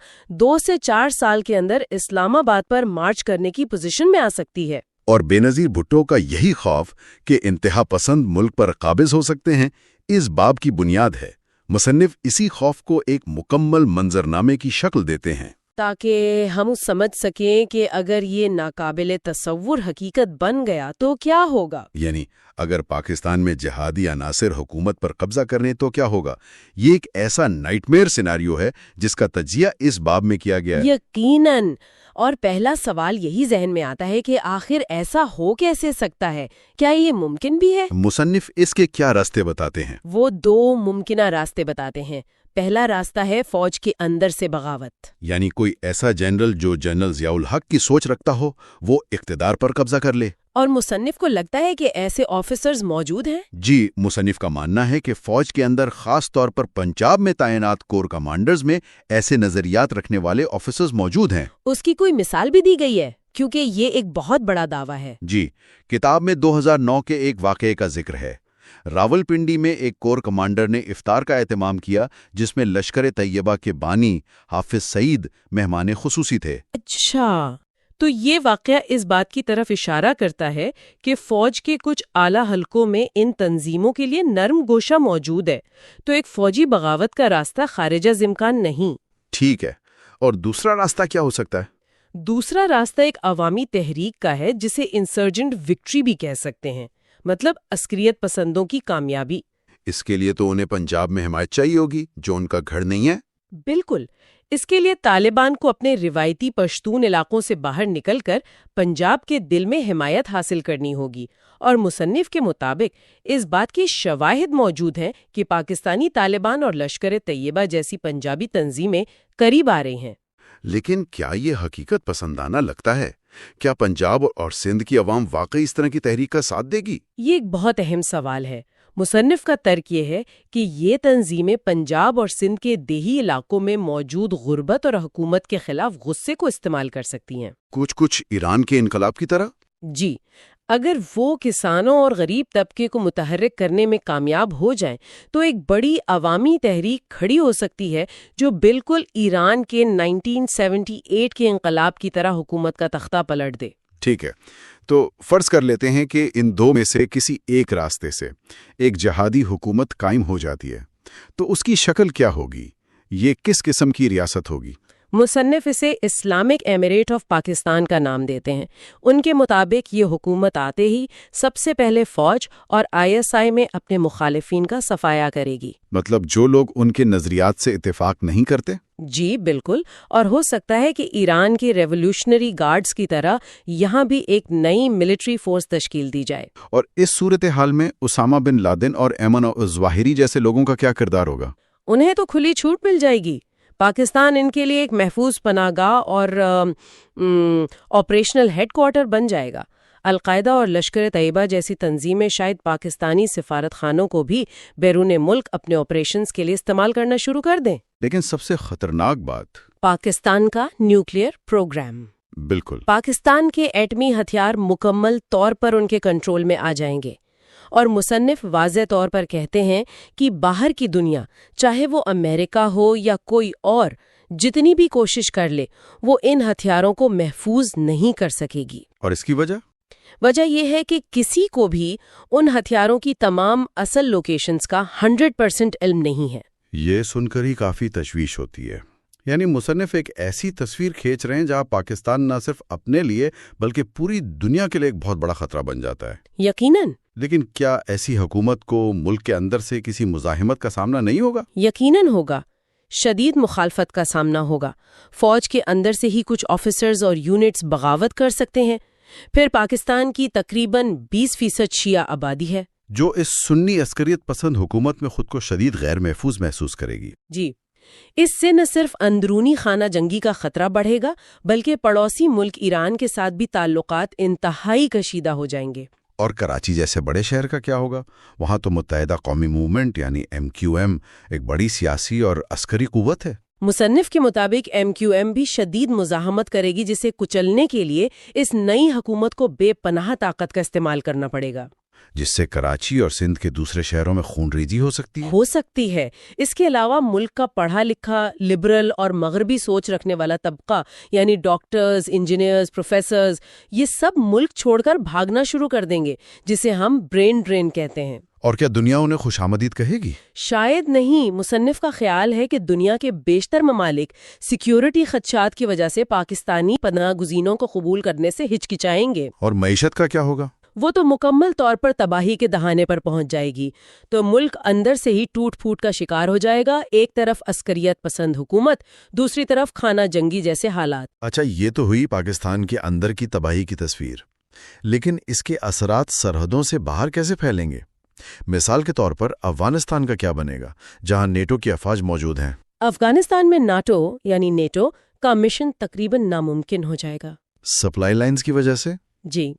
2 سے 4 سال کے اندر اسلام آباد پر مارچ کرنے کی پوزیشن میں آ سکتی ہے۔ اور بے نظیر بھٹو کا یہی خوف کہ انتہا پسند ملک پر قابض ہو سکتے ہیں اس باب کی بنیاد ہے۔ مصنف اسی خوف کو ایک مکمل منظرنامے کی شکل دیتے ہیں تاکہ ہم سمجھ سکیں کہ اگر یہ ناقابل تصور حقیقت بن گیا تو کیا ہوگا۔ یعنی اگر پاکستان میں جہادی عناصر حکومت پر قبضہ کرنے تو کیا ہوگا۔ یہ ایک ایسا نائٹ میئر سیناریو ہے جس کا تجزیہ اس باب میں کیا گیا ہے۔ یقیناً، اور پہلا سوال یہی ذہن میں آتا ہے کہ آخر ایسا ہو کیسے سکتا ہے؟ کیا یہ ممکن بھی ہے؟ مصنف اس کے کیا راستے بتاتے ہیں؟ وہ 2 ممکنہ راستے بتاتے ہیں۔ پہلا راستہ ہے فوج کے اندر سے بغاوت، یعنی کوئی ایسا جنرل جو جنرل ضیاء الحق کی سوچ رکھتا ہو وہ اقتدار پر قبضہ کر لے۔ اور مصنف کو لگتا ہے کہ ایسے آفیسرز موجود ہیں۔ جی، مصنف کا ماننا ہے کہ فوج کے اندر خاص طور پر پنجاب میں تعینات کور کمانڈرز میں ایسے نظریات رکھنے والے آفیسرز موجود ہیں۔ اس کی کوئی مثال بھی دی گئی ہے کیونکہ یہ ایک بہت بڑا دعویٰ ہے۔ جی، کتاب میں 2009 کے ایک واقعے کا ذکر ہے۔ راولپنڈی میں ایک کور کمانڈر نے افطار کا اہتمام کیا جس میں لشکر طیبہ کے بانی حافظ سعید مہمان خصوصی تھے۔ اچھا، تو یہ واقعہ اس بات کی طرف اشارہ کرتا ہے کہ فوج کے کچھ اعلیٰ حلقوں میں ان تنظیموں کے لیے نرم گوشہ موجود ہے، تو ایک فوجی بغاوت کا راستہ خارج از امکان نہیں۔ ٹھیک ہے، اور دوسرا راستہ کیا ہو سکتا ہے؟ دوسرا راستہ ایک عوامی تحریک کا ہے جسے انسرجنٹ وکٹری بھی کہہ سکتے ہیں، مطلب عسکریت پسندوں کی کامیابی۔ اس کے لیے تو انہیں پنجاب میں حمایت چاہیے ہوگی جو ان کا گھر نہیں ہے۔ بالکل. اس کے لیے طالبان کو اپنے روایتی پشتون علاقوں سے باہر نکل کر پنجاب کے دل میں حمایت حاصل کرنی ہوگی، اور مصنف کے مطابق اس بات کی شواہد موجود ہیں کہ پاکستانی طالبان اور لشکر طیبہ جیسی پنجابی تنظیمیں قریب آ رہی ہیں. لیکن کیا یہ حقیقت پسندانہ لگتا ہے؟ کیا پنجاب اور سندھ کی عوام واقعی اس طرح کی تحریک کا ساتھ دے گی؟ یہ ایک بہت اہم سوال ہے. مصنف کا ترک یہ ہے کہ یہ تنظیمیں پنجاب اور سندھ کے دیہی علاقوں میں موجود غربت اور حکومت کے خلاف غصے کو استعمال کر سکتی ہیں. کچھ ایران کے انقلاب کی طرح؟ جی. اگر وہ کسانوں اور غریب طبقے کو متحرک کرنے میں کامیاب ہو جائیں تو ایک بڑی عوامی تحریک کھڑی ہو سکتی ہے جو بالکل ایران کے 1978 کے انقلاب کی طرح حکومت کا تختہ پلٹ دے. ٹھیک ہے، تو فرض کر لیتے ہیں کہ ان دو میں سے کسی ایک راستے سے ایک جہادی حکومت قائم ہو جاتی ہے، تو اس کی شکل کیا ہوگی؟ یہ کس قسم کی ریاست ہوگی؟ مصنف اسے اسلامک ایمریٹ آف پاکستان کا نام دیتے ہیں. ان کے مطابق یہ حکومت آتے ہی سب سے پہلے فوج اور ISI میں اپنے مخالفین کا صفایا کرے گی. مطلب جو لوگ ان کے نظریات سے اتفاق نہیں کرتے؟ جی بالکل. اور ہو سکتا ہے کہ ایران کے ریولوشنری گارڈز کی طرح یہاں بھی ایک نئی ملٹری فورس تشکیل دی جائے. اور اس صورتحال میں اسامہ بن لادن اور ایمن الظواہری جیسے لوگوں کا کیا کردار ہوگا؟ انہیں تو کھلی چھوٹ مل جائے گی. پاکستان ان کے لیے ایک محفوظ پناہ گاہ اور آپریشنل ہیڈ کوارٹر بن جائے گا. القاعدہ اور لشکر طیبہ جیسی تنظیمیں شاید پاکستانی سفارت خانوں کو بھی بیرون ملک اپنے آپریشنز کے لیے استعمال کرنا شروع کر دیں. لیکن سب سے خطرناک بات پاکستان کا نیوکلیئر پروگرام. بالکل. پاکستان کے ایٹمی ہتھیار مکمل طور پر ان کے کنٹرول میں آ جائیں گے، اور مصنف واضح طور پر کہتے ہیں کہ باہر کی دنیا، چاہے وہ امریکہ ہو یا کوئی اور، جتنی بھی کوشش کر لے وہ ان ہتھیاروں کو محفوظ نہیں کر سکے گی. اور اس کی وجہ یہ ہے کہ کسی کو بھی ان ہتھیاروں کی تمام اصل لوکیشنز کا 100% علم نہیں ہے. یہ سن کر ہی کافی تشویش ہوتی ہے. یعنی مصنف ایک ایسی تصویر کھینچ رہے ہیں جہاں پاکستان نہ صرف اپنے لیے بلکہ پوری دنیا کے لیے ایک بہت بڑا خطرہ بن جاتا ہے. یقیناً. لیکن کیا ایسی حکومت کو ملک کے اندر سے کسی مزاحمت کا سامنا نہیں ہوگا؟ یقیناً ہوگا. شدید مخالفت کا سامنا ہوگا. فوج کے اندر سے ہی کچھ آفیسرز اور یونٹس بغاوت کر سکتے ہیں. پھر پاکستان کی تقریباً 20% شیعہ آبادی ہے جو اس سنی عسکریت پسند حکومت میں خود کو شدید غیر محفوظ محسوس کرے گی. جی. اس سے نہ صرف اندرونی خانہ جنگی کا خطرہ بڑھے گا بلکہ پڑوسی ملک ایران کے ساتھ بھی تعلقات انتہائی کشیدہ ہو جائیں گے. اور کراچی جیسے بڑے شہر کا کیا ہوگا؟ وہاں تو متحدہ قومی موومنٹ یعنی MQM ایک بڑی سیاسی اور عسکری قوت ہے. مصنف کے مطابق MQM بھی شدید مزاحمت کرے گی، جسے کچلنے کے لیے اس نئی حکومت کو بے پناہ طاقت کا استعمال کرنا پڑے گا، جس سے کراچی اور سندھ کے دوسرے شہروں میں خون ریزی ہو سکتی ہے. اس کے علاوہ ملک کا پڑھا لکھا، لبرل اور مغربی سوچ رکھنے والا طبقہ یعنی ڈاکٹرز، انجینئرز، پروفیسرز، یہ سب ملک چھوڑ کر بھاگنا شروع کر دیں گے، جسے ہم برین ڈرین کہتے ہیں. اور کیا دنیا انہیں خوش آمدید کہے گی؟ شاید نہیں. مصنف کا خیال ہے کہ دنیا کے بیشتر ممالک سیکیورٹی خدشات کی وجہ سے پاکستانی پناہ گزینوں کو قبول کرنے سے ہچکچائیں گے. اور معیشت کا کیا ہوگا؟ وہ تو مکمل طور پر تباہی کے دہانے پر پہنچ جائے گی. تو ملک اندر سے ہی ٹوٹ پھوٹ کا شکار ہو جائے گا. ایک طرف عسکریت پسند حکومت، دوسری طرف خانہ جنگی جیسے حالات. اچھا، یہ تو ہوئی پاکستان کے اندر کی تباہی کی تصویر، لیکن اس کے اثرات سرحدوں سے باہر کیسے پھیلیں گے؟ مثال کے طور پر افغانستان کا کیا بنے گا جہاں نیٹو کی افواج موجود ہیں؟ افغانستان میں ناٹو یعنی نیٹو کا مشن تقریباً ناممکن ہو جائے گا. سپلائی لائنز کی وجہ سے؟ جی.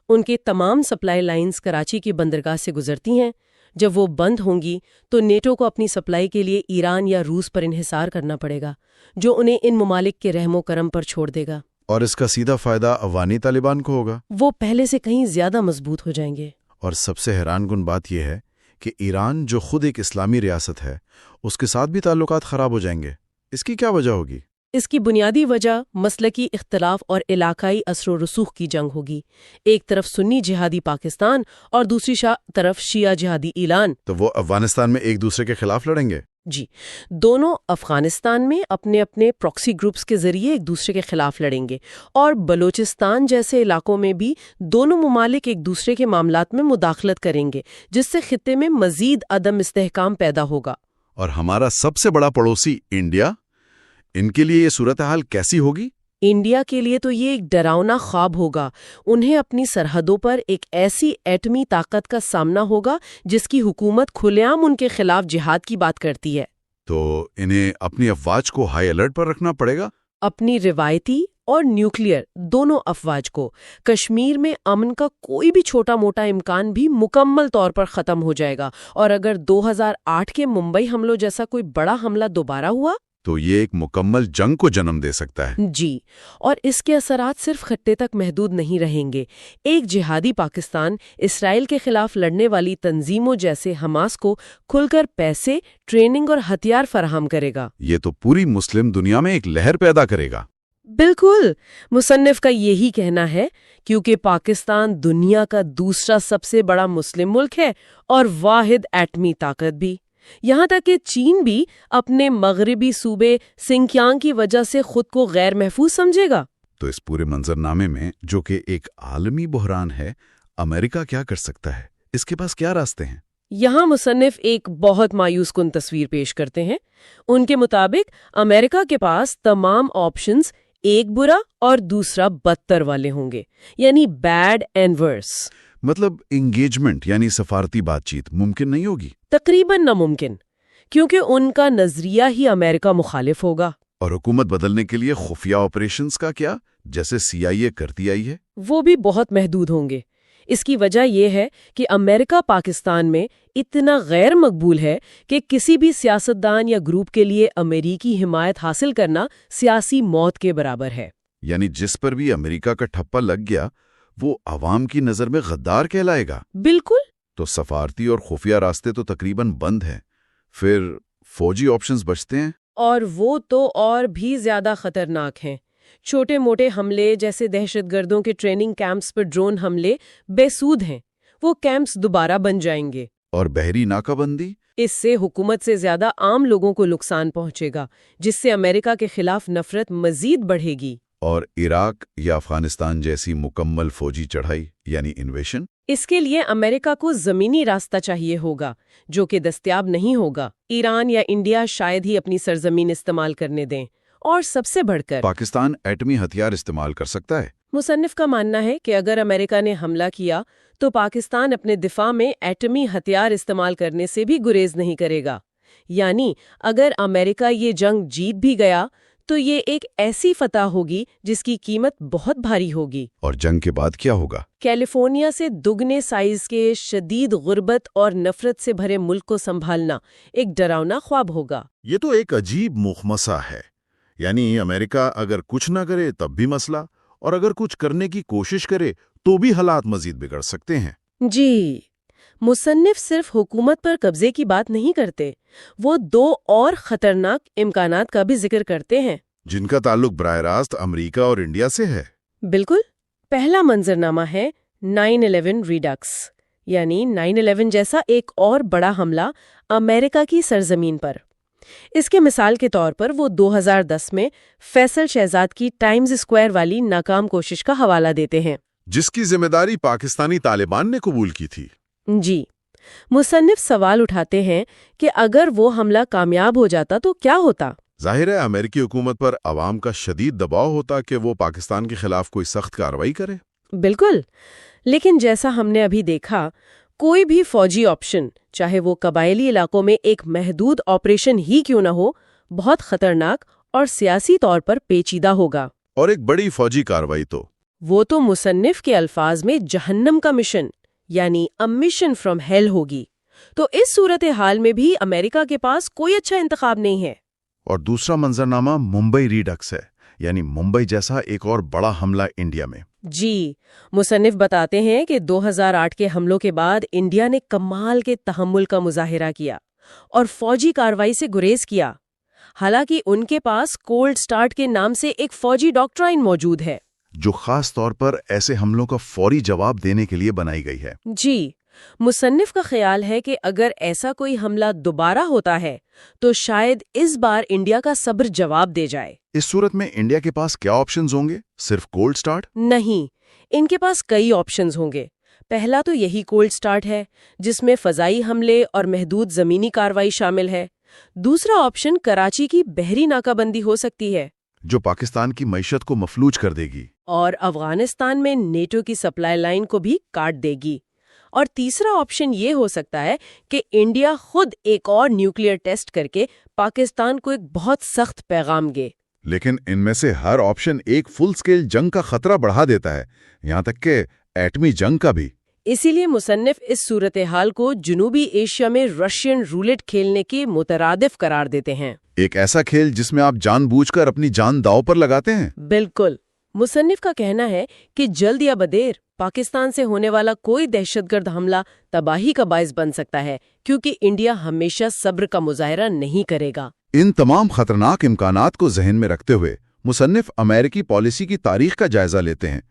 ان کے تمام سپلائی لائنز کراچی کی بندرگاہ سے گزرتی ہیں. جب وہ بند ہوں گی تو نیٹو کو اپنی سپلائی کے لیے ایران یا روس پر انحصار کرنا پڑے گا، جو انہیں ان ممالک کے رحم و کرم پر چھوڑ دے گا. اور اس کا سیدھا فائدہ افغانی طالبان کو ہوگا. وہ پہلے سے کہیں زیادہ مضبوط ہو جائیں گے. اور سب سے حیران کن بات یہ ہے کہ ایران جو خود ایک اسلامی ریاست ہے، اس کے ساتھ بھی تعلقات خراب ہو جائیں گے. اس کی کیا وجہ ہوگی؟ اس کی بنیادی وجہ مسلکی اختلاف اور علاقائی اثر و رسوخ کی جنگ ہوگی. ایک طرف سنی جہادی پاکستان اور دوسری طرف شیعہ جہادی ایران. تو وہ افغانستان میں ایک دوسرے کے خلاف لڑیں گے؟ جی. دونوں افغانستان میں اپنے اپنے پراکسی گروپس کے ذریعے ایک دوسرے کے خلاف لڑیں گے، اور بلوچستان جیسے علاقوں میں بھی دونوں ممالک ایک دوسرے کے معاملات میں مداخلت کریں گے، جس سے خطے میں مزید عدم استحکام پیدا ہوگا. اور ہمارا سب سے بڑا پڑوسی انڈیا، ان کے لیے یہ صورتحال کیسی ہوگی؟ انڈیا کے لیے تو یہ ایک ڈراؤنا خواب ہوگا. انہیں اپنی سرحدوں پر ایک ایسی ایٹمی طاقت کا سامنا ہوگا جس کی حکومت کھلے عام ان کے خلاف جہاد کی بات کرتی ہے. تو انہیں اپنی افواج کو ہائی الرٹ پر رکھنا پڑے گا. اپنی روایتی اور نیوکلیئر دونوں افواج کو. کشمیر میں امن کا کوئی بھی چھوٹا موٹا امکان بھی مکمل طور پر ختم ہو جائے گا. اور اگر 2008 کے ممبئی حملوں جیسا کوئی بڑا حملہ دوبارہ ہوا تو یہ ایک مکمل جنگ کو جنم دے سکتا ہے. جی، اور اس کے اثرات صرف خطے تک محدود نہیں رہیں گے. ایک جہادی پاکستان اسرائیل کے خلاف لڑنے والی تنظیموں جیسے حماس کو کھل کر پیسے، ٹریننگ اور ہتھیار فراہم کرے گا. یہ تو پوری مسلم دنیا میں ایک لہر پیدا کرے گا. بالکل، مصنف کا یہی کہنا ہے، کیونکہ پاکستان دنیا کا دوسرا سب سے بڑا مسلم ملک ہے اور واحد ایٹمی طاقت بھی. یہاں تک کہ چین بھی اپنے مغربی صوبے سنکیانگ کی وجہ سے خود کو غیر محفوظ سمجھے گا. تو اس پورے منظرنامے میں، جو کہ ایک عالمی بحران ہے، امریکہ کیا کر سکتا ہے؟ اس کے پاس کیا راستے ہیں؟ یہاں مصنف ایک بہت مایوس کن تصویر پیش کرتے ہیں. ان کے مطابق امریکہ کے پاس تمام آپشنز ایک برا اور دوسرا بدتر والے ہوں گے، یعنی بیڈ اینڈ ورس. مطلب انگیجمنٹ یعنی سفارتی بات چیت ممکن نہیں ہوگی؟ تقریباً ناممکن، کیونکہ ان کا نظریہ ہی امریکہ مخالف ہوگا. اور حکومت بدلنے کے لیے خفیہ آپریشنز کا کیا، جیسے CIA کرتی آئی ہے؟ وہ بھی بہت محدود ہوں گے. اس کی وجہ یہ ہے کہ امریکہ پاکستان میں اتنا غیر مقبول ہے کہ کسی بھی سیاستدان یا گروپ کے لیے امریکی حمایت حاصل کرنا سیاسی موت کے برابر ہے. یعنی جس پر بھی امریکہ کا ٹھپا لگ گیا وہ عوام کی نظر میں غدار کہلائے گا. بالکل. تو سفارتی اور خفیہ راستے تو تقریباً بند ہیں. پھر فوجی آپشنز بچتے ہیں، اور وہ تو اور بھی زیادہ خطرناک ہیں. چھوٹے موٹے حملے جیسے دہشت گردوں کے ٹریننگ کیمپس پر ڈرون حملے بے سود ہیں. وہ کیمپس دوبارہ بن جائیں گے. اور بحری ناکہ بندی؟ اس سے حکومت سے زیادہ عام لوگوں کو نقصان پہنچے گا، جس سے امریکہ کے خلاف نفرت مزید بڑھے گی. اور عراق یا افغانستان جیسی مکمل فوجی چڑھائی یعنی انویشن؟ اس کے لیے امریکہ کو زمینی راستہ چاہیے ہوگا، جو کہ دستیاب نہیں ہوگا. ایران یا انڈیا شاید ہی اپنی سرزمین استعمال کرنے دیں. اور سب سے بڑھ کر پاکستان ایٹمی ہتھیار استعمال کر سکتا ہے. مصنف کا ماننا ہے کہ اگر امریکہ نے حملہ کیا تو پاکستان اپنے دفاع میں ایٹمی ہتھیار استعمال کرنے سے بھی گریز نہیں کرے گا. یعنی اگر امریکہ یہ جنگ جیت بھی گیا تو یہ ایک ایسی فتح ہوگی جس کی قیمت بہت بھاری ہوگی. اور جنگ کے بعد کیا ہوگا؟ کیلیفورنیا سے دگنے سائز کے شدید غربت اور نفرت سے بھرے ملک کو سنبھالنا ایک ڈراؤنا خواب ہوگا. یہ تو ایک عجیب مخمصہ ہے. یعنی امریکہ اگر کچھ نہ کرے تب بھی مسئلہ، اور اگر کچھ کرنے کی کوشش کرے تو بھی حالات مزید بگڑ سکتے ہیں. جی، مصنف صرف حکومت پر قبضے کی بات نہیں کرتے، وہ دو اور خطرناک امکانات کا بھی ذکر کرتے ہیں جن کا تعلق براہ راست امریکہ اور انڈیا سے ہے. بالکل. پہلا منظرنامہ ہے 9/11 ریڈکس، یعنی 9/11 جیسا ایک اور بڑا حملہ امریکہ کی سرزمین پر. اس کے مثال کے طور پر وہ 2010 میں فیصل شہزاد کی ٹائمز اسکوائر والی ناکام کوشش کا حوالہ دیتے ہیں، جس کی ذمہ داری پاکستانی طالبان نے قبول کی تھی. جی. مصنف سوال اٹھاتے ہیں کہ اگر وہ حملہ کامیاب ہو جاتا تو کیا ہوتا؟ ظاہر ہے امریکی حکومت پر عوام کا شدید دباؤ ہوتا کہ وہ پاکستان کے خلاف کوئی سخت کارروائی کرے. بالکل. لیکن جیسا ہم نے ابھی دیکھا، کوئی بھی فوجی آپشن، چاہے وہ قبائلی علاقوں میں ایک محدود آپریشن ہی کیوں نہ ہو، بہت خطرناک اور سیاسی طور پر پیچیدہ ہوگا. اور ایک بڑی فوجی کارروائی تو وہ تو مصنف کے الفاظ میں جہنم کا مشن، یعنی a mission from hell ہوگی. تو اس صورتحال میں بھی امریکہ کے پاس کوئی اچھا انتخاب نہیں ہے. اور دوسرا منظرنامہ ممبئی ریڈکس ہے، یعنی ممبئی جیسا ایک اور بڑا حملہ انڈیا میں. جی. مصنف بتاتے ہیں کہ 2008 کے حملوں کے بعد انڈیا نے کمال کے تحمل کا مظاہرہ کیا اور فوجی کارروائی سے گریز کیا، حالانکہ ان کے پاس کولڈ سٹارٹ کے نام سے ایک فوجی ڈاکٹرائن موجود ہے جو خاص طور پر ایسے حملوں کا فوری جواب دینے کے لیے بنائی گئی ہے. جی. مصنف کا خیال ہے کہ اگر ایسا کوئی حملہ دوبارہ ہوتا ہے تو شاید اس بار انڈیا کا صبر جواب دے جائے. اس صورت میں انڈیا کے پاس کیا آپشنز ہوں گے؟ صرف کولڈ سٹارٹ؟ نہیں، ان کے پاس کئی آپشنز ہوں گے. پہلا تو یہی کولڈ سٹارٹ ہے، جس میں فضائی حملے اور محدود زمینی کارروائی شامل ہے. دوسرا آپشن کراچی کی بحری ناکہ بندی ہو سکتی ہے جو پاکستان کی معیشت کو مفلوج کر دے گی اور افغانستان میں نیٹو کی سپلائی لائن کو بھی کاٹ دے گی۔ اور تیسرا آپشن یہ ہو سکتا ہے کہ انڈیا خود ایک اور نیوکلیئر ٹیسٹ کر کے پاکستان کو ایک بہت سخت پیغام دے۔ لیکن ان میں سے ہر آپشن ایک فل سکیل جنگ کا خطرہ بڑھا دیتا ہے، یہاں تک کہ ایٹمی جنگ کا بھی۔ اسی لیے مصنف اس صورتحال کو جنوبی ایشیا میں رشین رولٹ کھیلنے کے مترادف قرار دیتے ہیں۔ ایک ایسا کھیل جس میں آپ جان بوجھ کر اپنی جان داؤ پر لگاتے ہیں۔ بالکل۔ مصنف کا کہنا ہے کہ جلد یا بدیر پاکستان سے ہونے والا کوئی دہشت گرد حملہ تباہی کا باعث بن سکتا ہے، کیونکہ انڈیا ہمیشہ صبر کا مظاہرہ نہیں کرے گا۔ ان تمام خطرناک امکانات کو ذہن میں رکھتے ہوئے مصنف امریکی پالیسی کی تاریخ کا جائزہ لیتے ہیں۔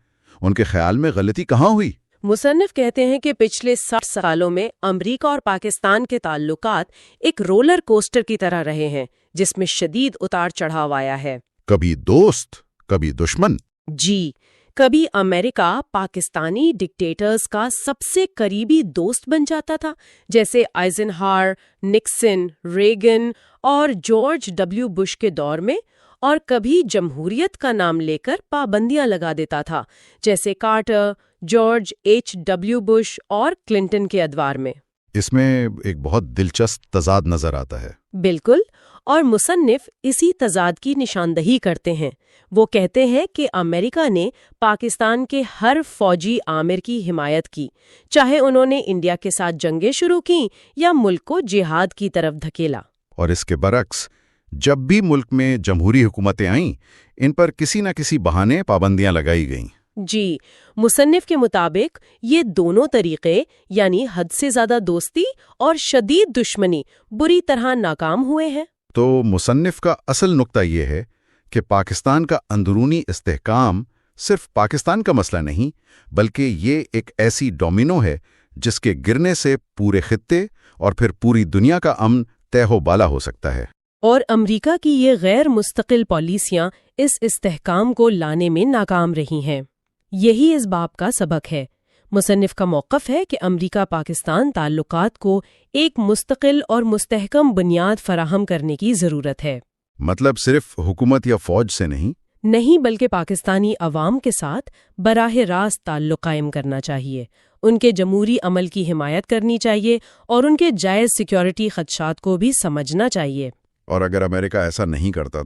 ان کے خیال میں غلطی کہاں ہوئی؟ مصنف کہتے ہیں کہ پچھلے 60 سالوں میں امریکہ اور پاکستان کے تعلقات ایک رولر کوسٹر کی طرح رہے ہیں، جس میں شدید اتار چڑھاؤ آیا ہے۔ کبھی دوست، کبھی دشمن۔ جی، کبھی امریکہ پاکستانی ڈکٹیٹرز کا سب سے قریبی دوست بن جاتا تھا، جیسے آئزنہاور، نکسن، ریگن اور جارج ڈبلیو بش کے دور میں، اور کبھی جمہوریت کا نام لے کر پابندیاں لگا دیتا تھا، جیسے کارٹر، جارج H.W. بش اور کلنٹن کے ادوار میں۔ اس میں ایک بہت دلچسپ تضاد نظر آتا ہے۔ بالکل، اور مصنف اسی تضاد کی نشاندہی کرتے ہیں۔ وہ کہتے ہیں کہ امریکہ نے پاکستان کے ہر فوجی آمر کی حمایت کی، چاہے انہوں نے انڈیا کے ساتھ جنگیں شروع کیں یا ملک کو جہاد کی طرف دھکیلا۔ اور اس کے برعکس جب بھی ملک میں جمہوری حکومتیں آئیں، ان پر کسی نہ کسی بہانے پابندیاں لگائی گئیں۔ جی، مصنف کے مطابق یہ دونوں طریقے، یعنی حد سے زیادہ دوستی اور شدید دشمنی، بری طرح ناکام ہوئے ہیں۔ تو مصنف کا اصل نقطہ یہ ہے کہ پاکستان کا اندرونی استحکام صرف پاکستان کا مسئلہ نہیں، بلکہ یہ ایک ایسی ڈومینو ہے جس کے گرنے سے پورے خطے اور پھر پوری دنیا کا امن تہ و بالا ہو سکتا ہے۔ اور امریکہ کی یہ غیر مستقل پالیسیاں اس استحکام کو لانے میں ناکام رہی ہیں۔ یہی اس باب کا سبق ہے۔ مصنف کا موقف ہے کہ امریکہ پاکستان تعلقات کو ایک مستقل اور مستحکم بنیاد فراہم کرنے کی ضرورت ہے۔ مطلب صرف حکومت یا فوج سے نہیں، بلکہ پاکستانی عوام کے ساتھ براہ راست تعلق قائم کرنا چاہیے، ان کے جمہوری عمل کی حمایت کرنی چاہیے اور ان کے جائز سیکیورٹی خدشات کو بھی سمجھنا چاہیے۔ اور اگر امریکہ ایسا نہیں کرتا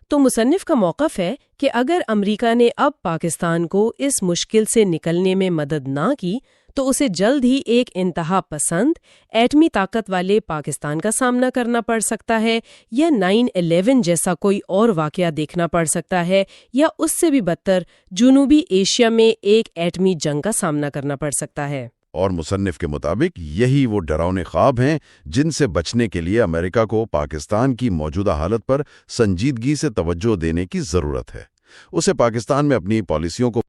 تو مصنف کا موقف ہے کہ اگر امریکہ نے اب پاکستان کو اس مشکل سے نکلنے میں مدد نہ کی تو اسے جلد ہی ایک انتہا پسند ایٹمی طاقت والے پاکستان کا سامنا کرنا پڑ سکتا ہے، یا 9/11 جیسا کوئی اور واقعہ دیکھنا پڑ سکتا ہے، یا اس سے بھی بدتر جنوبی ایشیا میں ایک ایٹمی جنگ کا سامنا کرنا پڑ سکتا ہے۔ اور مصنف کے مطابق یہی وہ ڈراؤنے خواب ہیں جن سے بچنے کے لیے امریکہ کو پاکستان کی موجودہ حالت پر سنجیدگی سے توجہ دینے کی ضرورت ہے۔ اسے پاکستان میں اپنی پالیسیوں کو